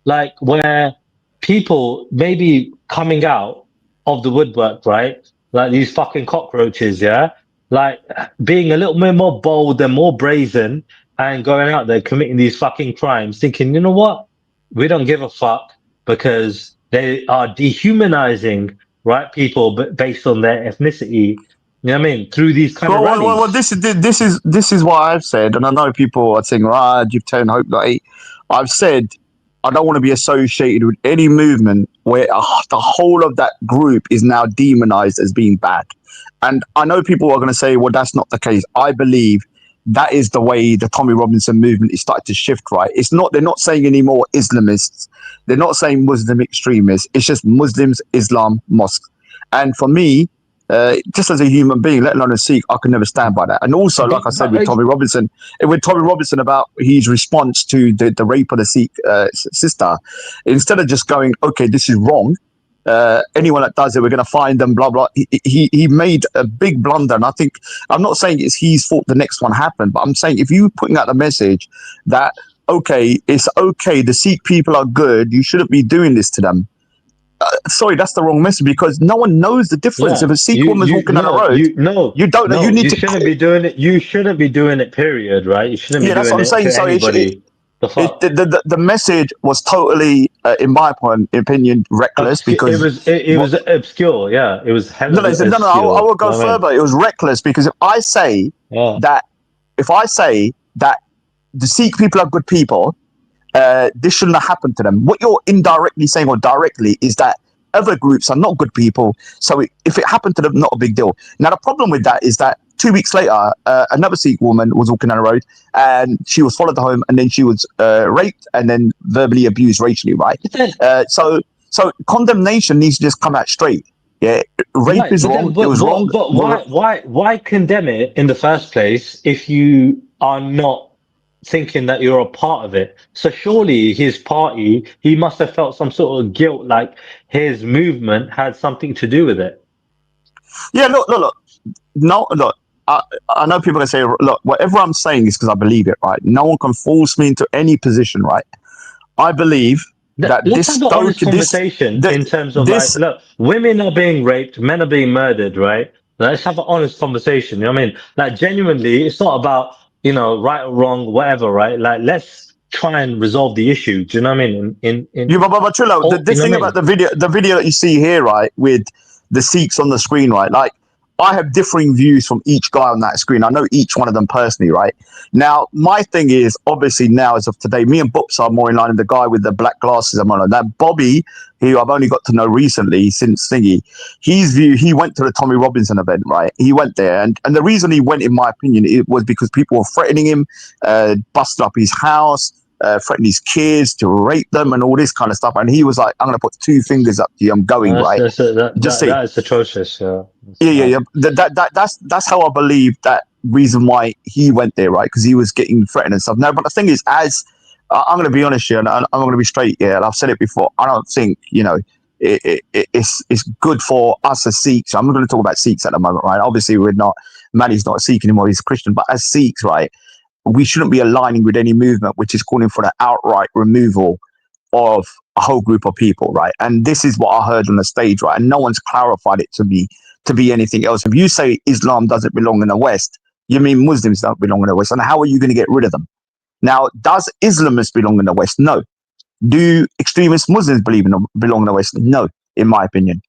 S3: Like where people maybe coming out of the woodwork, right? Like these fucking cockroaches, yeah? Like being a little bit more bold and more brazen and going out there committing these fucking crimes, thinking, you know what? We don't give a fuck because they are dehumanizing, right, people but based on their ethnicity. You know what I mean? Through these kind of
S4: Well,
S3: rallies.
S4: this is what I've said, and I know people are saying, "Ah, you've turned hope like." I've said I don't want to be associated with any movement where the whole of that group is now demonized as being bad. And I know people are going to say, "Well, that's not the case." I believe that is the way the Tommy Robinson movement is starting to shift. Right? It's not. They're not saying anymore Islamists. They're not saying Muslim extremists. It's just Muslims, Islam, mosques. And for me, just as a human being, let alone a Sikh, I can never stand by that. And also, like I said,
S3: But
S4: with Tommy Robinson about his response to the rape of the Sikh sister, instead of just going, okay, this is wrong, anyone that does it, we're going to find them, blah, blah. He made a big blunder. And I think, I'm not saying it's his fault the next one happened, but I'm saying if you putting out the message that, okay, it's okay, the Sikh people are good, you shouldn't be doing this to them. Sorry, that's the wrong message, because no one knows the difference.
S3: yeah,
S4: If a Sikh
S3: you
S4: woman's
S3: you
S4: walking down the
S3: no
S4: road,
S3: you no
S4: you don't know. You
S3: no
S4: need
S3: you
S4: to.
S3: shouldn't be doing it. You shouldn't be doing it. Period. Right? You shouldn't be
S4: Yeah, that's what
S3: doing
S4: I'm
S3: it
S4: saying.
S3: to
S4: So
S3: anybody. The fuck.
S4: the message was totally, in my opinion, reckless,
S3: It
S4: because
S3: was it
S4: what?
S3: was obscure. Yeah, it was hell
S4: No,
S3: of
S4: no, no, no. I
S3: obscure.
S4: will
S3: You
S4: go
S3: know what I mean?
S4: further. It was reckless, because
S3: Yeah.
S4: that if I say that the Sikh people are good people, this shouldn't have happened to them. What you're indirectly saying or directly is that other groups are not good people. So if it happened to them, not a big deal. Now, the problem with that is that 2 weeks later, another Sikh woman was walking down the road and she was followed home, and then she was raped and then verbally abused racially, right?
S3: But then,
S4: So condemnation needs to just come out straight. Yeah, rape
S3: right,
S4: is wrong. It was wrong.
S3: but why condemn it in the first place if you are not thinking that you're a part of it? So surely his party, he must have felt some sort of guilt, like his movement had something to do with it.
S4: Yeah, look. No, look. I know people are going to say, look, whatever I'm saying is because I believe it, right? No one can force me into any position, right? I believe that
S3: Let's have an honest conversation in terms of like,
S4: this,
S3: look, women are being raped, men are being murdered, right? Let's have an honest conversation. You know what I mean? Like genuinely, it's not about, right or wrong, whatever, right? Like let's try and resolve the issue. Do you know what I mean?
S4: but Trillo,
S3: Oh, you
S4: this
S3: know
S4: thing
S3: what I
S4: about
S3: mean?
S4: the video that you see here, right, with the Sikhs on the screen, right? Like, I have differing views from each guy on that screen. I know each one of them personally, right? Now, my thing is, obviously, now as of today, me and Boops are more in line with the guy with the black glasses. I'm on that. Bobby, who I've only got to know recently since Thingy, his view, he went to the Tommy Robinson event, right? He went there, and the reason he went, in my opinion, it was because people were threatening him, busted up his house, threatened his kids to rape them and all this kind of stuff. And he was like, "I'm going to put two fingers up to you. I'm going right." Just say,
S3: that is atrocious. Yeah.
S4: yeah. That's how I believe that reason why he went there, right? Because he was getting threatened and stuff. No, but the thing is, as I'm going to be honest here, and I'm going to be straight here, and I've said it before. I don't think it's good for us as Sikhs. I'm not going to talk about Sikhs at the moment, right? Obviously, we're not. Manny's not a Sikh anymore; he's a Christian. But as Sikhs, right, we shouldn't be aligning with any movement which is calling for the outright removal of a whole group of people, right? And this is what I heard on the stage, right? And no one's clarified it to me to be anything else. If you say Islam doesn't belong in the West, you mean Muslims don't belong in the West, and how are you going to get rid of them? Now, does Islamists belong in the West? No. Do extremist Muslims belong in the West? No, in my opinion.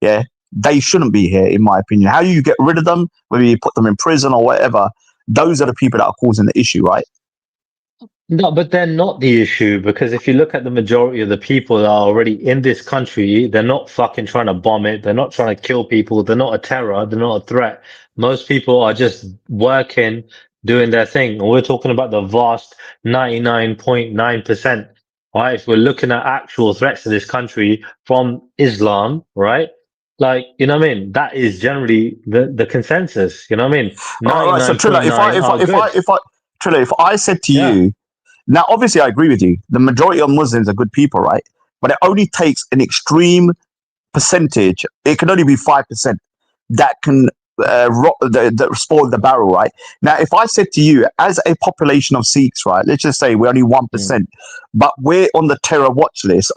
S4: Yeah, they shouldn't be here, in my opinion. How you get rid of them, whether you put them in prison or whatever, those are the people that are causing the issue, right?
S3: No, but they're not the issue, because if you look at the majority of the people that are already in this country, they're not fucking trying to bomb it. They're not trying to kill people. They're not a terror. They're not a threat. Most people are just working, doing their thing. And we're talking about the vast 99.9%. Right? If we're looking at actual threats to this country from Islam, right? Like, you know what I mean? That is generally the consensus. You know what I mean?
S4: All right. So Trilla,
S3: 99.9 are good.
S4: Trilla, if I said to
S3: Yeah.
S4: you, now obviously I agree with you. The majority of Muslims are good people, right? But it only takes an extreme percentage. It can only be 5% that can spoil the barrel, right? Now, if I said to you, as a population of Sikhs, right, let's just say we're only 1%, but we're on the terror watch list,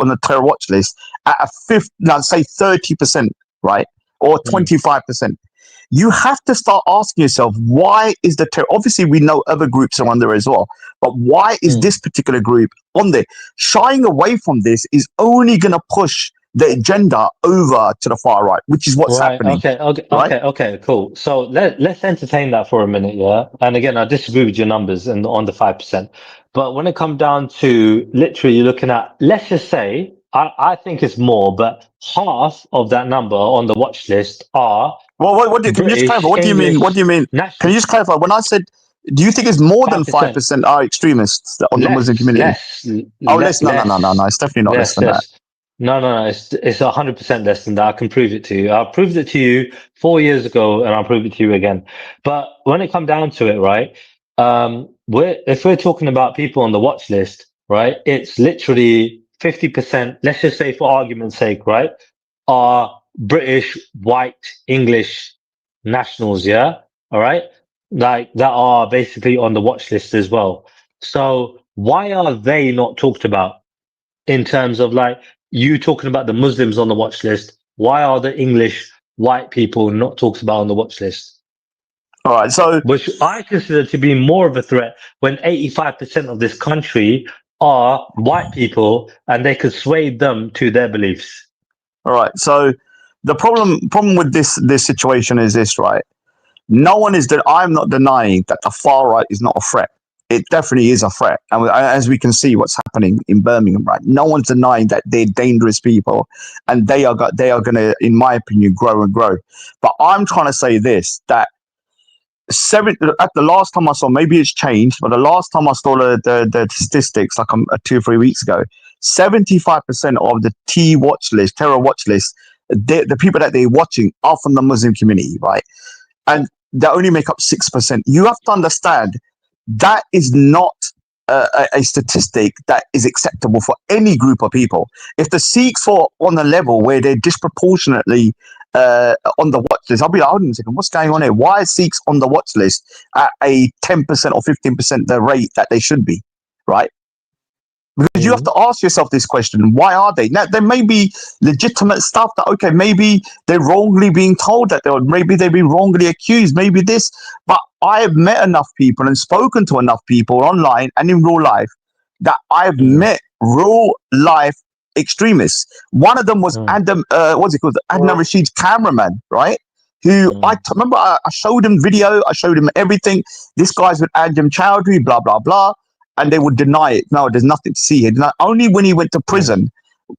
S4: at a fifth, now say 30%, right, or 25%. You have to start asking yourself, why is the terror? Obviously, we know other groups are on there as well, but why is this particular group on there? Shying away from this is only going to push the agenda over to the far right, which is what's happening.
S3: Okay, cool. So let's entertain that for a minute, yeah. And again, I disagree with your numbers and on the 5%. But when it comes down to literally looking at, let's just say, I think it's more, but half of that number on the watch list are
S4: can you just clarify? What do you mean? Can you just clarify? When I said, do you think it's more than 5% are extremists on the Muslim community?
S3: Less.
S4: No. It's definitely not less than that.
S3: No. It's 100% less than that. I can prove it to you. I proved it to you 4 years ago, and I'll prove it to you again. But when it comes down to it, right? If we're talking about people on the watch list, right? It's literally 50%. Let's just say, for argument's sake, right? Are British, white, English nationals, yeah? All right? Like, that are basically on the watch list as well. So why are they not talked about in terms of, like, you talking about the Muslims on the watch list? Why are the English white people not talked about on the watch list?
S4: All right, so
S3: which I consider to be more of a threat when 85% of this country are white people and they could sway them to their beliefs.
S4: All right, so the problem with this situation is this, right? No one is that I'm not denying that the far right is not a threat. It definitely is a threat, and as we can see, what's happening in Birmingham, right? No one's denying that they're dangerous people, and they are going to, in my opinion, grow and grow. But I'm trying to say this: that at the last time I saw, maybe it's changed, but the last time I saw the statistics, like 2 or 3 weeks ago, 75% of the terror watch list, the people that they're watching are from the Muslim community, right? And they only make up 6%. You have to understand that is not a statistic that is acceptable for any group of people. If the Sikhs are on a level where they're disproportionately on the watch list, I'll be like, hold on a second, what's going on here? Why are Sikhs on the watch list at a 10% or 15% the rate that they should be, right? Because you have to ask yourself this question: why are they? Now, there may be legitimate stuff that, okay, maybe they're wrongly being told that, maybe they've been wrongly accused, maybe this. But I have met enough people and spoken to enough people online and in real life that I've met real life extremists. One of them was Adam, what's it called? Adnan Rashid's cameraman, right? Who remember I showed him video, I showed him everything. This guy's with Adam Chowdhury, blah, blah, blah. And they would deny it. No, there's nothing to see here. Only when he went to prison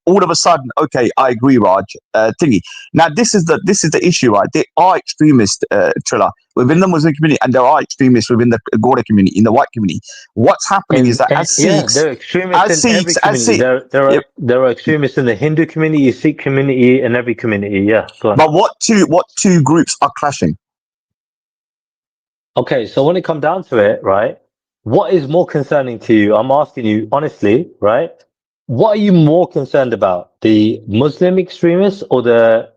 S4: all of a sudden, okay, I agree, Raj. Thingy. Now this is the issue, right? There are extremists, Trilla, within the Muslim community, and there are extremists within the Gauda community, in the white community. What's happening is that
S3: And yeah, there are extremists in every
S4: As
S3: community.
S4: Sikhs, yeah,
S3: There are extremists in the Hindu community, Sikh community, and every community. Yeah, go on.
S4: but what two groups are clashing?
S3: Okay, so when it come down to it, right? What is more concerning to you? I'm asking you honestly, right? What are you more concerned about? The Muslim extremists or the,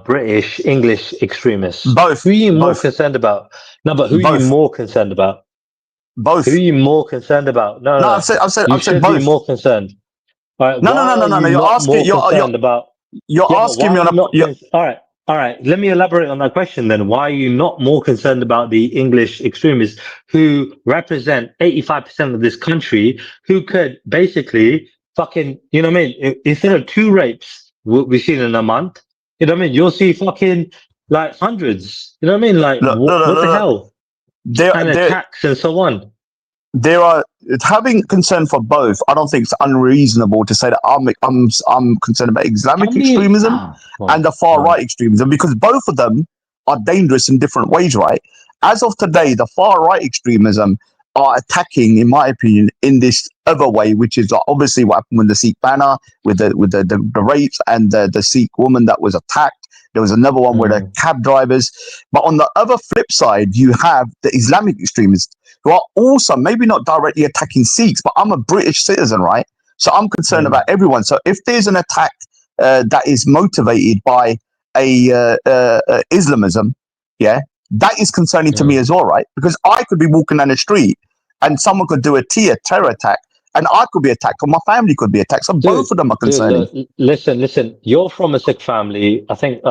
S3: British English extremists?
S4: Both,
S3: Who are you more
S4: both,
S3: concerned about? No, but who are you
S4: both,
S3: more concerned about? Who are
S4: both.
S3: you more concerned about? No, no,
S4: No,
S3: no. You
S4: I've said
S3: should be
S4: both.
S3: more concerned. All right,
S4: No, no,
S3: why
S4: no, no,
S3: are
S4: no, no.
S3: you not more concerned about?
S4: You're
S3: Yeah, but
S4: asking
S3: why
S4: me
S3: are
S4: on
S3: you
S4: a.
S3: not all right, all right. Let me elaborate on that question then. Why are you not more concerned about the English extremists who represent 85% of this country, who could basically fucking, you know what I mean? Instead of 2 rapes we've seen in a month, you know what I mean? You'll see fucking like hundreds. You know what I mean? Like
S4: Look, look, look,
S3: what the
S4: look.
S3: hell?
S4: There,
S3: And
S4: there,
S3: attacks and so on.
S4: there are having concern for both. I don't think it's unreasonable to say that I'm concerned about
S3: How
S4: Islamic
S3: many?
S4: extremism and the far right extremism because both of them are dangerous in different ways, right? As of today, the far right extremism are attacking, in my opinion, in this other way, which is like obviously what happened with the Sikh banner, with the rapes and the Sikh woman that was attacked. There was another one with the
S3: Mm.
S4: cab drivers. But on the other flip side, you have the Islamic extremists who are also maybe not directly attacking Sikhs, but I'm a British citizen, right? So I'm concerned about
S3: Mm.
S4: everyone. So if there's an attack that is motivated by Islamism, yeah, that is concerning to me
S3: Mm.
S4: as well, right? Because I could be walking down the street and someone could do a terror attack, and I could be attacked, or my family could be attacked. So both of them are
S3: Dude,
S4: concerning.
S3: look, listen. You're from a Sikh family. I think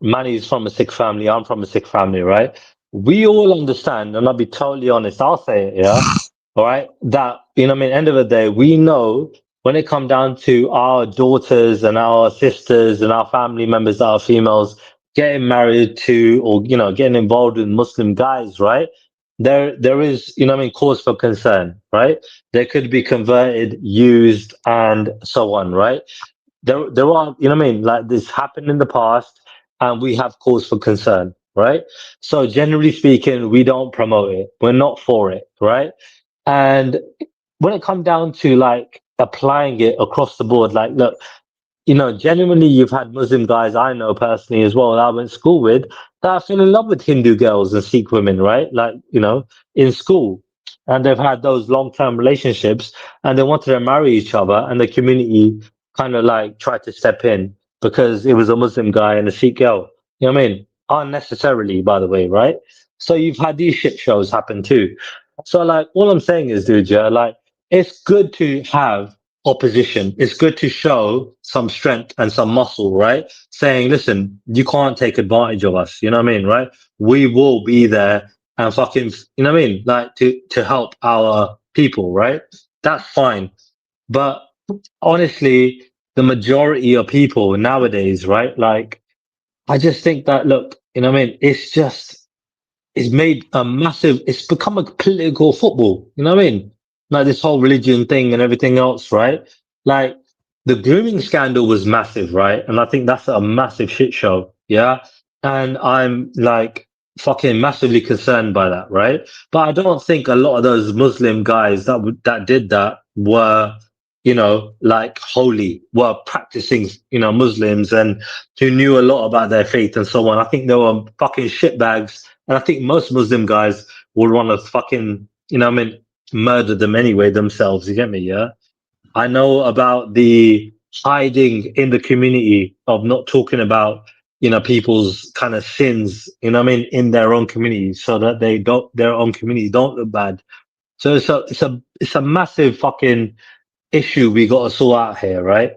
S3: Manny's from a Sikh family. I'm from a Sikh family, right? We all understand, and I'll be totally honest. I'll say it, yeah. All right, that what I mean. End of the day, we know when it come down to our daughters and our sisters and our family members that are females getting married to or getting involved with Muslim guys, right? There is what I mean cause for concern, right? They could be converted, used, and so on, right? There are, what I mean, like this happened in the past, and we have cause for concern, right? So generally speaking, we don't promote it. We're not for it, right? And when it comes down to like applying it across the board, like look, genuinely, you've had Muslim guys I know personally as well that I went to school with that fell in love with Hindu girls and Sikh women, right? Like, in school. And they've had those long-term relationships and they wanted to marry each other and the community kind of like tried to step in because it was a Muslim guy and a Sikh girl. You know what I mean? Unnecessarily, by the way, right? So you've had these shit shows happen too. So like all I'm saying is, dude, yeah, like it's good to have opposition. It's good to show some strength and some muscle, right? Saying, listen, you can't take advantage of us. You know what I mean, right? We will be there and fucking, you know what I mean? Like to help our people, right? That's fine. But honestly, the majority of people nowadays, right? Like, I just think that, look, you know what I mean? It's become a political football. You know what I mean? Like this whole religion thing and everything else, right? Like the grooming scandal was massive, right? And I think that's a massive shit show. Yeah. And I'm like fucking massively concerned by that, right? But I don't think a lot of those Muslim guys that did that were, like holy, were practicing, Muslims and who knew a lot about their faith and so on. I think they were fucking shitbags and I think most Muslim guys would want to fucking, murder them anyway themselves. You get me? Yeah. I know about the hiding in the community of not talking about, people's kind of sins, in their own community so that their own community don't look bad. So it's a massive fucking issue we got to sort out here, right?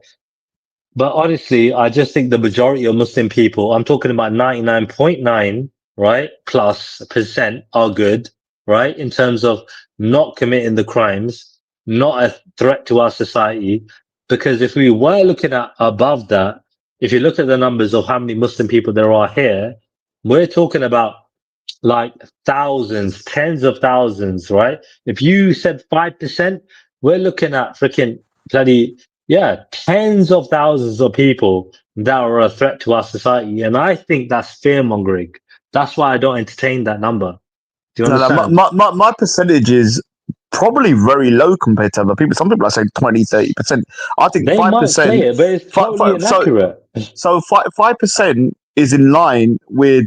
S3: But honestly, I just think the majority of Muslim people, I'm talking about 99.9, right, plus percent are good, right, in terms of not committing the crimes, not a threat to our society. Because if we were looking at above that, if you look at the numbers of how many Muslim people there are here, we're talking about like thousands, tens of thousands, right? If you said 5%, we're looking at freaking bloody Yeah, tens of thousands of people that are a threat to our society. And I think that's fear mongering. That's why I don't entertain that number. Do you
S4: No, no,
S3: understand?
S4: my percentage is probably very low compared to other people. Some people are saying 20, 30%. I think
S3: They might say
S4: 5%,
S3: it, but it's totally
S4: so
S3: inaccurate.
S4: 5% is in line with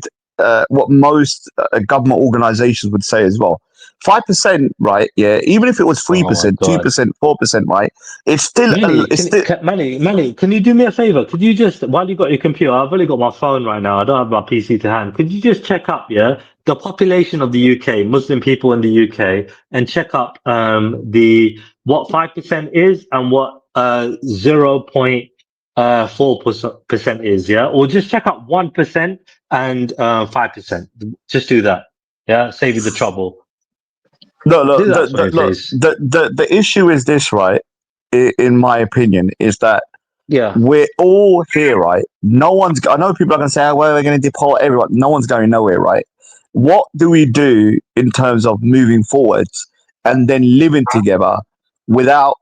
S4: what most government organizations would say as well. 5%, right? Yeah, even if it was
S3: Oh my
S4: 3%,
S3: God.
S4: 2%, 4%, right? It's still,
S3: Manny,
S4: it's still.
S3: Manny, can you do me a favor? Could you just, while you got your computer, I've only got my phone right now. I don't have my PC to hand. Could you just check up, yeah, the population of the UK, Muslim people in the UK, and check up the what 5% is and what 0.4% is, yeah, or just check up 1% and 5%. Just do that, yeah. Save you the trouble.
S4: No, look,
S3: Do that for me, please.
S4: the issue is this, right? In my opinion, is that
S3: Yeah.
S4: we're all here, right? No one's. I know people are going to say, "Oh, well, we're going to deport everyone." No one's going nowhere, right? What do we do in terms of moving forwards and then living together without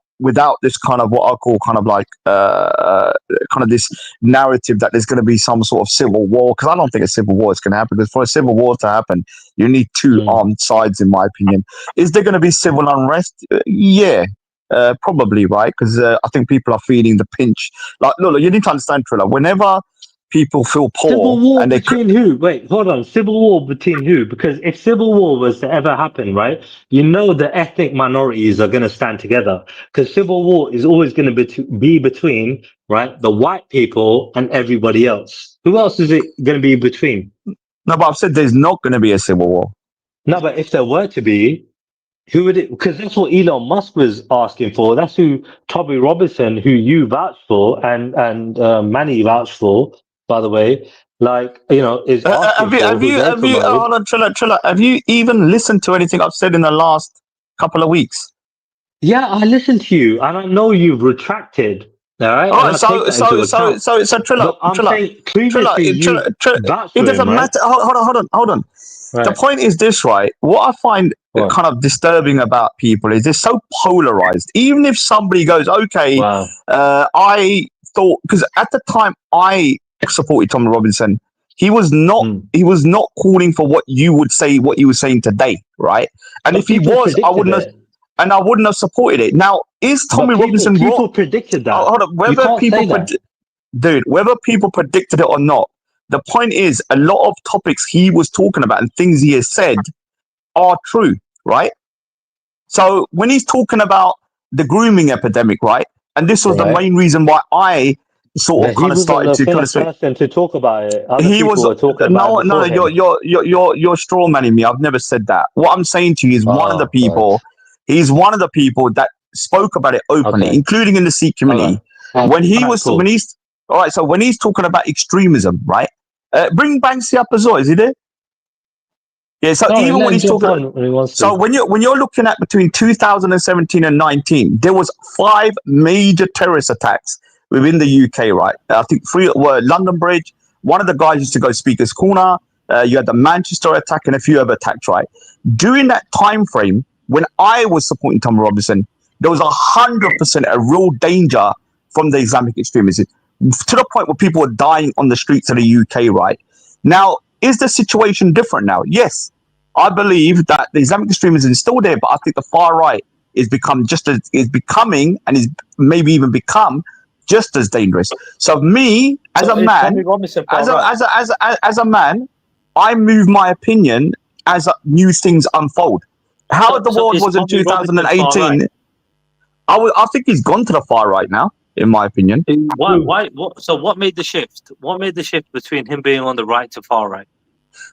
S4: this kind of what I call kind of like kind of this narrative that there's going to be some sort of civil war? Because I don't think a civil war is going to happen. Because for a civil war to happen, you need two
S3: Mm.
S4: armed sides, in my opinion. Is there going to be civil unrest? Yeah. Probably right because I think people are feeling the pinch. Like, look, you need to understand, Trilla. Whenever people feel poor
S3: Civil war
S4: and they,
S3: between who? Wait, hold on. Civil war between who? Because if civil war was to ever happen, right, you know the ethnic minorities are going to stand together. Because civil war is always going to be between, right, the white people and everybody else. Who else is it going to be between?
S4: no, but I've said there's not going to be a civil war.
S3: No, but if there were to be, who would it? Because that's what Elon Musk was asking for. That's who Toby Robinson, who you vouched for, and Manny vouched for, by the way. Like is asking for who they
S4: Hold
S3: promoted.
S4: on, Trilla. Have you even listened to anything I've said in the last couple of weeks?
S3: Yeah, I listened to you, and I know you've retracted. All right,
S4: All
S3: and
S4: right,
S3: I take that into account.
S4: Trilla,
S3: But I'm saying previously you vouched
S4: it
S3: for him,
S4: doesn't
S3: right?
S4: matter. Hold on. The
S3: Right.
S4: point is this, right? What I find
S3: What?
S4: kind of disturbing about people is they're so polarized. Even if somebody goes, okay,
S3: Wow.
S4: I thought because at the time I supported Tommy Robinson, he was not
S3: Mm.
S4: calling for what you would say what you were saying today, right? And if
S3: But
S4: he
S3: people
S4: was,
S3: predicted it.
S4: I wouldn't have supported it. Now, is Tommy
S3: But people
S4: Robinson wrong?
S3: people predicted
S4: Oh,
S3: that.
S4: hold on,
S3: You can't say that.
S4: dude, whether people predicted it or not, the point is a lot of topics he was talking about and things he has said are true, right? So when he's talking about the grooming epidemic, right? And this was the
S3: Right.
S4: main reason why I sort of
S3: But he
S4: kind of
S3: wasn't
S4: started
S3: the
S4: to kind of
S3: first
S4: say
S3: person to talk about it. Other
S4: he
S3: people
S4: was
S3: were talking about it
S4: no,
S3: before him.
S4: you're straw manning me. I've never said that. What I'm saying to you is one of the
S3: Oh God.
S4: people, he's one of the people that spoke about it openly,
S3: Okay.
S4: including in the Sikh
S3: Okay.
S4: community.
S3: All right.
S4: When
S3: Cool.
S4: he's all right, so when he's talking about extremism, right? Bring Banksy up as well, is he there? Yeah, so
S3: No,
S4: even
S3: let
S4: when
S3: him
S4: he's
S3: jump
S4: talking,
S3: on when he wants
S4: so
S3: to.
S4: when you're looking at between 2017 and 19, there was 5 major terrorist attacks within the UK, right? I think 3 were London Bridge. One of the guys used to go Speaker's Corner. You had the Manchester attack and a few other attacks, right? During that time frame, when I was supporting Tom Robinson, there was 100% a real danger from the Islamic extremism to the point where people were dying on the streets of the UK, right? Now, is the situation different now? Yes. I believe that the Islamic extremism is still there, but I think the far right is becoming and is maybe even become just as dangerous. So me as
S3: So
S4: a
S3: is Tommy
S4: man,
S3: Robinson far right?
S4: as a man, I move my opinion as new things unfold. How the
S3: So
S4: world
S3: is
S4: was in
S3: Tommy Robinson far right?
S4: 2018, I think he's gone to the far right now, in my opinion.
S3: Why? Why? What? So what made the shift? What made the shift between him being on the right to far right?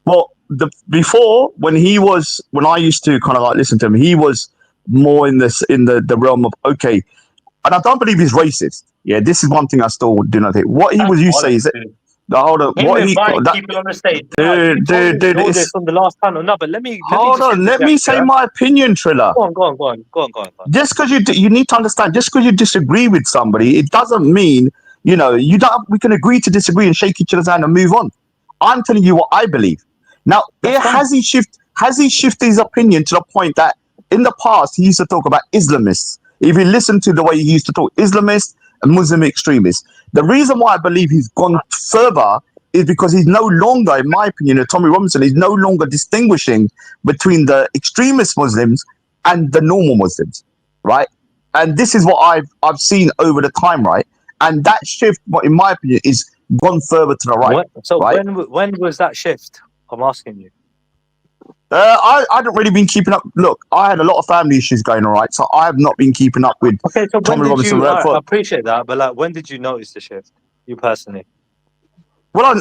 S4: Well, before when I used to kind of like listen to him, he was more in the realm of okay, and I don't believe he's racist. Yeah, this is one thing I still do not think. What he
S3: That's
S4: was you say is
S3: bollocks,
S4: that
S3: dude.
S4: hold on,
S3: Him
S4: what he
S3: inviting
S4: that
S3: people on the stage. No, you
S4: dude,
S3: told
S4: dude,
S3: me
S4: dude,
S3: all this
S4: it's
S3: from the last panel. No, but let me
S4: hold
S3: just
S4: on, let me
S3: interject.
S4: say
S3: Yeah.
S4: my opinion, Triller.
S3: Go on, go on, go on, go on, go on, go on.
S4: Just because you need to understand, just because you disagree with somebody, it doesn't mean you don't. We can agree to disagree and shake each other's hand and move on. I'm telling you what I believe. Now,
S3: That's fine.
S4: has he shifted his opinion to the point that in the past he used to talk about Islamists? If you listen to the way he used to talk, Islamists, a Muslim extremist. The reason why I believe he's gone further is because he's no longer, in my opinion, Tommy Robinson is no longer distinguishing between the extremist Muslims and the normal Muslims, right? And this is what I've seen over the time, right? And that shift, in my opinion, is gone further to the right. Right?
S3: When was that shift? I'm asking you.
S4: I haven't really been keeping up. Look, I had a lot of family issues going on, right? So I have not been keeping up with
S3: Okay, so
S4: Tommy Robinson.
S3: I appreciate that, but like, when did you notice the shift? You personally?
S4: Well,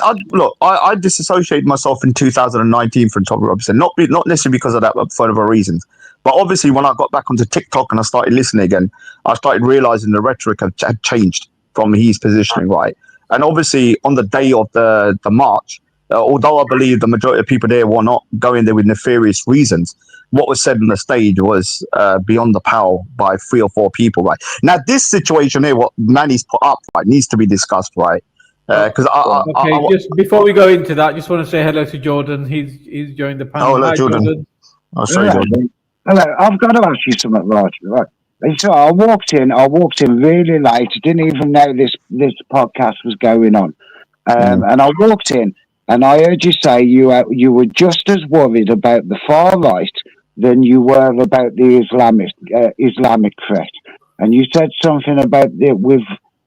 S4: I disassociated myself in 2019 from Tommy Robinson, not necessarily because of that, but for other reasons. But obviously, when I got back onto TikTok and I started listening again, I started realizing the rhetoric had changed from his positioning, right? And obviously, on the day of the march, although I believe the majority of people there were not going there with nefarious reasons, what was said on the stage was beyond the pale by 3 or 4 people, right? Now, this situation here, what Manny's put up, right, needs to be discussed, right? Because
S1: just before we go into that, just want to say hello to Jordan. He's joined the panel.
S4: Oh, hello,
S1: Hi,
S4: Jordan. Oh, sorry, Jordan.
S5: Hello, I've got to ask you something, right? So I walked in really late. I didn't even know this podcast was going on. And I walked in and I heard you say you were just as worried about the far right than you were about the Islamic threat. And you said something about with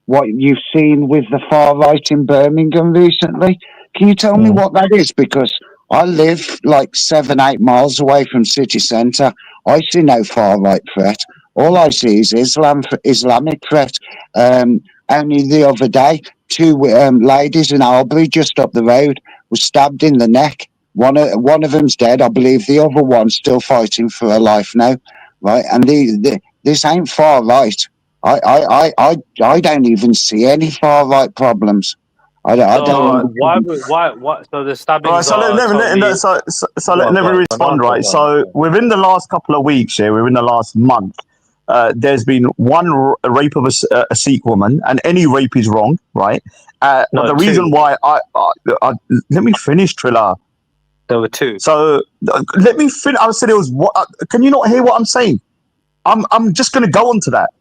S5: what you've seen with the far right in Birmingham recently. Can you tell me what that is? Because I live like 7-8 miles away from city centre. I see no far right threat. All I see is Islamic threat. Only the other day, 2 ladies in Albury, just up the road, were stabbed in the neck. One of them's dead. I believe the other one's still fighting for her life now. Right, and this ain't far right. I don't even see any far right problems. I don't.
S3: Why? So the stabbings.
S4: Right, so let me respond. Right, so within the last couple of weeks, within the last month, there's been one rape of a Sikh woman, and any rape is wrong, right? But the reason why I let me finish, Trilla.
S3: There were 2.
S4: So let me finish. I said it was. Can you not hear what I'm saying? I'm just going to go on to that.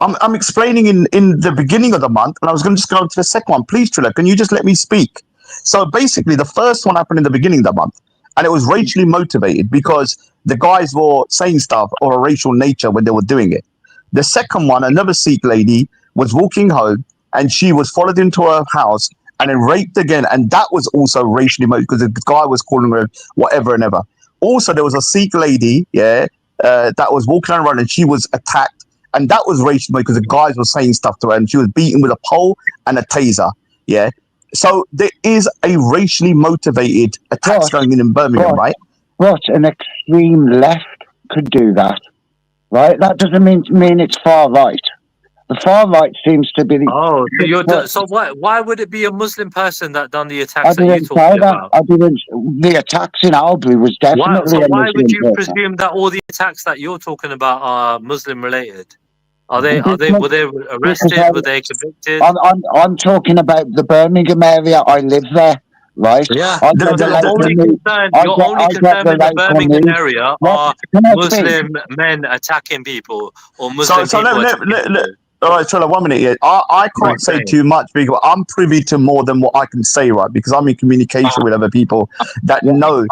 S4: I'm explaining in the beginning of the month, and I was going to just go to the second one. Please, Trilla, can you just let me speak? So basically, the first one happened in the beginning of the month, and it was racially motivated because the guys were saying stuff of a racial nature when they were doing it. The second one, another Sikh lady was walking home, and she was followed into her house and then raped again, and that was also racially motivated because the guy was calling her whatever and ever. Also, there was a Sikh lady, that was walking around, and she was attacked. And that was racial because the guys were saying stuff to her, and she was beaten with a pole and a taser. Yeah. So there is a racially motivated attacks going in Birmingham, right?
S5: But an extreme left could do that, right? That doesn't mean it's far right. The far right seems to be.
S3: So why would it be a Muslim person that done the attacks that you're talking about?
S5: I didn't. The attacks in Albury was definitely.
S3: Why would you presume that all the attacks that you're talking about are Muslim related? Were they arrested? Were they convicted?
S5: I'm talking about the Birmingham area. I live there, right?
S3: Yeah. Your only concern in the Birmingham area are Muslim men attacking people or Muslim people.
S4: All right, Trilla, 1 minute. Yeah, I can't say too much because I'm privy to more than what I can say, right? Because I'm in communication with other people that know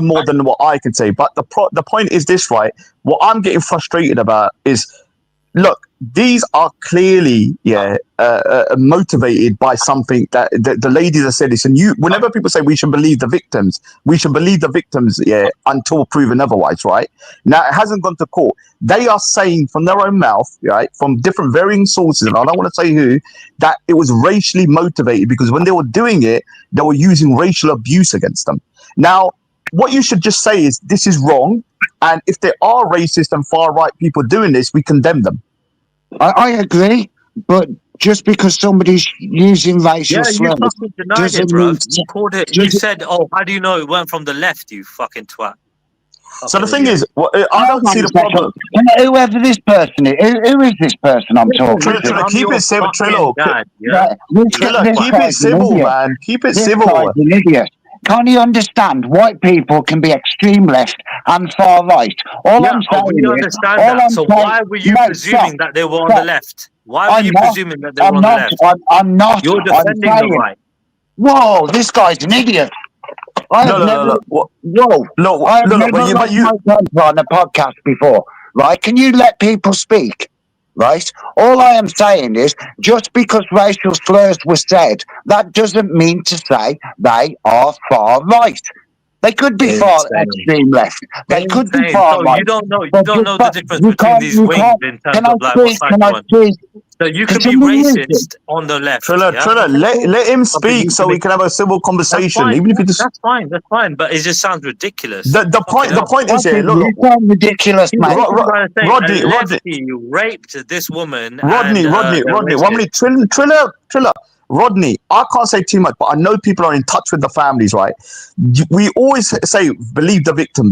S4: more than what I can say. But the point is this, right? What I'm getting frustrated about is, look, these are clearly motivated by something that the ladies have said this. And whenever people say we should believe the victims, until proven otherwise, right? Now, it hasn't gone to court. They are saying from their own mouth, right, from different varying sources, and I don't want to say who, that it was racially motivated because when they were doing it, they were using racial abuse against them. Now, what you should just say is this is wrong. And if there are racist and far-right people doing this, we condemn them.
S5: I agree, but just because somebody's using racial slurs...
S3: Yeah, you fucking denied it, bro. You called it... You said, how do you know it weren't from the left, you fucking twat?
S4: So the thing is, I don't see the problem.
S5: Whoever this person is, who is this person I'm talking to?
S4: Keep it civil, Trilla. Keep it civil, man. Keep it civil.
S5: An idiot. Can't you understand? White people can be extreme left and far right. All I'm saying
S3: we
S5: is,
S3: understand
S5: all
S3: that.
S5: I'm
S3: So
S5: saying,
S3: why were you
S5: no,
S3: presuming
S5: stop,
S3: that they were on the
S5: stop.
S3: left? Why were
S5: I'm
S3: you
S5: not.
S3: presuming that they were
S5: I'm
S3: on the
S5: not.
S3: left?
S5: I'm not.
S3: You're
S5: I'm
S3: defending the
S5: saying,
S3: right.
S5: whoa, this guy's an idiot. I have never. Whoa, I have never lost my temper on a podcast before. Right? Can you let people speak? Right? All I am saying is, just because racial slurs were said, that doesn't mean to say they are far right. They could be far
S3: Insane.
S5: extreme left. They could be
S3: Insane.
S5: far
S3: So
S5: right.
S3: you don't know
S5: But
S3: the difference
S5: you
S3: between
S5: can't.
S3: these
S5: You
S3: wings
S5: can't.
S3: in terms
S5: Can I
S3: of like what
S5: speak?
S3: side
S5: Can I
S3: you're on.
S5: speak?
S3: So you
S5: Can
S3: can be
S5: somebody use it?
S3: racist on the left.
S4: Trilla,
S3: Yeah.
S4: Trilla,
S3: Okay, cool.
S4: let him
S3: Something
S4: speak
S3: you
S4: so
S3: can
S4: we can have a civil
S3: That's
S4: conversation.
S3: fine.
S4: Even if you just
S3: That's fine. But it just sounds ridiculous.
S4: the
S3: Fucking hell.
S4: point is here.
S5: You
S4: Look,
S5: sound ridiculous, mate.
S3: People trying to say a
S4: Rodney,
S3: lefty raped this woman and
S4: Rodney.
S3: they're
S4: 1 minute.
S3: racist.
S4: Trilla. Rodney, I can't say too much, but I know people are in touch with the families, right? We always say, believe the victim,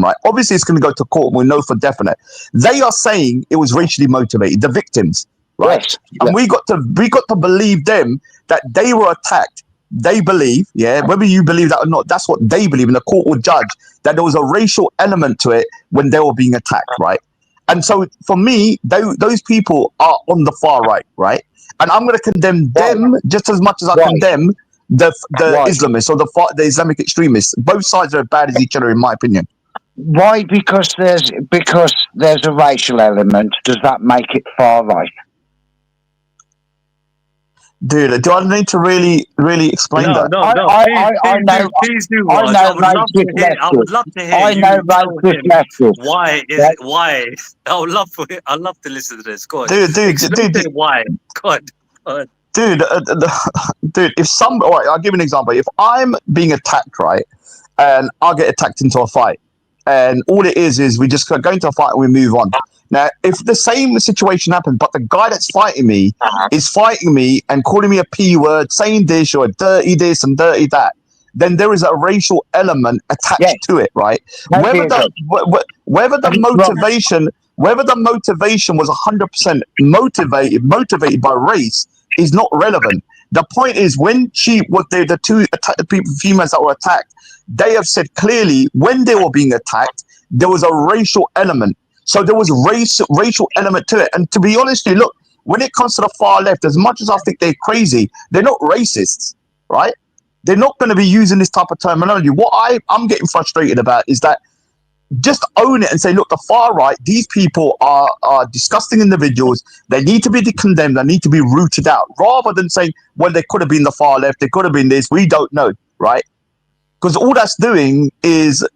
S4: right? Obviously, it's going to go to court. We know for definite. They are saying it was racially motivated, the victims, right?
S5: Yes.
S4: And we got to believe them that they were attacked. They believe, yeah, whether you believe that or not, that's what they believe, and the court will judge that there was a racial element to it when they were being attacked, right? And so for me, those people are on the far right, right? And I'm going to condemn them just as much as I condemn the Islamists or the Islamic extremists. Both sides are as bad as each other, in my opinion.
S5: Why? Because there's a racial element. Does that make it far right?
S4: Dude, do I need to really explain that?
S3: No. Please do, Raj. I would love to hear. I would love to hear
S5: I know
S3: you tell
S5: racist
S3: him
S5: leftists.
S3: why is it why. I would love for it. I'd love to listen to this. Go on. Explain to him why. Go on.
S4: Dude, if all right, I'll give you an example. If I'm being attacked, right, and I get attacked into a fight, and all it is we just go into a fight and we move on. Now, if the same situation happens, but the guy that's fighting me is fighting me and calling me a P word, saying this or dirty this and dirty that, then there is a racial element attached to it, right? Whether the motivation was 100% motivated by race is not relevant. The point is, when the two females that were attacked, they have said clearly when they were being attacked, there was a racial element. So there was racial element to it. And to be honest with you, look, when it comes to the far left, as much as I think they're crazy, they're not racists, right? They're not going to be using this type of terminology. What I'm getting frustrated about is that just own it and say, look, the far right, these people are disgusting individuals. They need to be condemned. They need to be rooted out, rather than saying, well, they could have been the far left. They could have been this. We don't know, right? Because all that's doing is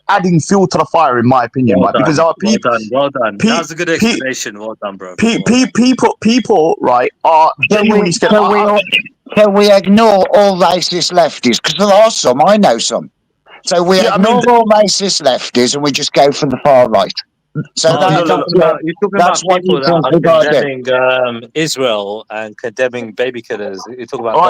S4: adding fuel to the fire, in my opinion, right? Because our people,
S3: well done. That was a good explanation. Well done, bro.
S4: People, right, are genuinely scared.
S5: So we ignore all racist lefties, because there are some. I know some. So we ignore all racist lefties and we just go for the far right. So
S3: you're talking about people that are condemning Israel and condemning baby killers. You're talking about
S4: all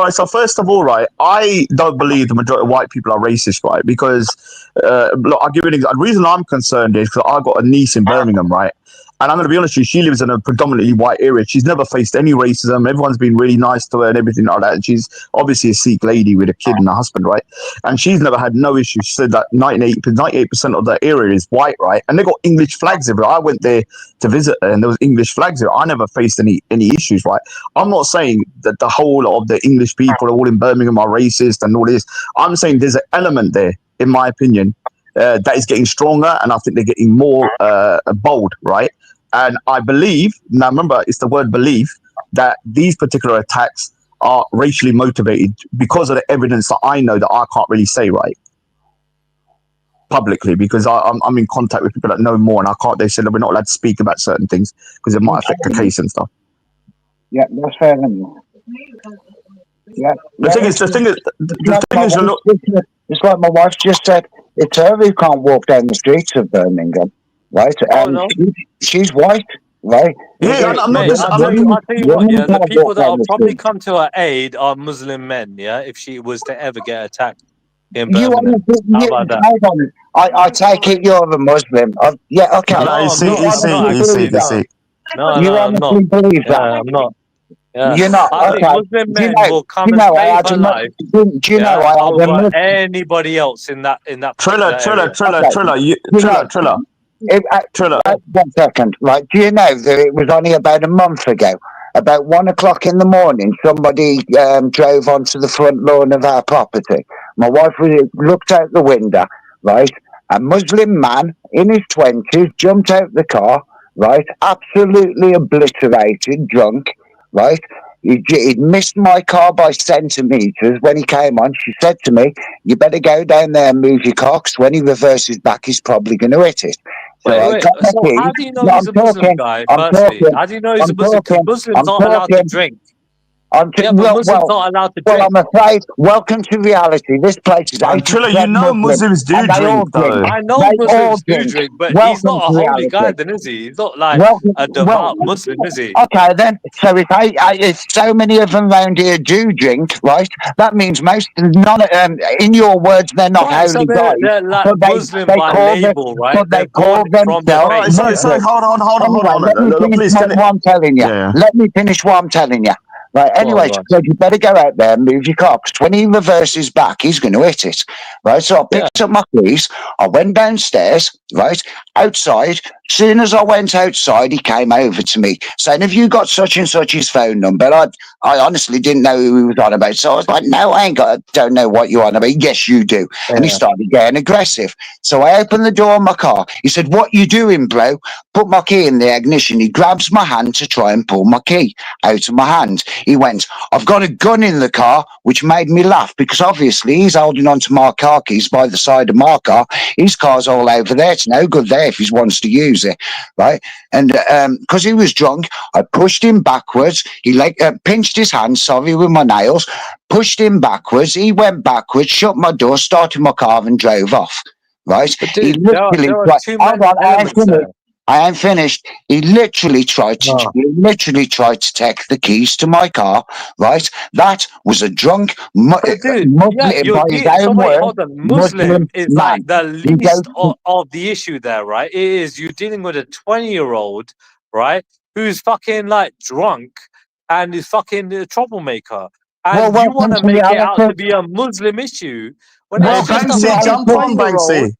S4: right. So first of all, right, I don't believe the majority of white people are racist, right? Because look, I'll give you an example. The reason I'm concerned is because I got a niece in Birmingham, right? And I'm going to be honest with you, she lives in a predominantly white area. She's never faced any racism. Everyone's been really nice to her and everything like that. And she's obviously a Sikh lady with a kid and a husband, right? And she's never had no issues. She said that 98% of the area is white, right? And they got English flags everywhere. I went there to visit her and there was English flags there. I never faced any issues, right? I'm not saying that the whole of the English people all in Birmingham are racist and all this. I'm saying there's an element there, in my opinion, that is getting stronger, and I think they're getting more bold, right? And I believe, now remember, it's the word believe, that these particular attacks are racially motivated because of the evidence that I know that I can't really say, right, publicly, because I'm in contact with people that know more, and they said that we're not allowed to speak about certain things because it might affect the case and stuff.
S5: Yeah, that's fair enough. Yeah.
S4: The thing is, look,
S5: it's like my wife just said, it's her who can't walk down the streets of Birmingham, right? And she's white, right?
S4: Yeah,
S3: I'll tell you what, yeah, the people that will probably come to her aid are Muslim men, yeah, if she was to ever get attacked in Birmingham. How about that?
S5: I take it you're a Muslim. Yeah, okay.
S4: No, you see.
S3: No, I'm not.
S5: You honestly believe that?
S3: I'm not. Yeah.
S5: You're not
S3: I think
S5: okay.
S3: Muslim
S5: Do you
S3: men
S5: know?
S3: will
S5: Do
S3: come
S5: you
S3: and
S5: know? I
S3: save
S5: had
S3: her
S5: a
S3: life.
S5: Do you know?
S3: Yeah,
S5: I had a
S3: over
S5: Muslim.
S3: anybody else in that particular area.
S4: Trilla, Trilla.
S5: One second. Like, do you know that it was only about a month ago? About 1 o'clock in the morning, somebody drove onto the front lawn of our property. My wife looked out the window, right? A Muslim man in his 20s jumped out the car, right? Absolutely obliterated, drunk, right? He'd missed my car by centimetres when he came on. She said to me, "You better go down there and move your cocks. When he reverses back, he's probably going to hit it." So I
S3: Wait.
S5: got my
S3: So
S5: keys.
S3: how do you know
S5: No,
S3: he's a Muslim guy?
S5: I'm
S3: Firstly,
S5: talking,
S3: how do you know he's a
S5: I'm
S3: Muslim? Because
S5: talking,
S3: Muslims
S5: I'm
S3: aren't allowed to
S5: talking.
S3: drink.
S5: I'm
S3: Yeah, but Muslims
S5: well,
S3: aren't allowed to
S5: well,
S3: drink.
S5: I'm afraid. Welcome to reality. This place is
S4: And Trilla,
S5: 80%
S4: you know
S5: Muslim,
S4: Muslims do
S5: and they all
S4: drink,
S5: drink.
S4: though.
S3: I know
S5: They all
S3: Muslims do
S5: drink.
S3: drink, but he's
S5: Welcome
S3: not a
S5: to
S3: holy guy,
S5: reality.
S3: then, is he? He's not like
S5: Welcome,
S3: a devout Muslim, is he?
S5: okay then. So if so many of them around here do drink, right? That means in your words, they're not
S3: Right, so
S5: holy guys,
S3: they're like
S5: but
S3: Muslim
S5: they
S3: by
S5: call them,
S3: label, right?
S5: but they
S3: They're
S5: call
S3: born from the
S5: themselves
S4: All right,
S3: faith,
S4: sorry,
S3: yeah?
S4: sorry,
S5: Muslim.
S4: hold
S5: Anyway,
S4: on.
S5: let me finish
S4: Please,
S5: what I'm telling you.
S4: yeah.
S5: Let me finish what I'm telling you. Right. Anyway,
S3: Go on.
S5: so you better go out there and move your cocks. When he reverses back, he's going to hit it. Right. So I
S3: Yeah.
S5: picked up my keys. I went downstairs. Right. Outside. Soon as I went outside, he came over to me saying, "Have you got such and such his phone number?" I honestly didn't know who he was on about. So I was like, "No, I ain't got. Don't know what you're on about." "Yes, you do." And he
S3: Yeah.
S5: started getting aggressive. So I opened the door of my car. He said, "What you doing, bro?" Put my key in the ignition. He grabs my hand to try and pull my key out of my hand. He went, "I've got a gun in the car," which made me laugh because obviously he's holding on to my car keys by the side of my car. His car's all over there. It's no good there if he wants to use it, right? And because he was drunk, I pushed him backwards. He pinched his hand, sorry, with my nails, pushed him backwards. He went backwards, shut my door, started my car, and drove off. Right?
S3: But
S5: He
S3: dude,
S5: literally,
S3: there are
S5: right,
S3: too
S5: hold
S3: many
S5: on,
S3: elements there.
S5: I ain't finished. He literally tried to
S3: Oh.
S5: take the keys to my car. Right? That was a drunk
S3: But dude,
S5: Muslim, by his
S3: so
S5: own
S3: wait,
S5: word,
S3: hold on. Muslim
S5: Muslim
S3: is
S5: man.
S3: like the
S5: He goes,
S3: least of the issue there, right? It is you're dealing with a 20-year-old, right, who's fucking like drunk and is fucking a troublemaker.
S5: "Well,
S3: And you want
S5: welcome
S3: to
S5: to
S3: make it out to
S5: reality.
S3: be a Muslim issue when
S4: Hey,
S3: it's
S5: Welcome
S3: just
S5: to
S3: a
S4: Banksy,
S3: fucking
S4: jump
S5: reality."
S4: on,
S3: 20-year-old
S4: Banksy.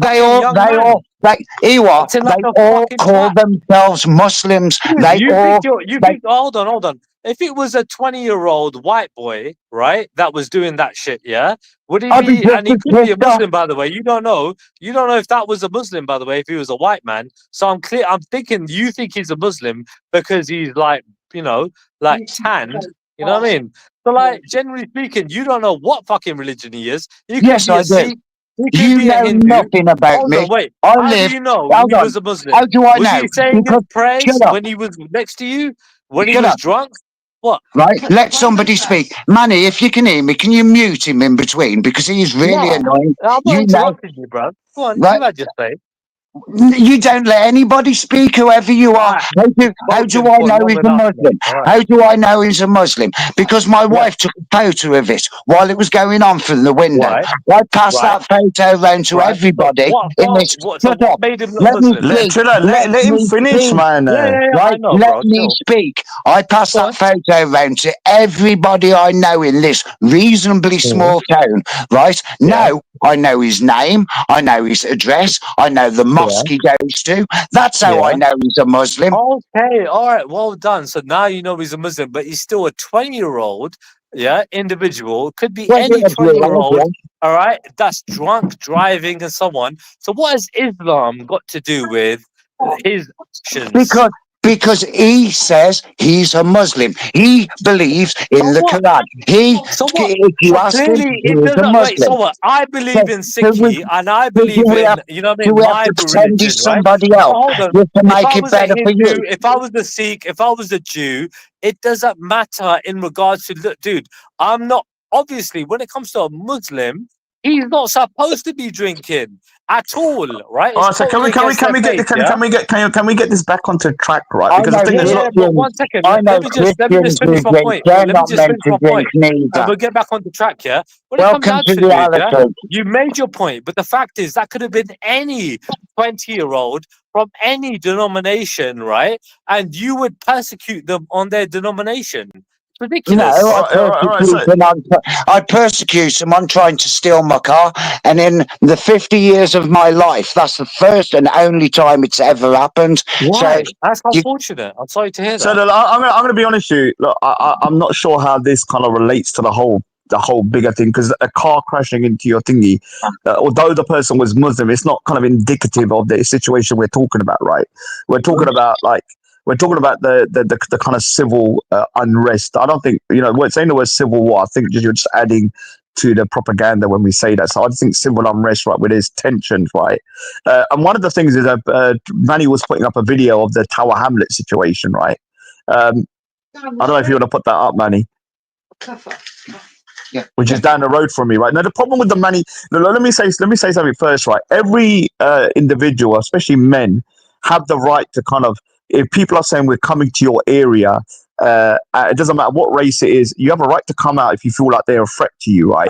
S3: fucking young man. Acting like
S5: They
S3: a
S5: all
S3: fucking
S5: call
S3: twat.
S5: themselves Muslims.
S3: Dude, hold on. If it was a 20-year-old white boy, right, that was doing that shit, yeah, would he
S5: I'd be
S3: be,
S5: just
S3: and he
S5: as
S3: could be a
S5: pissed off.
S3: Muslim, by the way. You don't know if that was a Muslim, by the way, if he was a white man. So I'm thinking you think he's a Muslim because he's like, like tanned, you know what I mean? So like, generally speaking, you don't know what fucking religion he is. He could
S5: Yes,
S3: be
S5: I
S3: a
S5: do.
S3: Sikh, he could
S5: You
S3: be a
S5: know
S3: Hindu.
S5: nothing about
S3: Hold
S5: me.
S3: on, wait.
S5: I
S3: How do
S5: live.
S3: you know
S5: Hold
S3: he
S5: on.
S3: was a Muslim?
S5: How do I
S3: Was
S5: know?
S3: he saying his
S5: Because
S3: prayers
S5: shut up,
S3: when he was next to you? When he
S5: shut
S3: was
S5: up.
S3: drunk? What?
S5: Right? Let somebody speak. Manny, if you can hear me, can you mute him in between? Because he's really
S3: No,
S5: annoying.
S3: I'm not
S5: You know,
S3: interrupting you, bro. Go on,
S5: right?
S3: you had your say.
S5: You don't let anybody speak, whoever you are.
S3: Alright,
S5: How do
S3: spoken
S5: I
S3: for
S5: know
S3: long
S5: he's a
S3: enough, man.
S5: Muslim?
S3: Alright.
S5: How do I know he's a Muslim? Because my
S3: Yeah.
S5: wife took a photo of it while it was going on from the window.
S3: Right.
S5: I passed
S3: Right.
S5: that photo round to
S3: Right. So
S5: everybody
S3: what?
S5: in this.
S3: So
S5: Shut
S3: what
S5: up.
S3: made him look
S5: Let me
S3: Muslim?
S5: speak.
S4: Trilla,
S5: Let
S4: let him
S5: me
S4: finish,
S5: speak.
S4: man.
S3: Yeah. I
S5: Right,
S3: know,
S5: let
S3: bro.
S5: me
S3: Chill.
S5: speak. I passed
S3: Go
S5: that
S3: on.
S5: photo round to everybody I know in this reasonably small town. Right
S3: Yeah.
S5: now, I know his name, I know his address, I know the mosque he goes to. That's how I
S3: Yeah.
S5: know he's a Muslim.
S3: Okay. All right. Well done. So now you know he's a Muslim, but he's still a 20-year-old. Yeah, individual. Could be any 20-year-old. All right, that's drunk driving and so on. So what has Islam got to do with his actions?
S5: Because he says he's a Muslim. He believes in
S3: So
S5: the
S3: what?
S5: Quran.
S3: So what?
S5: If you
S3: So
S5: ask him,
S3: clearly
S5: he
S3: it
S5: is a
S3: doesn't. Wait. So
S5: Muslim.
S3: what? I believe in Sikhi and I
S5: Do
S3: believe
S5: we have,
S3: in, you know what I
S5: do
S3: mean,
S5: we have
S3: my
S5: to pretend
S3: religion,
S5: he's
S3: right?
S5: somebody
S3: So
S5: else
S3: hold on.
S5: just to
S3: If
S5: make
S3: I
S5: it
S3: was a
S5: better for
S3: Hindu,
S5: you?
S3: if I was a Sikh, if I was a Jew, it doesn't matter in regards to look, dude. I'm not obviously when it comes to a Muslim.
S6: He's not supposed to be drinking at all, right?
S4: All
S6: It's
S4: right, so
S6: totally against their faith, yeah?
S4: can we get this back onto track, right?
S5: I
S4: Because I
S5: know
S4: think there's a lot.
S6: Yeah, but
S5: Christians.
S6: 1 second.
S5: I know
S6: Let me just
S5: Christians
S6: finish
S5: who
S6: my
S5: drink.
S6: point.
S5: They're
S6: Let me
S5: not
S6: just
S5: meant
S6: finish
S5: to
S6: my
S5: drink
S6: point, and
S5: neither.
S6: we'll get back on the track, yeah? When it comes
S5: Welcome
S6: down
S5: to
S6: to it, yeah,
S5: reality.
S6: you made your point, but the fact is that could have been any 20-year-old from any denomination, right? And you would persecute them on their denomination. It's
S5: No,
S6: ridiculous.
S5: I persecute someone trying to steal my car, and in the 50 years of my life, that's the first and only time it's ever happened.
S6: Why? That's
S5: you-
S6: unfortunate. I'm sorry to hear
S4: So
S6: that.
S4: look, I'm gonna be honest with you. Look, I'm not sure how this kind of relates to the whole bigger thing, because a car crashing into your thingy, although the person was Muslim, it's not kind of indicative of the situation we're talking about, right? We're talking about the kind of civil unrest. I don't think, we're saying the word civil war. I think you're just adding to the propaganda when we say that. So I just think civil unrest, right, where there's tensions, right. And one of the things is that Manny was putting up a video of the Tower Hamlet situation, right. I don't know if you want to put that up, Manny.
S5: Yeah.
S4: Which is down the road from me, right? Now the problem with the money. Let me say something first, right? Every individual, especially men, have the right to kind of. If people are saying we're coming to your area, it doesn't matter what race it is. You have a right to come out if you feel like they're a threat to you, right?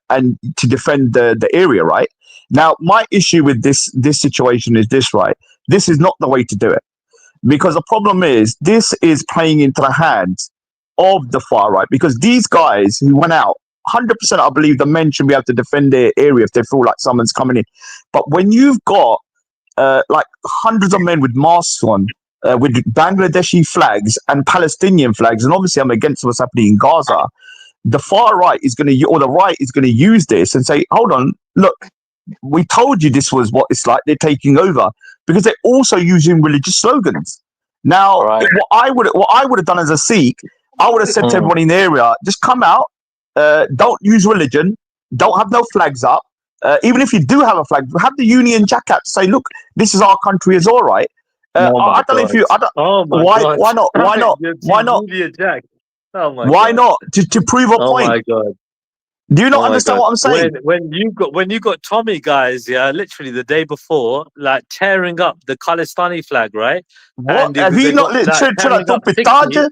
S4: And to defend the area, right? Now, my issue with this situation is this, right? This is not the way to do it, because the problem is this is playing into the hands of the far right, because these guys who went out, 100% I believe the men should be able to defend their area if they feel like someone's coming in. But when you've got like hundreds of men with masks on, with Bangladeshi flags and Palestinian flags, and obviously I'm against what's happening in Gaza, the far right is going to, or the right is going to use this and say, hold on, look, we told you this was what it's like. They're taking over, because they're also using religious slogans. Now,
S6: Right.
S4: what I would have done as a Sikh, I would have said to everybody in the area, just come out, don't use religion, don't have no flags up. Even if you do have a flag, have the Union Jack out to say, look, this is our country, is all right. I don't know if you. I don't,
S6: Oh my
S4: why?
S6: God.
S4: Why not? Why not?
S6: You're
S4: Why not?
S6: Julia Jack. Oh my
S4: Why
S6: God.
S4: not? To prove a
S6: Oh
S4: point.
S6: my God.
S4: Do you not
S6: Oh my
S4: understand
S6: God.
S4: what I'm saying?
S6: When you got Tommy guys, yeah, literally the day before, like tearing up the Khalistani flag, right?
S4: What
S6: And
S4: have
S6: they
S4: you not?
S6: got like
S4: Chila,
S6: tearing up 60, calling us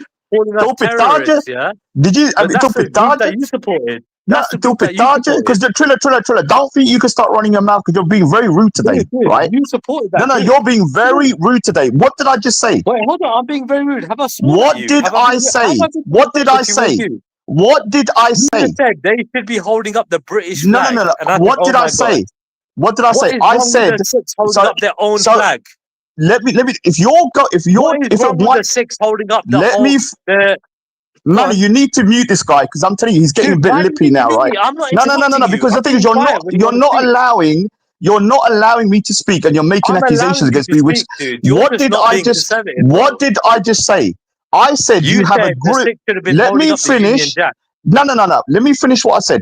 S4: tu pitaja.
S6: terrorists, yeah.
S4: Did you? I
S6: But
S4: mean, tu
S6: that's the group
S4: pitaja.
S6: that you supported.
S4: No,
S6: That's the
S4: tu
S6: group that you
S4: pitaja. Because
S6: supported.
S4: the Trilla. Don't think you can start running your mouth, because you're being very rude today,
S6: Dude,
S4: right?
S6: you supported that
S4: No,
S6: group.
S4: you're being very rude today. What did I just say?
S6: Wait, hold on. I'm being very rude. Have I sworn at
S4: What
S6: you?
S4: did
S6: Have
S4: I
S6: been
S4: say? What did I
S6: disrespectful towards
S4: say?
S6: you?
S4: What did I
S6: You
S4: say?
S6: just said they should be holding up the British
S4: No.
S6: flag. And I said,
S4: What
S6: oh
S4: did I
S6: my God.
S4: say? What did I
S6: What
S4: say?
S6: is
S4: I
S6: wrong with
S4: said
S6: the Sikhs holding
S4: so.
S6: up their own
S4: So
S6: flag?
S4: let me. If
S6: What is wrong with the Sikhs holding up the
S4: let
S6: whole...
S4: me.
S6: The,
S4: Manny, you need to mute this guy, because I'm telling you, he's getting a
S6: dude,
S4: bit
S6: why do you
S4: lippy
S6: need to
S4: now,
S6: mute
S4: right?
S6: me? I'm not
S4: No.
S6: interrupting you.
S4: Because
S6: I'm
S4: the thing is,
S6: being quiet when you want to speak.
S4: you're not allowing me to speak, and you're making
S6: I'm
S4: accusations
S6: allowing you
S4: against
S6: to
S4: me. Which
S6: speak, dude. You're just not being conservative, bro.
S4: what did I just say? I said you
S6: You
S4: have a
S6: said the
S4: group.
S6: Sikhs should have been
S4: Let
S6: holding
S4: me
S6: up the Union
S4: finish.
S6: Jack.
S4: No. Let me finish what I said.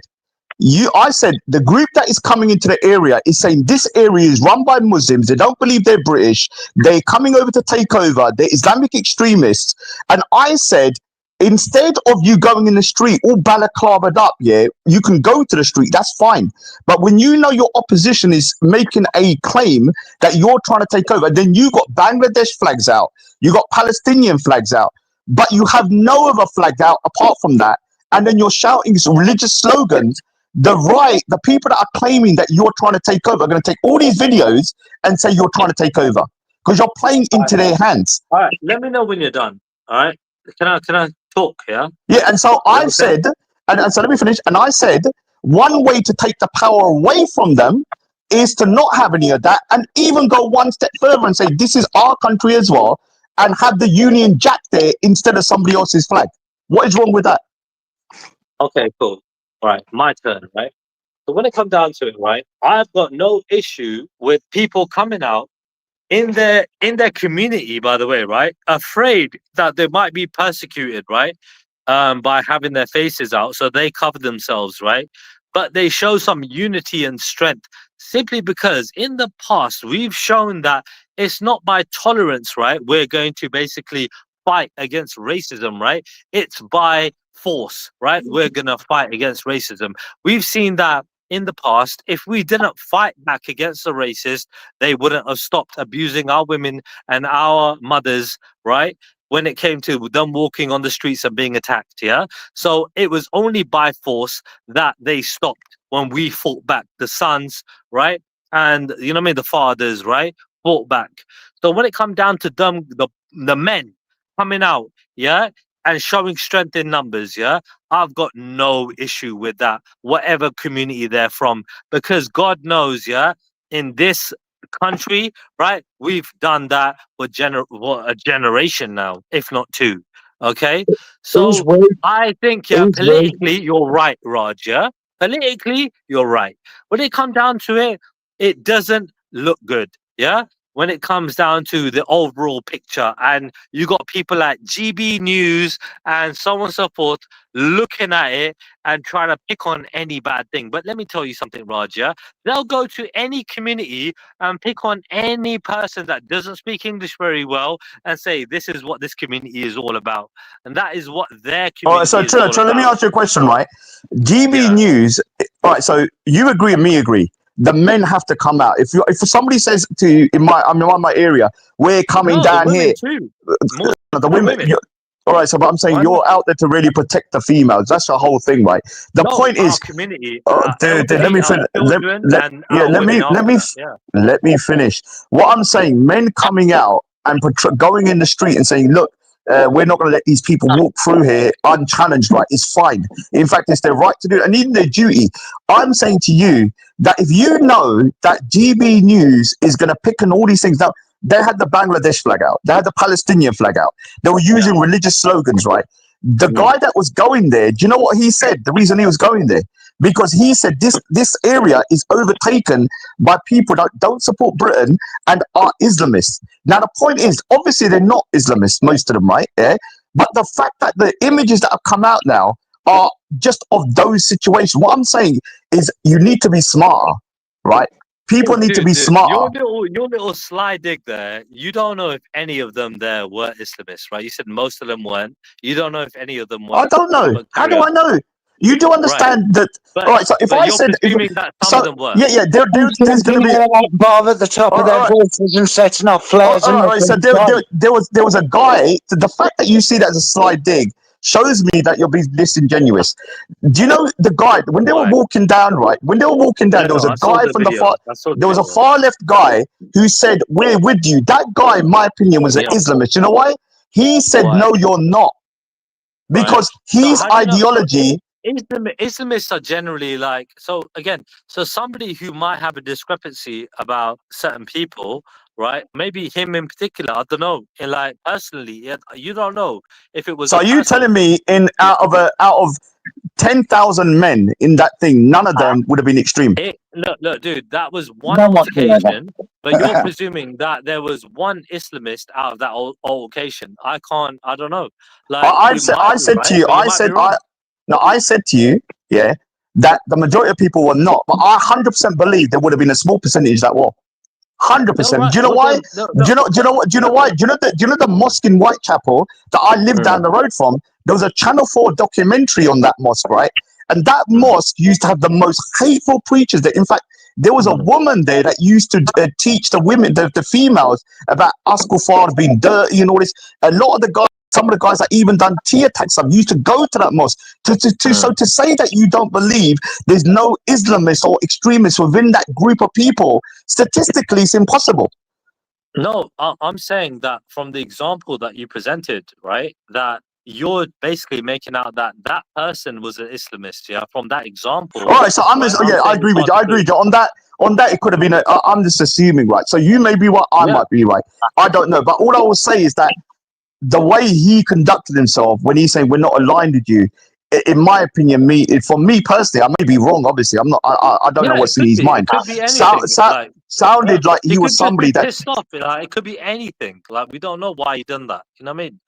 S4: I said the group that is coming into the area is saying this area is run by Muslims. They don't believe they're British. They're coming over to take over. They're Islamic extremists. And I said, instead of you going in the street all balaclavaed up, yeah, you can go to the street. That's fine. But when you know your opposition is making a claim that you're trying to take over, then you got Bangladesh flags out. You got Palestinian flags out. But you have no other flag out apart from that. And then you're shouting religious slogans. The people that are claiming that you're trying to take over are going to take all these videos and say you're trying to take over, because you're playing into their hands.
S6: All right, let me know when you're done. All right, can I talk? Yeah.
S4: Yeah, and so I said, and so let me finish. And I said, one way to take the power away from them is to not have any of that, and even go one step further and say this is our country as well, and have the Union Jack there instead of somebody else's flag. What is wrong with that?
S6: Okay, cool. All right, my turn, right? So when it comes down to it, right, I've got no issue with people coming out in their community, by the way, right, afraid that they might be persecuted, right, by having their faces out, so they cover themselves, right? But they show some unity and strength simply because in the past we've shown that it's not by tolerance, right? We're going to basically fight against racism, right? It's by force, right? We're gonna fight against racism. We've seen that in the past, if we didn't fight back against the racists, they wouldn't have stopped abusing our women and our mothers, right? When it came to them walking on the streets and being attacked, yeah? So it was only by force that they stopped when we fought back. The sons, right? And you know what I mean, the fathers, right? Fought back. So when it come down to them, the men coming out, yeah, and showing strength in numbers, yeah, I've got no issue with that, whatever community they're from, because God knows, yeah, in this country, right, we've done that for a generation now, if not two. Okay,
S5: He's
S6: so
S5: weak.
S6: I think, yeah,
S5: He's weak.
S6: politically you're right, Raj. Yeah, politically you're right. When it comes down to it, it doesn't look good. Yeah, when it comes down to the overall picture, and you got people like GB News and so on and so forth looking at it and trying to pick on any bad thing. But let me tell you something, Raja. They'll go to any community and pick on any person that doesn't speak English very well and say, this is what this community is all about. And that is what their
S4: All right, so
S6: community is all
S4: Trilla, let me
S6: about.
S4: ask you a question, right? GB
S6: Yeah.
S4: News. All right, so you agree and me agree. The men have to come out. If somebody says to you in my area, we're coming
S6: No, the
S4: down
S6: women
S4: here,
S6: too. More
S4: the
S6: the
S4: women.
S6: women.
S4: All right, so but I'm saying
S6: One,
S4: you're out there to really protect the females. That's the whole thing, right? The
S6: no,
S4: point
S6: our
S4: is,
S6: community, our
S4: let
S6: elderly,
S4: me
S6: our
S4: finish.
S6: children, and
S4: Yeah,
S6: our women after that. Yeah.
S4: let me finish. What I'm saying, men coming out and going in the street and saying, look, we're not going to let these people walk through here unchallenged, right? It's fine. In fact, it's their right to do it and even their duty. I'm saying to you that if you know that GB News is going to pick on all these things, now they had the Bangladesh flag out, they had the Palestinian flag out, they were using religious slogans, right? The guy that was going there, do you know what he said? The reason he was going there, because he said this area is overtaken by people that don't support Britain and are Islamists. Now the point is, obviously they're not Islamists, most of them, right? Yeah. But the fact that the images that have come out now are just of those situations. What I'm saying is, you need to be smarter, right? People need to be
S6: Dude,
S4: smarter.
S6: your little sly dig there. You don't know if any of them there were Islamists, right? You said most of them weren't. You don't know if any of them
S4: I
S6: were.
S4: don't know.
S6: But
S4: How
S6: carry
S4: do
S6: on.
S4: I know? You do
S6: Right.
S4: understand that. All
S6: But
S4: right. So if I
S6: you're
S4: said, if
S6: presuming that some
S4: so,
S6: of them were.
S4: yeah, there's going to be.
S5: Like bar at the top of their
S4: All right.
S5: voices and setting off flares and
S4: All right. So there was a guy. The fact that you see that as a sly dig shows me that you're being disingenuous. Do you know the guy when they were
S6: Why?
S4: walking down? Right, when they were walking down,
S6: Yeah,
S4: there was
S6: no,
S4: a
S6: I saw
S4: guy
S6: the
S4: from the
S6: video.
S4: far.
S6: I saw the
S4: There was a
S6: video.
S4: far left guy who said, "We're with you." That guy, in my opinion, was an
S6: Yeah.
S4: Islamist. You know why? He said,
S6: Why?
S4: "No, you're not,"
S6: Right.
S4: because
S6: So
S4: his
S6: how do you know? So
S4: ideology.
S6: Islamists are generally like, so again, so somebody who might have a discrepancy about certain people, right? Maybe him in particular, I don't know. And like personally, yeah, you don't know if it was
S4: So
S6: a
S4: are you
S6: personal
S4: telling
S6: thing.
S4: me out of 10,000 men in that thing, none of them would have been extreme?
S6: Look, dude, that was one
S5: No one
S6: altercation, but you're presuming that there was one Islamist out of that altercation. I don't know. Like, we might
S4: I
S6: be
S4: said to
S6: right,
S4: you,
S6: but you might be wrong.
S4: I said to you, yeah, that the majority of people were not, but I 100% believe there would have been a small percentage that were.
S6: No,
S4: 100%.
S6: right.
S4: Do you know
S6: Well,
S4: why?
S6: then, no.
S4: Do you know what? Do you know why? Do you know the mosque in Whitechapel that I live down the road from? There was a Channel 4 documentary on that mosque, right? And that mosque used to have the most hateful preachers. That, in fact, there was a woman there that used to teach the women, the females, about us kuffars being dirty and all this. A lot of the guys, some of the guys that even done tea attacks, some used to go to that mosque. So to say that you don't believe there's no Islamists or extremists within that group of people, statistically, it's impossible.
S6: No, I'm saying that from the example that you presented, right? That you're basically making out that that person was an Islamist, yeah? From that example,
S4: All right, so I'm
S6: right?
S4: just,
S6: I'm
S4: yeah, I
S6: saying
S4: agree
S6: it's
S4: with
S6: hard
S4: you.
S6: to
S4: I agree
S6: prove.
S4: with you. On that, it could have been. I'm just assuming, right? So you may be right, I
S6: Yeah.
S4: might be right. I don't know, but all I will say is that the way he conducted himself when he's saying we're not aligned with you, in my opinion, for me personally, I may be wrong. Obviously, I'm not. I don't know
S6: Yeah, it
S4: what's in
S6: could
S4: his
S6: be. It
S4: mind.
S6: could be anything. Like, yeah,
S4: Sounded like he
S6: it
S4: was
S6: could just be
S4: somebody that.
S6: pissed off. Like, it could be anything. Like, we don't know why he done that. You know what I mean?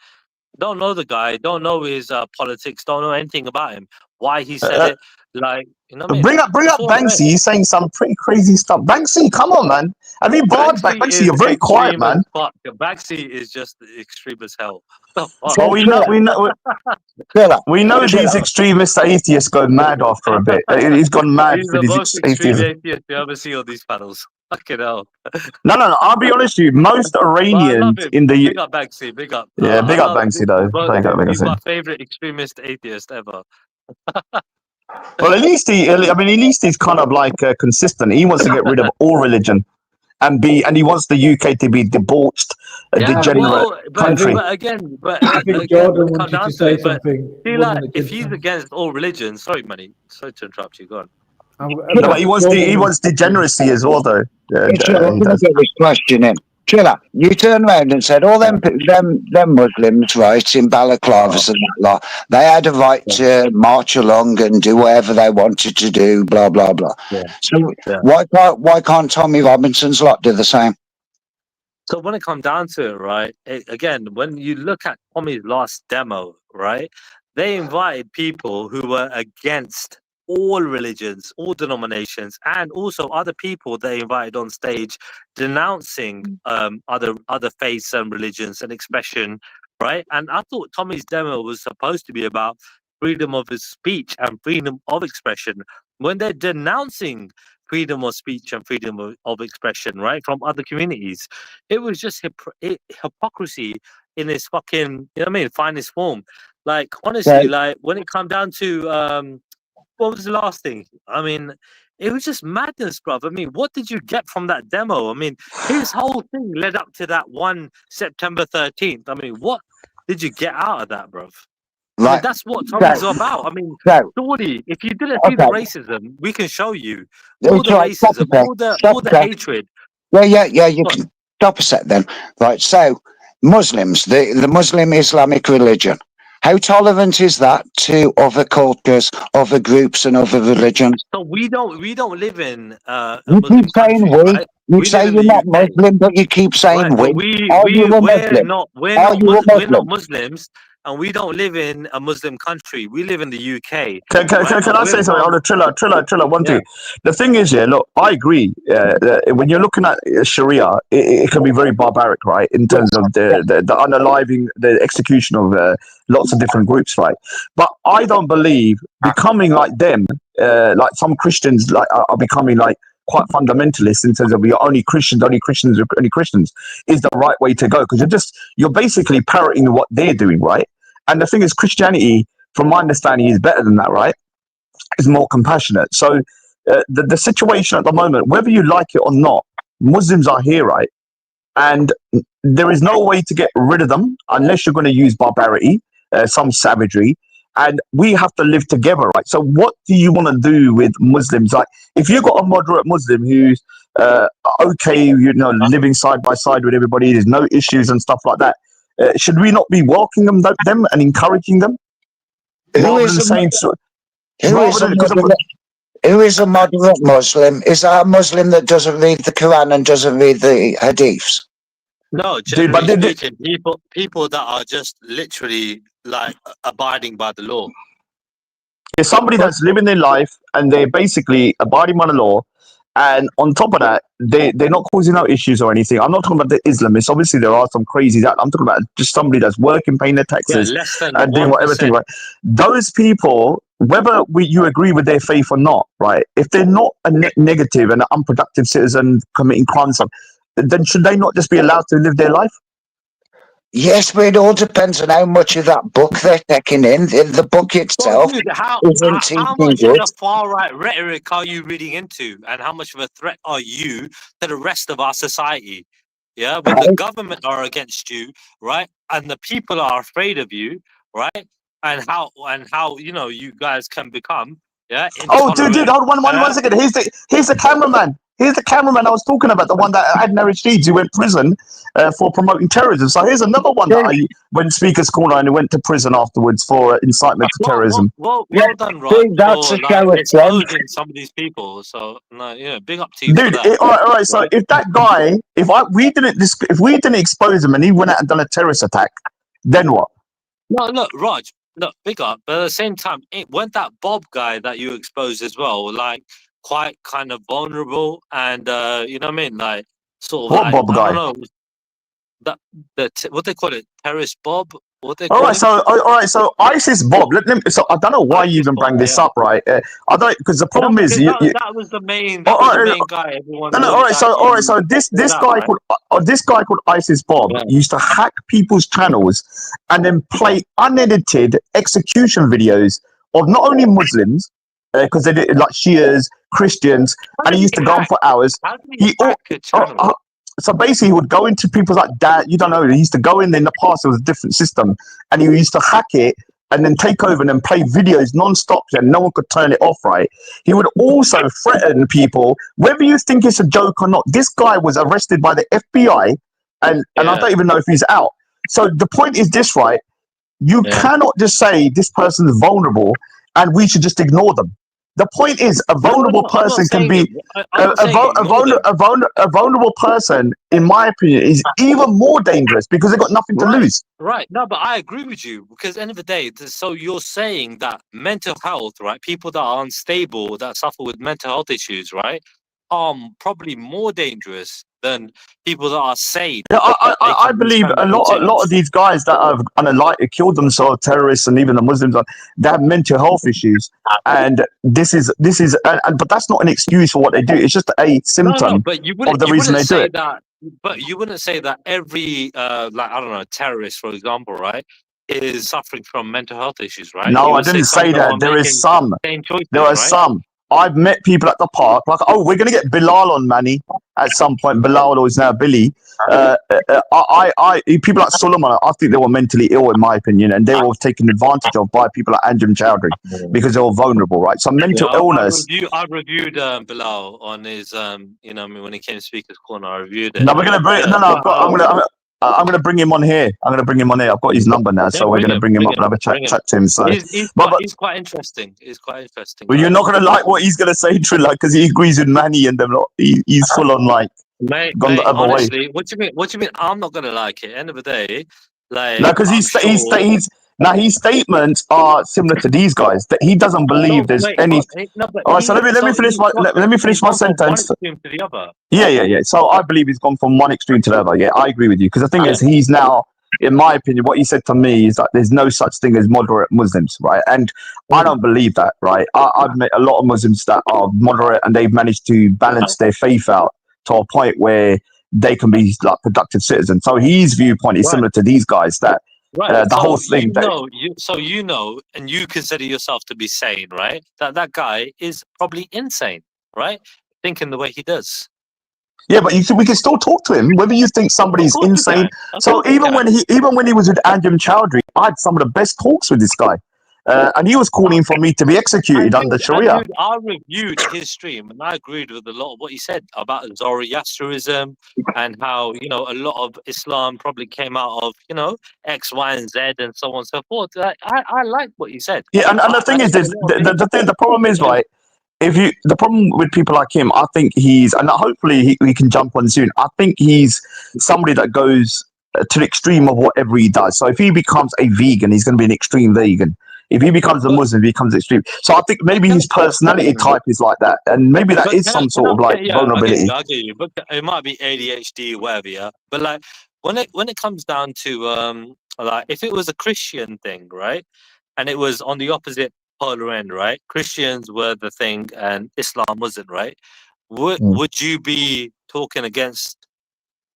S6: Don't know the guy. Don't know his politics. Don't know anything about him. Why he said it. Like, you know what I mean?
S4: Bring up
S6: That's all I'm
S4: Banksy.
S6: saying.
S4: He's saying some pretty crazy stuff. Banksy, come on, man. Have you barred back? Banksy, you're very quiet, man.
S6: Banksy is just extreme as hell.
S4: Well, we know these extremist atheists go mad after a bit. He's gone mad
S6: He's
S4: for
S6: the
S4: these
S6: most extreme
S4: atheists.
S6: atheist you ever see on these panels. Fucking hell.
S4: No. I'll be honest with you. Most
S6: But I love
S4: Iranians
S6: him.
S4: in the
S6: Big up Banksy. Big up.
S4: yeah, big
S6: I
S4: up
S6: love
S4: Banksy though. Big up
S6: He's
S4: Banksy.
S6: my favorite extremist atheist ever.
S4: Well, at least he's kind of like consistent. He wants to get rid of all religion and he wants the UK to be debauched, a degenerate country.
S6: But again,
S1: I think
S6: again,
S1: Jordan
S6: when it comes
S1: wanted
S6: down
S1: to say
S6: it, but
S1: something.
S6: see,
S1: One
S6: like,
S1: minute,
S6: if he's
S1: gentlemen.
S6: against all religions, sorry, Manny, sorry to interrupt you. Go on.
S4: No, but he wants degeneracy as well, though.
S5: Trilla, I'm going to get this question in. Trilla, you turned around and said all them Muslims, right, in balaclavas and that lot, they had a right to march along and do whatever they wanted to do, blah blah blah.
S6: Yeah.
S5: So
S6: Yeah.
S5: why can't Tommy Robinson's lot do the same?
S6: So when it comes down to it, right, again, when you look at Tommy's last demo, right, they invited people who were against all religions, all denominations, and also other people they invited on stage denouncing other faiths and religions and expression, right? And I thought Tommy's demo was supposed to be about freedom of his speech and freedom of expression. When they're denouncing freedom of speech and freedom of expression, right, from other communities, it was just hypocrisy in its fucking, you know what I mean, finest form. Like, honestly,
S5: Right.
S6: like, when it come down to what was the last thing? I mean, it was just madness, bruv. I mean, what did you get from that demo? I mean, his whole thing led up to that one September 13th. I mean, what did you get out of that, bruv? I mean,
S5: Right.
S6: that's what Tommy's about. I mean,
S5: So,
S6: surely, if you didn't see the
S5: okay.
S6: racism, we can show you all the
S5: It's right, stop
S6: racism,
S5: a sec,
S6: all the
S5: stop a sec.
S6: hatred.
S5: Yeah, you can stop a sec then. Right, so Muslims, the Muslim Islamic religion, how tolerant is that to other cultures, other groups, and other religions?
S6: So we don't live in a
S5: You
S6: Muslim
S5: keep saying
S6: country,
S5: we.
S6: right?
S5: You
S6: We
S5: say
S6: live in
S5: you're
S6: the
S5: not
S6: UK,
S5: Muslim, but you keep saying
S6: right? But
S5: we. Are you a Muslim? Are you a
S6: we're not
S5: Muslim?
S6: Muslims, and we don't live in a Muslim country. We live in the UK.
S4: Can I say something? Hold on, Trilla, one thing. The thing is, yeah, look, I agree. When you're looking at Sharia, it can be very barbaric, right? In terms of the unaliving, the execution of lots of different groups, right? But I don't believe becoming like them, like some Christians, like are becoming like quite fundamentalist in terms of you're only Christians, is the right way to go, because you're basically parroting what they're doing, right? And the thing is, Christianity, from my understanding, is better than that, right? Is more compassionate. So the situation at the moment, whether you like it or not, Muslims are here, right? And there is no way to get rid of them unless you're going to use barbarity, some savagery, and we have to live together, right? So what do you want to do with Muslims? Like, if you've got a moderate Muslim who's okay, living side by side with everybody, there's no issues and stuff like that, should we not be welcoming them and encouraging them?
S5: Who is a moderate Muslim? Is that a Muslim that doesn't read the Quran and doesn't read the Hadiths?
S6: No, generally speaking, people that are just literally like abiding by the law.
S4: It's somebody that's living their life and they're basically abiding by the law, and on top of that, they're not causing no issues or anything. I'm not talking about the Islamists. Obviously, there are some crazies out. I'm talking about just somebody that's working, paying their taxes,
S6: less than
S4: and doing everything right. Those people, whether you agree with their faith or not, right? If they're not a negative and an unproductive citizen committing crimes, then should they not just be allowed to live their life?
S5: Yes, but it all depends on how much of that book they're taking in. The book itself isn't
S6: how much of the far right rhetoric are you reading into, and how much of a threat are you to the rest of our society? Yeah, when the government are against you, right, and the people are afraid of you, right, and how you guys can become
S4: dude, hold on one second. Here's the cameraman. Here's the cameraman I was talking about, the one that had Narich Deeds, who went to prison for promoting terrorism. So here's another one that I went Speaker's Corner and he went to prison afterwards for incitement to terrorism.
S6: Well done, Rod, for exposing some of these people. So big up to you,
S4: dude.
S6: for that.
S4: All right. So if that guy, if we didn't expose him and he went out and done a terrorist attack, then what?
S6: No, look, Raj, look, big up. But at the same time, weren't that Bob guy that you exposed as well, like, quite kind of vulnerable and you know what I mean, like, sort of
S4: What
S6: like,
S4: Bob
S6: I
S4: guy?
S6: don't know, what they call it, terrorist Bob, what they
S4: All
S6: call
S4: right,
S6: him?
S4: so ISIS Bob. So I don't know why you
S6: ISIS
S4: even
S6: Bob,
S4: bring this
S6: yeah.
S4: up, right? I don't, because the
S6: No,
S4: problem is
S6: because
S4: you.
S6: that was the main
S4: Oh,
S6: guy everyone
S4: no, no,
S6: wanted to
S4: all right.
S6: actually
S4: So this
S6: pull out,
S4: guy
S6: right?
S4: called ISIS Bob
S6: Yeah,
S4: used to hack people's channels and then play unedited execution videos of not only Muslims, because they did like Shias, Christians,
S6: how
S4: and
S6: did
S4: he
S6: he
S4: used to go on
S6: hack?
S4: for hours.
S6: How did he
S4: He
S6: hack
S4: all,
S6: a channel?
S4: so basically, he would go into people's like dad. You don't know. He used to go in the past. It was a different system, and he used to hack it and then take over and then play videos non-stop, and no one could turn it off. Right? He would also threaten people, whether you think it's a joke or not. This guy was arrested by the FBI, and I
S6: Yeah,
S4: don't even know if he's out. So the point is this, right? You
S6: yeah.
S4: cannot just say this person is vulnerable and we should just ignore them. The point is, a
S6: No, no,
S4: vulnerable
S6: no. I'm not
S4: person can
S6: saying
S4: be
S6: it. I'm not saying ignore them.
S4: a vulnerable person, in my opinion, is even more dangerous because they've got nothing to
S6: Right,
S4: lose.
S6: right. No, but I agree with you because end of the day, so you're saying that mental health, right? People that are unstable, that suffer with mental health issues, right, are probably more dangerous than people that are sane,
S4: Yeah, I
S6: making these
S4: believe
S6: kind
S4: a
S6: of
S4: lot of
S6: decisions.
S4: these guys that have unalike killed themselves, terrorists, and even the Muslims, they have mental health issues, and but that's not an excuse for what they do. It's just a
S6: No, no,
S4: symptom
S6: but
S4: of the
S6: you
S4: reason
S6: wouldn't
S4: they do
S6: say
S4: it.
S6: that. But you wouldn't say that every like I don't know terrorist, for example, right, is suffering from mental health issues, right?
S4: No,
S6: You
S4: I
S6: would say
S4: didn't
S6: some
S4: say
S6: of them are
S4: that. There is
S6: making
S4: some.
S6: same
S4: There
S6: choices,
S4: are
S6: right?
S4: some. I've met people at the park, like, oh, we're going to get Bilal on, Manny, at some point. Bilal, who is now Billy. People like Solomon, I think they were mentally ill, in my opinion, and they were taken advantage of by people like Anjem Chowdhury because they were vulnerable, right? So
S6: Yeah,
S4: mental illness.
S6: I reviewed Bilal on his you know, I mean, when he came to Speaker's Corner, I reviewed it.
S4: No, we're gonna bring.
S6: Yeah,
S4: No, no,
S6: but
S4: I'm gonna bring him on here. I'm gonna bring him on here. I've got his number now,
S6: yeah,
S4: so we're gonna bring him
S6: bring
S4: up and
S6: him,
S4: have a
S6: bring him.
S4: chat to him. So, but
S6: He's quite interesting. He's quite interesting
S4: but you're
S6: guy.
S4: not gonna like what he's gonna say, Trilla, because he agrees with Manny and them lot. He's full on like gone the
S6: Mate,
S4: other way.
S6: honestly, what do you mean? What do you mean? I'm not gonna like it. End of the day,
S4: No,
S6: like
S4: because
S6: I'm sure.
S4: his statements are similar to these guys. That he doesn't believe
S6: No,
S4: there's
S6: wait,
S4: any.
S6: but no, but
S4: All right, so
S6: he
S4: let me
S6: so
S4: finish let me
S6: he's
S4: finish my
S6: gone from one
S4: sentence.
S6: extreme to the other.
S4: Yeah. So I believe he's gone from one extreme to the other. Yeah, I agree with you because the thing
S6: Yeah.
S4: is, he's now, in my opinion, what he said to me is that there's no such thing as moderate Muslims, right? And I
S6: Mm.
S4: don't believe that, right? I've met a lot of Muslims that are moderate and they've managed to balance their faith out to a point where they can be like productive citizens. So his viewpoint is
S6: Right.
S4: similar to these guys that
S6: Right.
S4: the whole
S6: So
S4: thing that
S6: you know, and you consider yourself to be sane, right? That guy is probably insane, right? Thinking the way he does.
S4: yeah, but we can still talk to him whether you think
S6: Of
S4: somebody's
S6: course we
S4: insane.
S6: can. Of
S4: So
S6: course we can.
S4: even when he was with Anjem Chowdhury, I had some of the best talks with this guy, and he was calling for me to be executed under
S6: And
S4: Sharia.
S6: dude, I reviewed his stream and I agreed with a lot of what he said about Zoroastrianism and how, you know, a lot of Islam probably came out of, you know, X, Y, and Z and so on and so forth. Like, I like what he said.
S4: Yeah, and the
S6: I
S4: thing is,
S6: agree
S4: this,
S6: with a lot of things.
S4: the problem is,
S6: Yeah.
S4: right? The problem with people like him, I think and hopefully he can jump on soon. I think he's somebody that goes to the extreme of whatever he does. So if he becomes a vegan, he's going to be an extreme vegan. If he becomes a
S6: But
S4: Muslim, he becomes extreme. So I think maybe
S6: can,
S4: his personality type is like that, and maybe that
S6: but
S4: is some
S6: can
S4: sort
S6: I,
S4: of like
S6: yeah,
S4: vulnerability.
S6: I get you. But it might be ADHD, whatever, yeah. But like when it comes down to like if it was a Christian thing, right? And it was on the opposite polar end, right? Christians were the thing and Islam wasn't, right?
S4: Mm.
S6: Would you be talking against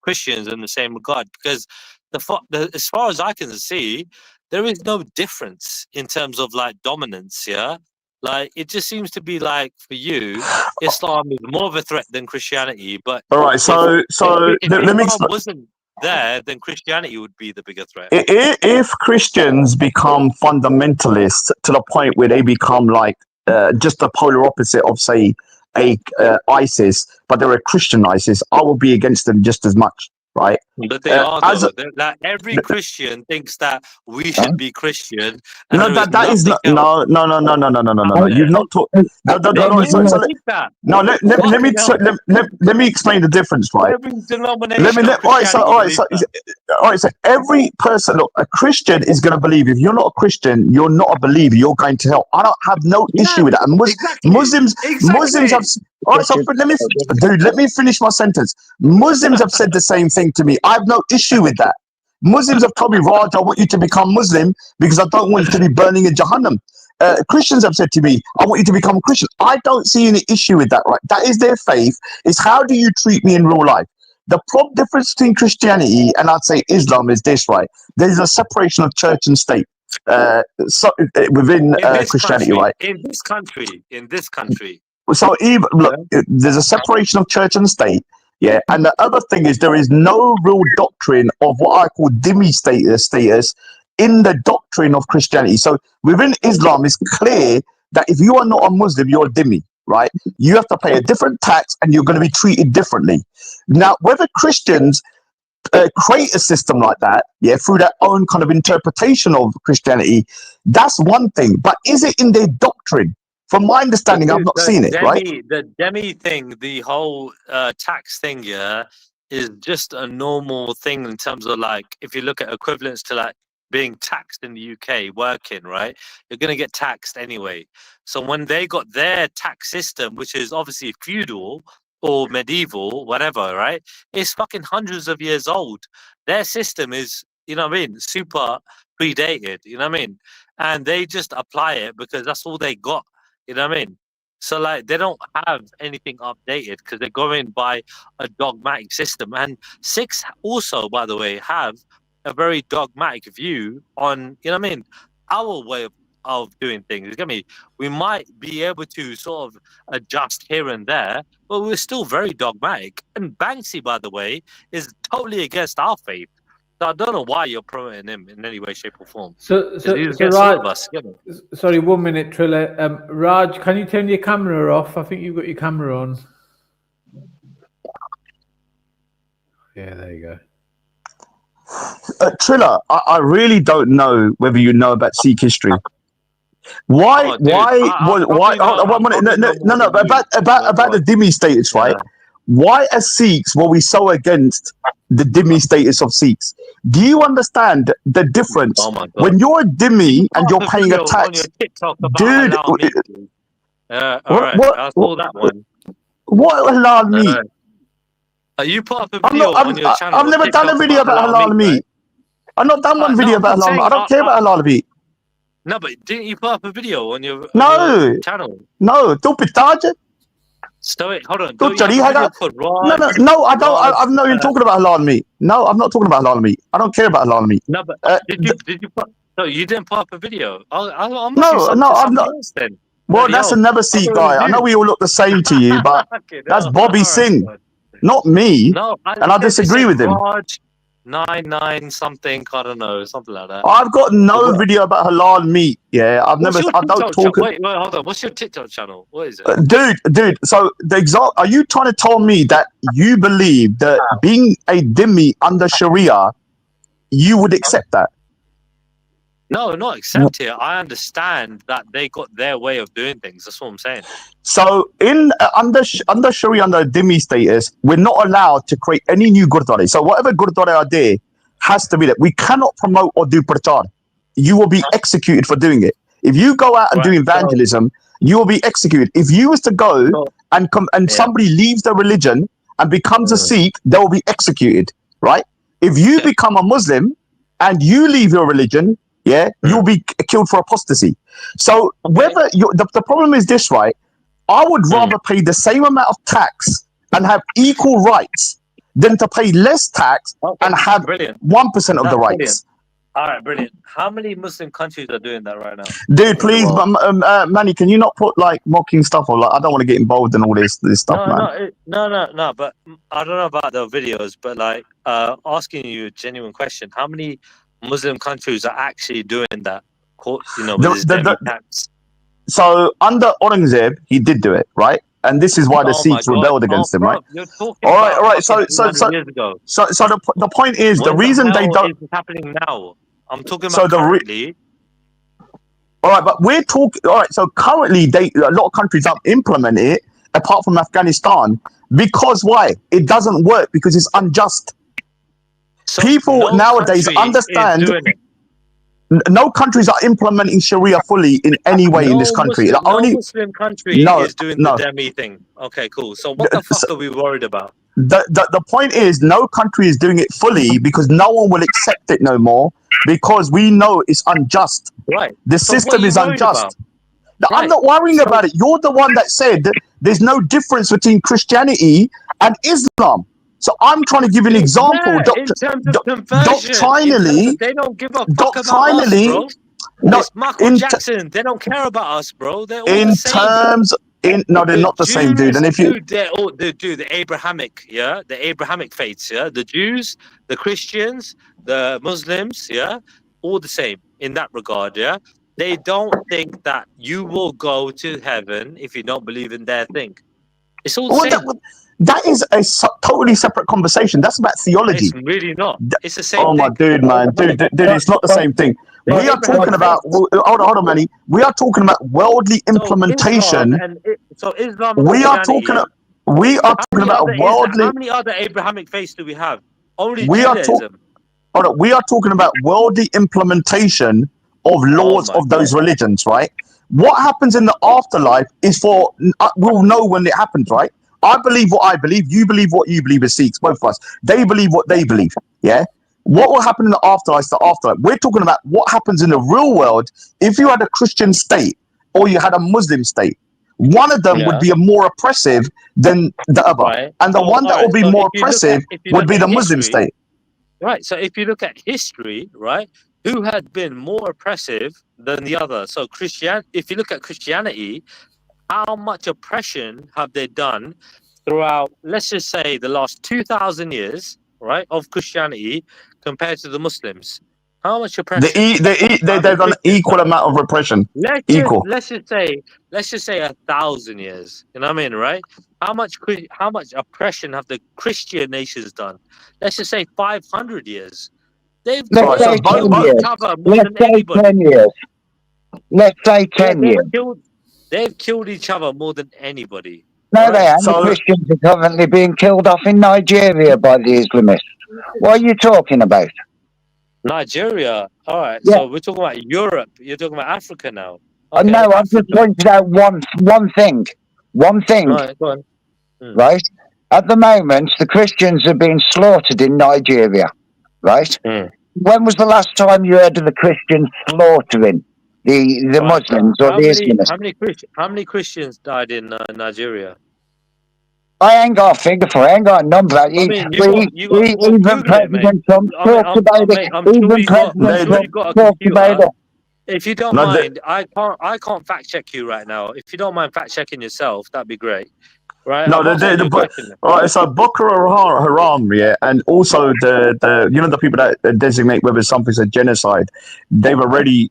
S6: Christians in the same regard? Because as far as I can see, there is no difference in terms of like dominance, yeah? Like it just seems to be like for you, Islam is more of a threat than Christianity. But
S4: All right,
S6: if if
S4: let me
S6: Islam
S4: explain.
S6: wasn't there, then Christianity would be the bigger threat.
S4: If Christians become fundamentalists to the point where they become like just the polar opposite of, say, a ISIS, but they're a Christian ISIS, I will be against them just as much, right?
S6: But they are
S4: as
S6: though. Like every Christian thinks that we should be Christian, and
S4: no,
S6: there is
S4: that is
S6: nothing
S4: not
S6: else
S4: no.
S6: out
S4: You've
S6: there.
S4: not taught. No,
S6: They
S4: so
S6: literally think that.
S4: no, let me
S6: Fucking hell.
S4: let me explain the difference, right?
S6: Every denomination of
S4: All right,
S6: Christianity believes that.
S4: all right. So every person, look, a Christian is going to believe. If you're not a Christian, you're not a believer. You're going to hell. I don't have no issue
S6: Yeah,
S4: with that. And
S6: exactly.
S4: Muslims have. All right, so let me finish my sentence. Muslims have said the same thing to me. I have no issue with that. Muslims have told me, Raj, I want you to become Muslim because I don't want you to be burning in Jahannam. Christians have said to me, I want you to become a Christian. I don't see any issue with that, right? That is their faith. It's how do you treat me in real life? The difference between Christianity and I'd say Islam is this, right? There's a separation of church and state within Christianity, right?
S6: In this country.
S4: So even look, there's a separation of church and state, yeah. And the other thing is there is no real doctrine of what I call dhimmi status in the doctrine of Christianity. So within Islam, it's clear that if you are not a Muslim, you're a dhimmi, right? You have to pay a different tax, and you're going to be treated differently. Now, whether Christians create a system like that, yeah, through their own kind of interpretation of Christianity, that's one thing. But is it in their doctrine? From my understanding, I've not seen it, right?
S6: The demi thing, the whole tax thing, yeah, is just a normal thing in terms of like, if you look at equivalents to like being taxed in the UK, working, right? You're going to get taxed anyway. So when they got their tax system, which is obviously feudal or medieval, whatever, right? It's fucking hundreds of years old. Their system is, you know what I mean, super predated, you know what I mean? And they just apply it because that's all they got. You know what I mean? So like they don't have anything updated because they're going by a dogmatic system. And Sikhs also, by the way, have a very dogmatic view on, you know what I mean, our way of doing things. You get me? We might be able to sort of adjust here and there, but we're still very dogmatic. And Banksy, by the way, is totally against our faith. So I don't know why you're promoting him in any way, shape, or form.
S1: So Raj, sorry, 1 minute, Trilla. Raj, can you turn your camera off? I think you've got your camera on. Yeah, there you go.
S4: Trilla, I really don't know whether you know about Sikh history. Why?
S6: About
S4: The dhimmi status, right? Why as Sikhs were we so against the dhimmi status of Sikhs? Do you understand the difference when you're a dhimmi and you're paying a tax? Dude,
S6: all right, I saw that one.
S4: What halal meat?
S6: You put up a video on your channel.
S4: I've never done a video about halal meat. Right? I've not done one video about halal meat. I don't care about halal meat.
S6: No, but didn't you put up a video on your channel?
S4: No, don't be target.
S6: Stoic, hold on.
S4: No, I don't. I'm not even talking about halal meat. No, I'm not talking about halal meat. I don't care about halal meat.
S6: No, but did you put? No, you didn't put up a video. I'm
S4: not.
S6: Then.
S4: Well, that's another Sikh guy. I know we all look the same to you, but that's Bobby Singh, not me. No, and I disagree with him.
S6: 99 something, I don't know, something like that.
S4: I've got no video about halal meat. Yeah, I don't talk.
S6: Wait, hold on. What's your TikTok channel? What is it?
S4: Dude. So are you trying to tell me that you believe that being a dhimmi under Sharia, you would accept that?
S6: No, not accept it. I understand that they got their way of doing things. That's what I'm saying.
S4: So under Sharia, under dhimmi status, we're not allowed to create any new gurdwara. So whatever gurdwara are there has to be that. We cannot promote or do prachar. You will be executed for doing it. If you go out and do evangelism, you will be executed. If you was to go and somebody leaves the religion and becomes a Sikh, they will be executed, right? If you become a Muslim and you leave your religion, you'll be killed for apostasy. So whether the problem is this, right? I would rather pay the same amount of tax and have equal rights than to pay less tax and have 1% of the rights.
S6: Brilliant. All right, brilliant. How many Muslim countries are doing that right now?
S4: Dude, please, Manny, can you not put like mocking stuff or like I don't want to get involved in all this stuff, man.
S6: No. But I don't know about the videos, but like asking you a genuine question: how many Muslim countries are actually doing that? You know, with tax?
S4: So under Aurangzeb, he did do it, right? and this is why the
S6: Oh my
S4: Sikhs
S6: God.
S4: rebelled
S6: Oh,
S4: against him,
S6: bro,
S4: right?
S6: you're talking
S4: All right,
S6: about
S4: all right.
S6: fucking
S4: So
S6: 200 years ago.
S4: the point is the
S6: When
S4: reason
S6: the
S4: they
S6: hell
S4: don't.
S6: is this happening now? I'm talking
S4: So
S6: about currently.
S4: all right, but we're talking. All right, so currently a lot of countries don't implement it, apart from Afghanistan, because why? It doesn't work because it's unjust.
S6: So
S4: People
S6: no
S4: nowadays
S6: country is
S4: understand.
S6: doing it.
S4: No countries are implementing Sharia fully in any way in this country. The
S6: No
S4: only
S6: Muslim country
S4: no
S6: is doing the
S4: no.
S6: demi thing. Okay, cool. So what the fuck are we worried about?
S4: The point is no country is doing it fully because no one will accept it no more because we know it's unjust.
S6: Right.
S4: The
S6: So what are
S4: system
S6: you
S4: is
S6: worried about?
S4: unjust. I'm
S6: Right.
S4: not worrying
S6: So
S4: about it. You're the one that said there's no difference between Christianity and Islam. So I'm trying to give you an example.
S6: yeah, in terms of conversion, in terms
S4: Doctrinally,
S6: of they don't give a fuck about us,
S4: doctrinally,
S6: bro.
S4: no,
S6: It's Michael
S4: in
S6: Jackson. They don't care about us, bro. They're all the
S4: in
S6: same.
S4: terms in no, they're
S6: The
S4: not the same, dude.
S6: Jews,
S4: And if you
S6: dude, they're all the Abrahamic, yeah, the Abrahamic faiths, yeah, the Jews, the Christians, the Muslims, yeah, all the same in that regard, yeah. They don't think that you will go to heaven if you don't believe in their thing. It's all the
S4: well,
S6: same.
S4: that is a totally separate conversation. That's about theology.
S6: It's really not. It's the same
S4: Oh my
S6: thing.
S4: dude, man, dude, it's not the same thing.
S6: They're
S4: We are talking
S6: Abrahamic
S4: about
S6: faiths.
S4: hold on, Manny. We are talking about worldly implementation.
S6: So Islam and
S4: We are talking.
S6: Christianity.
S4: We are talking about a
S6: How
S4: worldly.
S6: many other Abrahamic faiths do we have? Only
S4: We are talking.
S6: Judaism.
S4: We are talking about worldly implementation of
S6: Oh
S4: laws
S6: my
S4: of
S6: God.
S4: those religions, right? What happens in the afterlife is for we'll know when it happens, right? I believe what I believe. You believe what you believe as Sikhs, both of us. They believe what they believe. Yeah. What will happen in the afterlife is the afterlife. We're talking about what happens in the real world if you had a Christian state or you had a Muslim state. One of them would
S6: Yeah.
S4: be more oppressive than the other,
S6: Right.
S4: and the one that
S6: All
S4: will
S6: right.
S4: be
S6: So
S4: more oppressive
S6: if you
S4: would
S6: look
S4: be
S6: at
S4: the Muslim
S6: history,
S4: state.
S6: right. So if you look at history, right, who has been more oppressive than the other? So if you look at Christianity, how much oppression have they done throughout, let's just say, the last 2,000 years, right, of Christianity compared to the Muslims? How much oppression?
S4: They've
S6: Have the
S4: done
S6: Christians
S4: equal
S6: done?
S4: amount of repression.
S6: Let's just
S4: Equal.
S6: let's just say let's just say 1,000 years. You know what I mean, right? How much oppression have the Christian nations done? Let's just say 500 years. They've
S5: Let's
S4: Right. So
S5: say 10
S6: killed
S5: years.
S6: each other more
S5: Let's
S6: than
S5: say
S6: anybody.
S5: 10 years. Let's say
S6: Yeah,
S5: 10 years.
S6: they've killed each other more than anybody.
S5: No,
S6: All
S5: they
S6: right.
S5: aren't. The
S4: so
S5: Christians are currently being killed off in Nigeria by the Islamists. What are you talking about?
S6: Nigeria. All right.
S5: Yeah.
S6: So we're talking about Europe. You're talking about Africa now. Okay,
S5: No, I've just
S6: Africa.
S5: pointed out one thing. One thing,
S6: All right, go on.
S5: right? At the moment, the Christians are being slaughtered in Nigeria, right?
S6: Mm.
S5: When was the last time you heard of the Christians slaughtering the
S6: Right.
S5: Muslims or the Islamists?
S6: How many Christians died in Nigeria?
S5: I ain't got a figure for it. I ain't got a number.
S6: I mean, well,
S5: Even
S6: Google it, mate.
S5: President Trump
S6: I mean,
S5: talked about it.
S6: mate,
S5: Even President
S6: I'm sure
S4: they,
S6: you
S5: Trump
S6: got a
S5: talked about
S6: computer.
S5: it.
S6: If you don't
S4: no,
S6: mind, I can't fact check you right now. If you don't mind fact checking yourself, that'd be great. Right?
S4: no,
S6: I'm asking you a question.
S4: right. So Boko Haram, yeah, and also the people that designate whether something's a genocide, they've already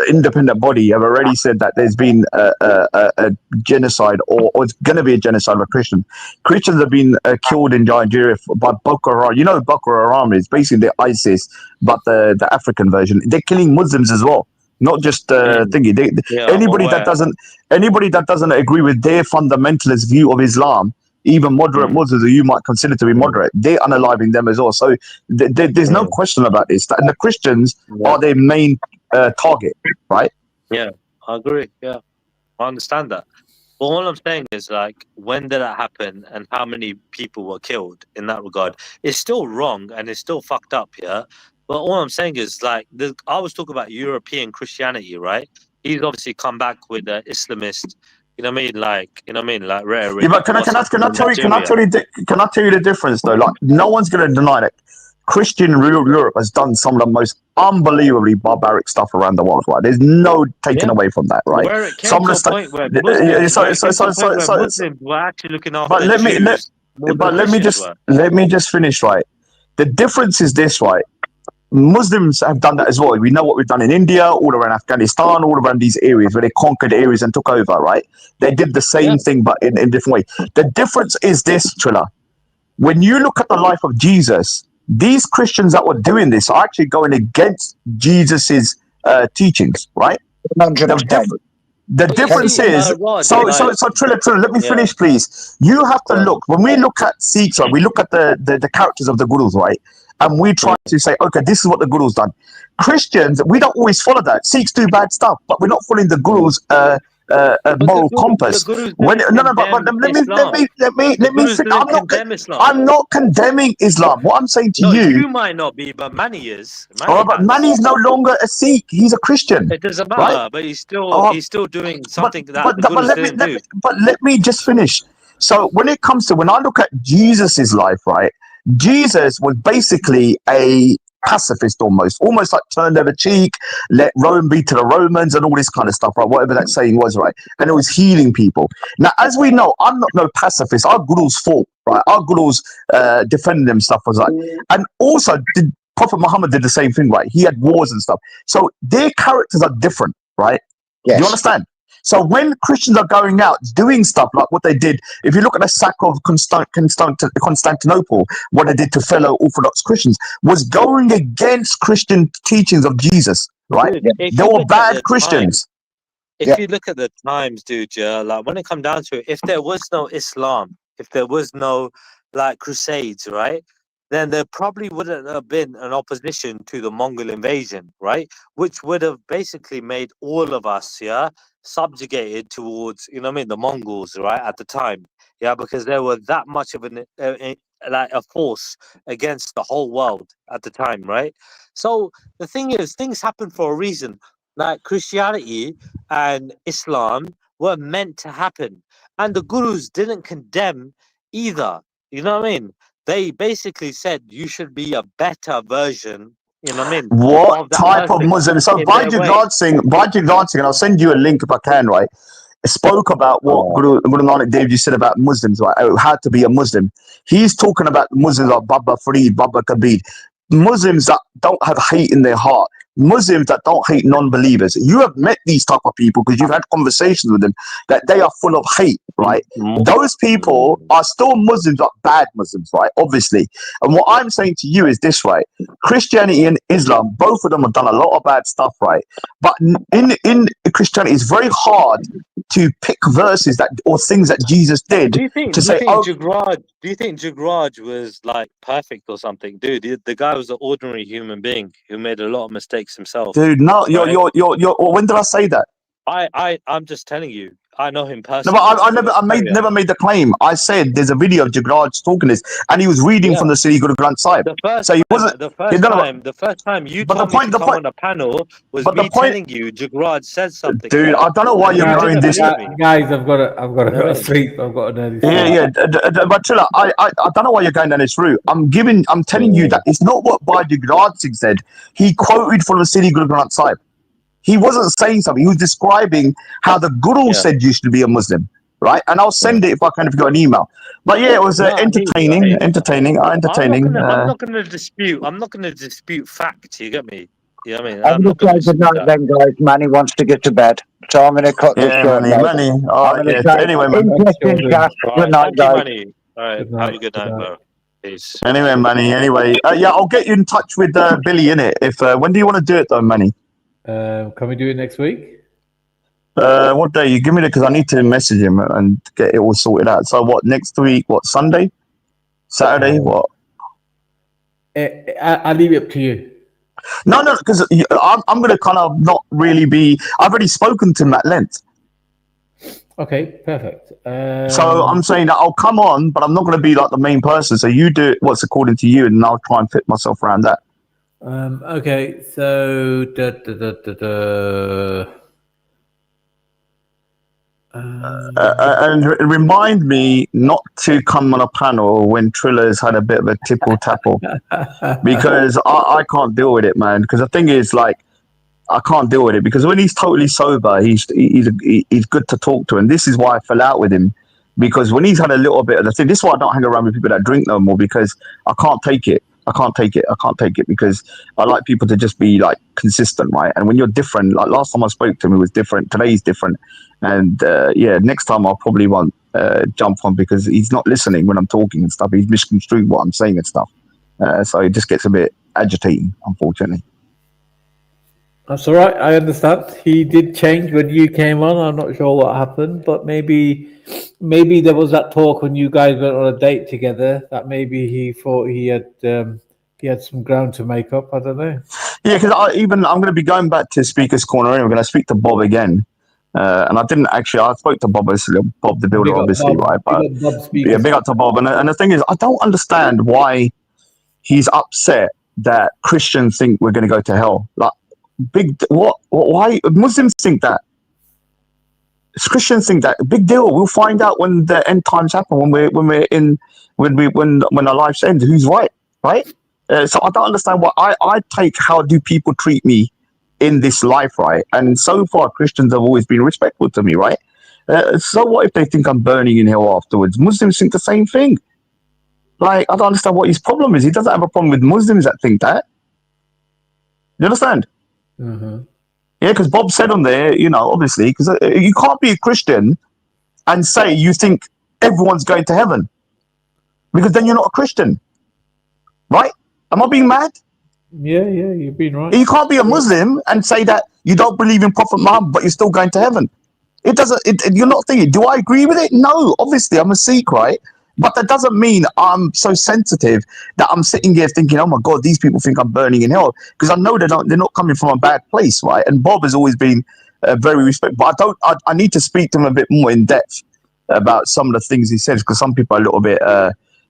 S4: independent body have already said that there's been a genocide or it's going to be a genocide of Christians. Christians have been killed in Nigeria by Boko Haram. You know, Boko Haram is basically the ISIS, but the African version. They're killing Muslims as well. Not just thingy.
S6: Yeah, I'm aware.
S4: Anybody that doesn't agree with their fundamentalist view of Islam, even moderate Muslims who you might consider to be moderate, they're unaliving them as well. So there's no question about this. And the Christians are their main target, right?
S6: Yeah, I agree. Yeah, I understand that. But all I'm saying is, like, when did that happen and how many people were killed in that regard? It's still wrong and it's still fucked up, yeah? But all I'm saying is, like, I was talking about European Christianity, right? He's obviously come back with the Islamist, you know what I mean? Like, you know what I mean? Like, rhetoric.
S4: Yeah, but can I tell you the difference though? Like, no one's going to deny that Christian Europe has done some of the most unbelievably barbaric stuff around the world, right? There's no taking away from that, right?
S6: Where it came to a point where Muslims were actually looking after Jews.
S4: Let me just finish, right? The difference is this, right? Muslims have done that as well. We know what we've done in India, all around Afghanistan, all around these areas where they conquered areas and took over, right? They did the same thing, but in a different way. The difference is this, Trilla. When you look at the life of Jesus, these Christians that were doing this are actually going against Jesus's teachings, right?
S5: 100%.
S4: The difference is, so Trilla, let me finish, please. You have to look, when we look at Sikhs, right, we look at the characters of the Gurus, right? And we try to say, okay, this is what the Guru's done. Christians, we don't always follow that. Sikhs do bad stuff, but we're not following the Guru's moral compass. But let me finish. I'm not condemning Islam. What I'm saying to
S6: you might not be, but Manny is.
S4: But Manny's no longer a Sikh. He's a Christian.
S6: It doesn't matter, right? But he's still doing something
S4: but let me just finish. So when it comes to, when I look at Jesus's life, right? Jesus was basically a pacifist, almost like turned the cheek, let Rome be to the Romans and all this kind of stuff, right? Whatever that saying was, right? And it was healing people. Now, as we know, I'm not no pacifist. Our gurus fought, right? Our gurus defended them stuff was like, and also Prophet Muhammad did the same thing, right? He had wars and stuff. So their characters are different, right? Yes. Do you understand? So when Christians are going out doing stuff like what they did, if you look at the sack of Constantinople, what they did to fellow Orthodox Christians was going against Christian teachings of Jesus, right? They were bad Christians.
S6: If you look at the times, dude, like when it come down to it, if there was no Islam, if there was no like crusades, right? Then there probably wouldn't have been an opposition to the Mongol invasion, right? Which would have basically made all of us, subjugated towards, the Mongols, right, at the time, because there were that much of a force against the whole world at the time, right? So the thing is, things happen for a reason. Like Christianity and Islam were meant to happen, and the gurus didn't condemn either. You know what I mean? They basically said you should be a better version. You know what I mean?
S4: What type of Muslim? So Bajigad Singh, and I'll send you a link if I can, right? Spoke about what Guru Nanak Dev Ji said about Muslims, right? How to be a Muslim. He's talking about Muslims like Baba Farid, Baba Kabir, Muslims that don't have hate in their heart, Muslims that don't hate non-believers. You have met these type of people because you've had conversations with them that they are full of hate, right? Those people are still Muslims, but bad Muslims, right? Obviously. And what I'm saying to you is this, right? Christianity and Islam, both of them have done a lot of bad stuff, right? But in Christianity, it's very hard to pick verses that or things that Jesus did
S6: do you think Jagraj was like perfect or something? Dude, the guy was an ordinary human being who made a lot of mistakes himself.
S4: Dude, no, right? you're when did I say that?
S6: I'm just telling you. I know him personally.
S4: No, but never made the claim. I said there's a video of Jagraj talking this, and he was reading from the Sri Guru Granth Sahib.
S6: The first time you told me to come on a panel was me telling you Jagraj said something.
S4: Dude, I don't know why you're going this.
S1: Guys, I've got to go to sleep. I've got an early sleep.
S4: But Trilla, I don't know why you're going down this route. I'm telling you that it's not what Jagraj Singh said. He quoted from the Sri Guru Granth Sahib. He wasn't saying something. He was describing how the Guru said you should be a Muslim, right? And I'll send it if I can, if you got an email. But yeah, it was entertaining. I'm
S6: not going to dispute fact. You get me? You know what I mean?
S5: I'm going to say good night then, guys. Manny wants to get to bed, so I'm going to cut this short.
S4: Manny. All right, anyway, man.
S5: Good night, guys.
S6: Manny. All right, have a good night, bro. Peace.
S4: Anyway, Manny. I'll get you in touch with Billy, innit? If when do you want to do it though, Manny?
S1: Can we do it next week?
S4: What day? You give me because I need to message him and get it all sorted out. So what, next week? What, Sunday? Saturday? What?
S1: I'll leave it up to you.
S4: No, because I'm going to kind of not really be... I've already spoken to him at length.
S1: Okay, perfect.
S4: So I'm saying that I'll come on, but I'm not going to be like the main person. So you do what's according to you, and I'll try and fit myself around that.
S1: Okay, so
S4: and remind me not to come on a panel when Trilla's had a bit of a tipple tapple because I can't deal with it, man. Because the thing is, like, I can't deal with it because when he's totally sober, he's good to talk to, and this is why I fell out with him. Because when he's had a little bit of the thing, this is why I don't hang around with people that drink no more because I can't take it. I can't take it. I can't take it because I like people to just be like consistent, right? And when you're different, like last time I spoke to him, it was different. Today he's different, and yeah, next time I'll probably won't jump on because he's not listening when I'm talking and stuff. He's misconstrued what I'm saying and stuff, so it just gets a bit agitating, unfortunately.
S1: That's all right. I understand. He did change when you came on. I'm not sure what happened, but maybe there was that talk when you guys went on a date together that maybe he thought he had some ground to make up. I don't know.
S4: Yeah, because I'm going to be going back to Speaker's Corner anyway. I'm going to speak to Bob again. And I didn't actually. I spoke to Bob the builder,
S1: Big up
S4: obviously,
S1: Bob.
S4: right? But
S1: Big up Bob
S4: yeah,
S1: speakers.
S4: big up to Bob. And the thing is, I don't understand why he's upset that Christians think we're going to go to hell. Like, why Muslims think that? Christians think that. Big deal. We'll find out when the end times happen. When our lives end. Who's right? Right. So I don't understand why I take how do people treat me in this life, right? And so far, Christians have always been respectful to me, right? So what if they think I'm burning in hell afterwards? Muslims think the same thing. Like, I don't understand what his problem is. He doesn't have a problem with Muslims that think that. You understand?
S1: Mm-hmm.
S4: Yeah, because Bob said on there, obviously, because you can't be a Christian and say you think everyone's going to heaven, because then you're not a Christian, right? Am I being mad?
S1: Yeah, you've been right.
S4: You can't be a Muslim and say that you don't believe in Prophet Muhammad, but you're still going to heaven. It doesn't. You're not thinking. Do I agree with it? No, obviously I'm a Sikh, right? But that doesn't mean I'm so sensitive that I'm sitting here thinking, oh my God, these people think I'm burning in hell, because I know they're not coming from a bad place, right? And Bob has always been very respectful. But I need to speak to him a bit more in depth about some of the things he says, because some people are a little bit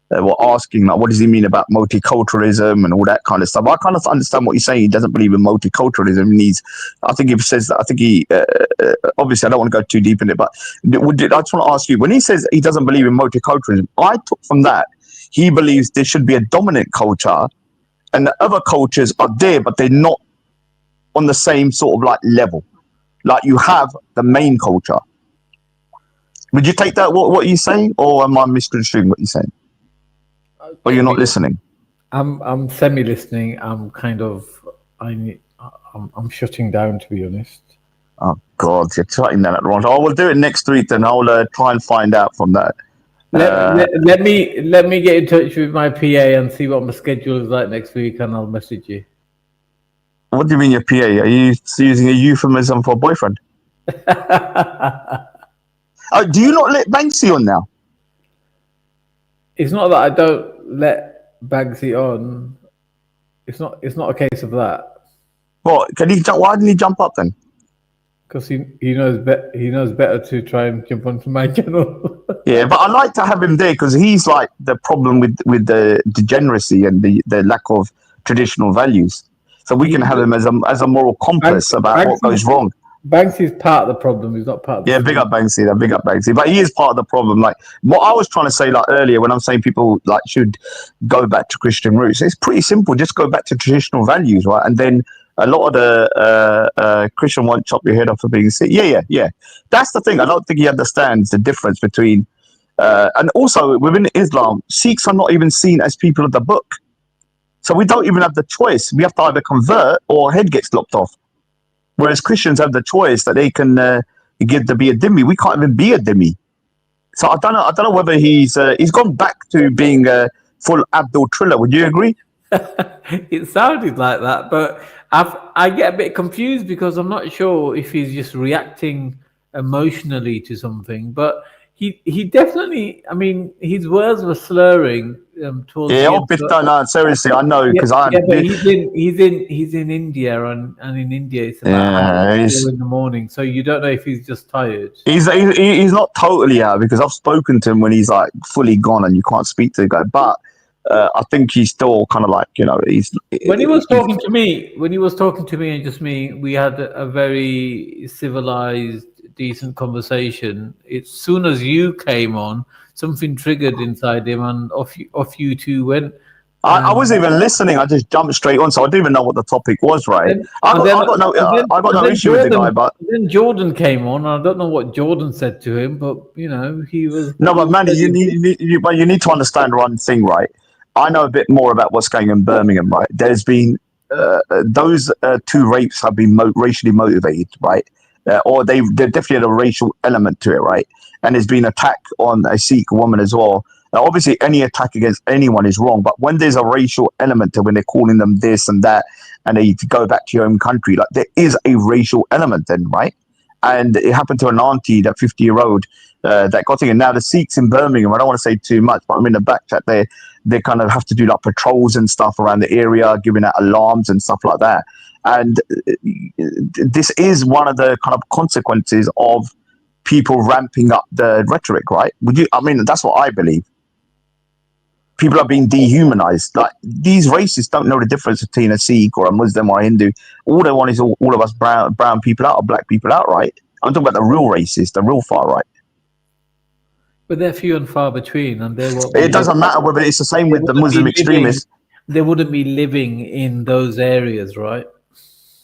S4: were asking, like, what does he mean about multiculturalism and all that kind of stuff. I kind of understand what he's saying. He doesn't believe in multiculturalism. I think he says that. I think he obviously, I don't want to go too deep in it, but I just want to ask you, when he says he doesn't believe in multiculturalism, I took from that he believes there should be a dominant culture and the other cultures are there, but they're not on the same sort of like level. Like you have the main culture. Would you take that what you're saying, or am I misconstruing what you're saying? Or you're not listening?
S1: I'm semi-listening. I'm kind of I'm shutting down, to be honest.
S4: Oh God, you're cutting that at the wrong time. We'll do it next week, then I'll try and find out from that.
S1: Let me get in touch with my PA and see what my schedule is like next week, and I'll message you.
S4: What do you mean your PA? Are you using a euphemism for boyfriend? Oh, do you not let Banksy on now?
S1: It's not that I don't let Banksy on. It's not a case of that.
S4: What? Why didn't he jump up then?
S1: Because he knows better to try and jump onto my channel.
S4: Yeah, but I like to have him there because he's like the problem with the degeneracy and the lack of traditional values. So we can have him as a moral compass about what goes wrong.
S1: Banksy's part of the problem. He's not part of the
S4: solution. Big up Banksy. But he is part of the problem. Like what I was trying to say, like earlier, when I'm saying people like should go back to Christian roots, it's pretty simple. Just go back to traditional values, right? And then a lot of the Christian won't chop your head off for being sick. Yeah. That's the thing. I don't think he understands the difference between. And also within Islam, Sikhs are not even seen as people of the book. So we don't even have the choice. We have to either convert or head gets lopped off. Whereas Christians have the choice that they can give to be a dhimmi. We can't even be a dhimmi. So I don't know whether he's gone back to being full Abdul Trilla. Would you agree?
S1: It sounded like that, but I get a bit confused because I'm not sure if he's just reacting emotionally to something. But he definitely, I mean, his words were slurring towards the
S4: end. No, seriously, I know because
S1: but he's in India and in India it's about 4 in the morning, so you don't know if he's just tired.
S4: He's not totally out because I've spoken to him when he's like fully gone and you can't speak to the guy, but I think he's still kind of like,
S1: when he was talking to me and just me, we had a very civilized, decent conversation. As soon as you came on, something triggered inside him, and off you two went.
S4: I wasn't even listening. I just jumped straight on, so I didn't even know what the topic was. Right? I got no issue with the guy, but
S1: then Jordan came on. I don't know what Jordan said to him, but he was.
S4: No, but man, you need to understand one thing, right? I know a bit more about what's going on in Birmingham, right? There's been those two rapes have been racially motivated, right? Or they definitely had a racial element to it, right? And there's been attack on a Sikh woman as well. Now, obviously, any attack against anyone is wrong, but when there's a racial element to when they're calling them this and that, and they go back to your own country, like there is a racial element then, right? And it happened to an auntie, that 50-year-old, that got it. And now the Sikhs in Birmingham, I don't want to say too much, but I'm in the back chat, they kind of have to do like patrols and stuff around the area, giving out alarms and stuff like that. And this is one of the kind of consequences of people ramping up the rhetoric, right? I mean, that's what I believe. People are being dehumanized. Like, these racists don't know the difference between a Sikh or a Muslim or a Hindu. All they want is all of us brown people out or black people out, right? I'm talking about the real racists, the real far right.
S1: But they're few and far between, and they won't.
S4: It doesn't matter whether it's the same with the Muslim extremists.
S1: They wouldn't be living in those areas, right?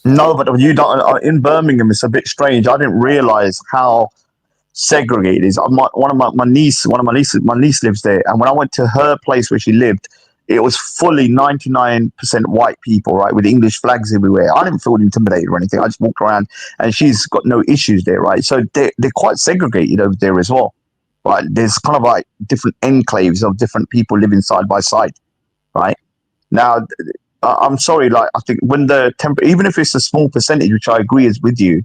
S4: No, but you don't. In Birmingham, it's a bit strange. I didn't realize how segregated it is. My niece lives there, and when I went to her place where she lived, it was fully 99% white people, right, with English flags everywhere. I didn't feel intimidated or anything. I just walked around, and she's got no issues there, right? So they're quite segregated over there as well, right? There's kind of like different enclaves of different people living side by side, right? Now, I'm sorry, like, I think when even if it's a small percentage, which I agree is with you,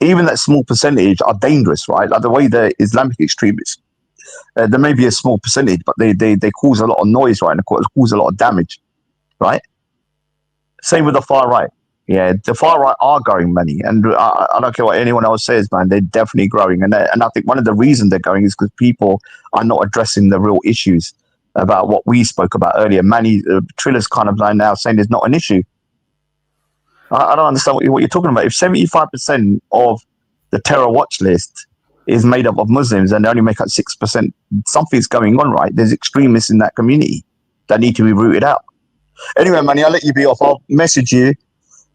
S4: even that small percentage are dangerous, right? Like the way the Islamic extremists, there may be a small percentage, but they cause a lot of noise, right? And cause a lot of damage, right? Same with the far right. Yeah, the far right are growing many, and I don't care what anyone else says, man. They're definitely growing, and I think one of the reasons they're going is because people are not addressing the real issues about what we spoke about earlier. Manny Trilla's kind of like now saying there's not an issue. I don't understand what you're talking about. If 75% of the terror watch list is made up of Muslims and they only make up 6%, something's going on, right? There's extremists in that community that need to be rooted out. Anyway, Manny, I'll let you be off. I'll message you.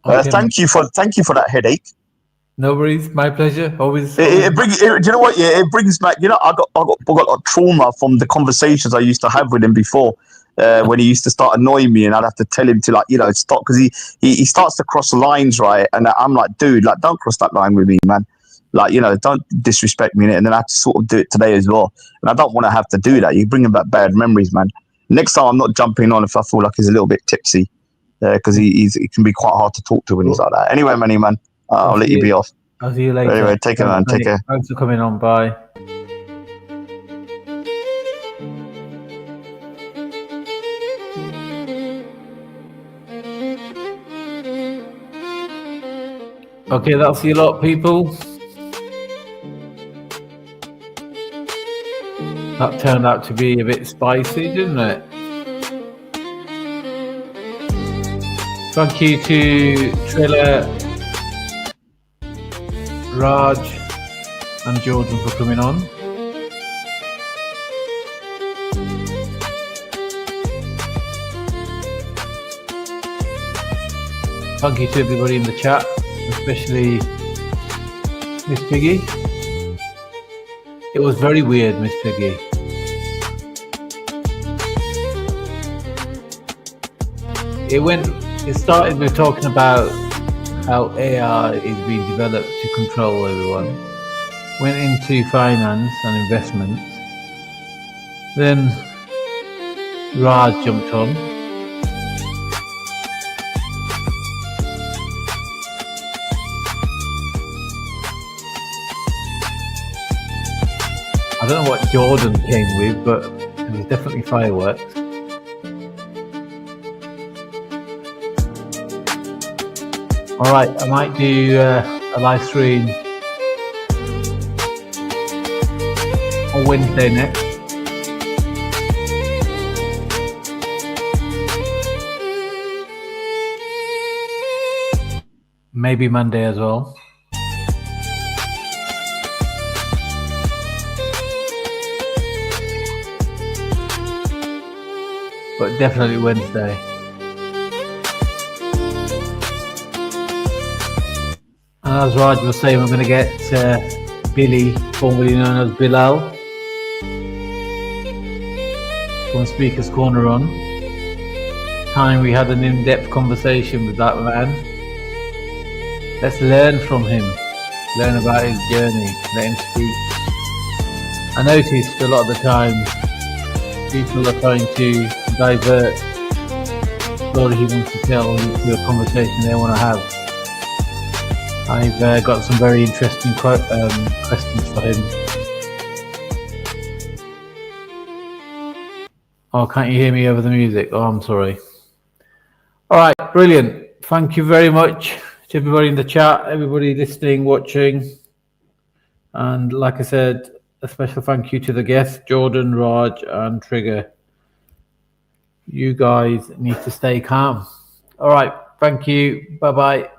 S1: Okay,
S4: thank you for that headache.
S1: No worries, my pleasure. Always.
S4: Do you know what? Yeah, it brings back. You know, I got a trauma from the conversations I used to have with him before. When he used to start annoying me, and I'd have to tell him to, like, you know, stop, because he starts to cross lines, right? And I'm like, dude, like, don't cross that line with me, man. Like, you know, don't disrespect me. And then I have to sort of do it today as well. And I don't want to have to do that. You're bringing back bad memories, man. Next time I'm not jumping on if I feel like he's a little bit tipsy, because he can be quite hard to talk to when he's like that. Anyway, Manny, man, I'll let you be off.
S1: I'll see you later.
S4: Anyway, take care, man. Take care.
S1: Thanks for coming on. Bye. Okay, that's you lot, people. That turned out to be a bit spicy, didn't it? Thank you to Trilla, Raj and Jordan for coming on. Thank you to everybody in the chat, especially Miss Piggy. It was very weird, Miss Piggy. It started with talking about how AI is being developed to control everyone. Went into finance and investments. Then Raj jumped on. I don't know what Jordan came with, but it was definitely fireworks. Alright, I might do a live stream on Wednesday next. Maybe Monday as well. But definitely Wednesday. And as Raj was saying, we're going to get Billy, formerly known as Bilal, from Speaker's Corner on. time we had an in-depth conversation with that man. Let's learn from him, learn about his journey, let him speak. I noticed a lot of the time people are trying to divert the story he wants to tell into a conversation they want to have. I've got some very interesting questions for him. Oh, can't you hear me over the music? Oh, I'm sorry. All right, brilliant. Thank you very much to everybody in the chat, everybody listening, watching. And like I said, a special thank you to the guests, Jordan, Raj, and Trigger. You guys need to stay calm. All right, thank you. Bye-bye.